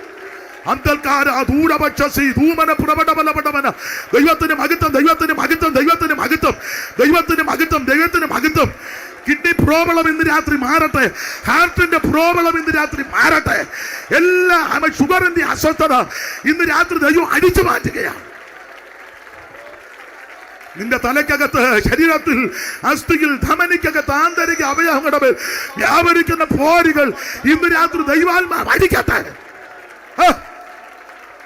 ദൈവത്തിന് മഹത്വം, ദൈവത്തിന് മഹത്വം, ദൈവത്തിന് മഹത്വം, ദൈവത്തിന് മഹത്വം, ദൈവത്തിന് മഹത്വം. കിഡ്നി പ്രോബ്ലം ഇന്ന് രാത്രി മാറട്ടെ. ഹാർട്ടിന്റെ പ്രോബ്ലം ഇന്ന് രാത്രി മാറട്ടെ. എല്ലാ ഷുഗറിന്റെ അസ്വസ്ഥത ഇന്ന് രാത്രി ദൈവം അടിച്ചു മാറ്റുകയാണ്. നിന്റെ തലയ്ക്കകത്ത്, ശരീരത്തിൽ, അസ്ഥിയിൽ, ധമനിക്കകത്ത്, ആന്തരിക അവയവങ്ങളുടെ മേൽ വ്യാപരിക്കുന്ന പോരുകൾ ഇന്ന് രാത്രി ദൈവാത്മാവ് അടിക്കട്ടെ.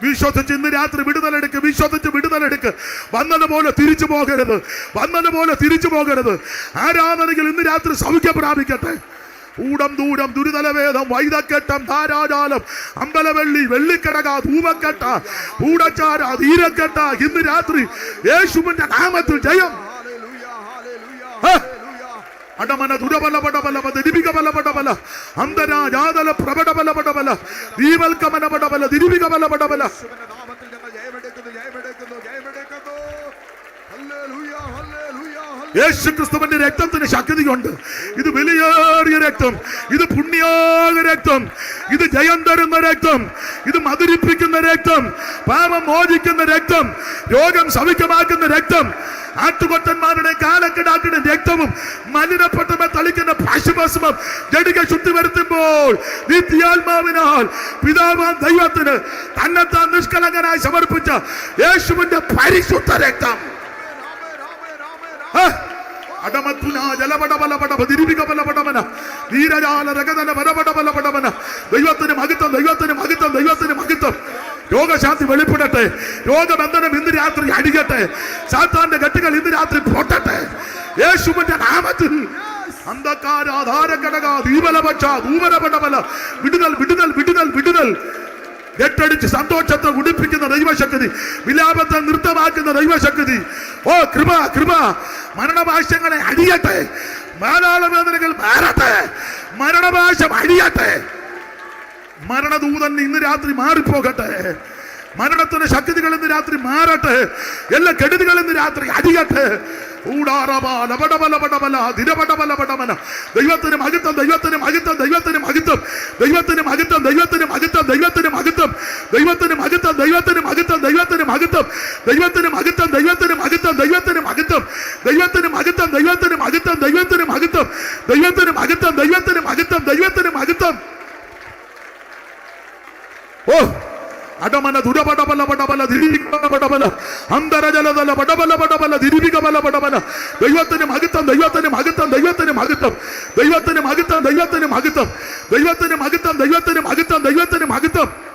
വിശ്വസിച്ച് ഇന്ന് രാത്രി വിടുതലെടുക്ക്. വിശ്വസിച്ച് വിടുതലെടുക്ക്. വന്നതുപോലെ തിരിച്ചു പോകരുത്. വന്നതുപോലെ തിരിച്ചു പോകരുത്. ആരാധനയിൽ ഇന്ന് രാത്രി സൗഖ്യം പ്രാപിക്കട്ടെ. ൂടം ദൂരം ദുരിതലവേദം വൈദക്കെട്ടം ധാരാജാലം അമ്പലവെള്ളി വെള്ളിക്കടക ധൂമക്കെട്ട ഊടച്ചാര ധീരക്കെട്ട ഇന്ന് രാത്രി യേശുവിന്റെ നാമത്തിൽ ജയം. അടമന ദുരബലപടബല ദിരിപിക ബലപടബല അന്തര ജാതല പ്രബടബലപടബല ദീപൽക്കമന പടബല ദിരിപിക ബലപടബല. യേശു ക്രിസ്തുവിന്റെ രക്തത്തിന് ശക്തിയുണ്ട്. ഇത് വിലയേറിയ രക്തം, ഇത് പുണ്യാക രക്തം, ഇത് ജയം തരുന്ന രക്തം, ഇത് മധുരിപ്പിക്കുന്ന രക്തം, പാപം മോചിക്കുന്ന രക്തം, രോഗം സൗഖ്യമാക്കുന്ന രക്തം, ആട്ടുകൊറ്റന്മാരുടെ കാലക്കിടാക്കിന്റെ രക്തവും മലിനപ്പെട്ടവ തളിക്കുന്ന പശുഭസ്മം ജഡിക ശുദ്ധി വരുത്തുമ്പോൾ നിത്യാത്മാവിനാൽ പിതാവാം ദൈവത്തിന് തന്നെത്താൻ നിഷ്കളങ്കനായി സമർപ്പിച്ച യേശുവിന്റെ പരിശുദ്ധ രക്തം. ദൈവത്തിന് മഹത്വം, ദൈവത്തിന് മഹത്വം, ദൈവത്തിന് മഹത്വം. രോഗശാന്തി വെളിപ്പെടട്ടെ. രോഗബന്ധനം ഇന്ന് രാത്രി അടിക്കട്ടെ. സാത്താന്റെ കെട്ടുകൾ ഇന്ന് രാത്രി പൊട്ടട്ടെ യേശുവിന്റെ നാമത്തിൽ. അന്ധകാരാധാരഘടക ദീപലപക്ഷ ധൂമനപടബല വിടുതൽ, വിടുതൽ, വിടുതൽ, വിടുതൽ. കെട്ടടിച്ച് സന്തോഷത്തെ ഉടിപ്പിക്കുന്ന ദൈവശക്തി, വിലാപത്തെ നൃത്തമാക്കുന്ന ദൈവശക്തി. ഓ കൃപ, കൃപ. മരണഭാഷ്യങ്ങളെ അടിയട്ടെ. മാലാളവേദനകൾ മാറട്ടെ. മരണഭാഷം അടിയട്ടെ. മരണദൂതൻ ഇന്ന് രാത്രി മാറിപ്പോകട്ടെ. മരണത്തിന്റെ ശക്തികൾ ഇന്ന് രാത്രി മാറട്ടെ. എല്ലാ കെടുതികൾ ഇന്ന് രാത്രി അടിയട്ടെ. ദൈവത്തിന് മഹത്വം, ദൈവത്തിന് മഹത്വം, ദൈവത്തിന് മഹത്വം, ദൈവത്തിന് മഹത്വം, ദൈവത്തിന് മഹത്വം, ദൈവത്തിന് മഹത്വം, ദൈവത്തിന് മഹത്വം, ദൈവത്തിന് മഹത്വം, ദൈവത്തിന് മഹത്വം, ദൈവത്തിന് മഹത്വം, ദൈവത്തിന് മഹത്വം, ദൈവത്തിന് മഹത്വം, ദൈവത്തിന് മഹത്വം, ദൈവത്തിന് മഹത്വം, ദൈവത്തിന് മഹത്വം, ദൈവത്തിന് മഹത്വം, ദൈവത്തിന് മഹത്വം, ദൈവത്തിന് മഹത്വം. ഓ അടമന ദുരപടബല പടബല ദിരിബല അന്തരജലതല പടബല പടബല ദിരിബിക ബല പടബല. ദൈവത്തിന് മഹത്വം, ദൈവത്തിന് മഹത്വം, ദൈവത്തിന് മഹത്വം, ദൈവത്തിന് മഹത്വം, ദൈവത്തിന് മഹത്വം, ദൈവത്തിന് മഹത്വം, ദൈവത്തിന് മഹത്വം, ദൈവത്തിന് മഹത്വം.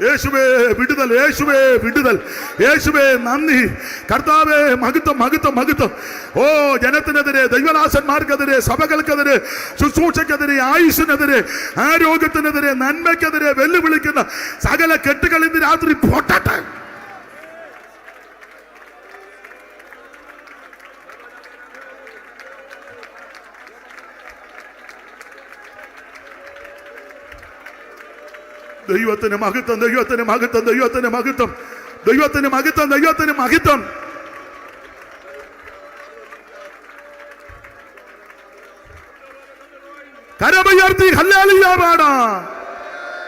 യേശുവേ വിടുതൽ, യേശുവേ വിടുതൽ, യേശുവേ നന്ദി. കർത്താവേ മഹത്വം, മഹത്വം, മഹത്വം. ഓ ജനത്തിനെതിരെ, ദൈവദാസന്മാർക്കെതിരെ, സഭകൾക്കെതിരെ, ശുശ്രൂഷക്കെതിരെ, ആയുസ്സിനെതിരെ, ആരോഗ്യത്തിനെതിരെ, നന്മയ്ക്കെതിരെ വെല്ലുവിളിക്കുന്ന സകല കെട്ടുകൾ ഇന്ന് രാത്രി പൊട്ടട്ടെ. ദൈവത്തിന് മഹത്വം, ദൈവത്തിന് മഹത്വം, ദൈവത്തിന് മഹത്വം, ദൈവത്തിന് മഹത്വം, ദൈവത്തിന് മഹത്വം. കരമുയർത്തി ഹല്ലേലൂയ പാടാം.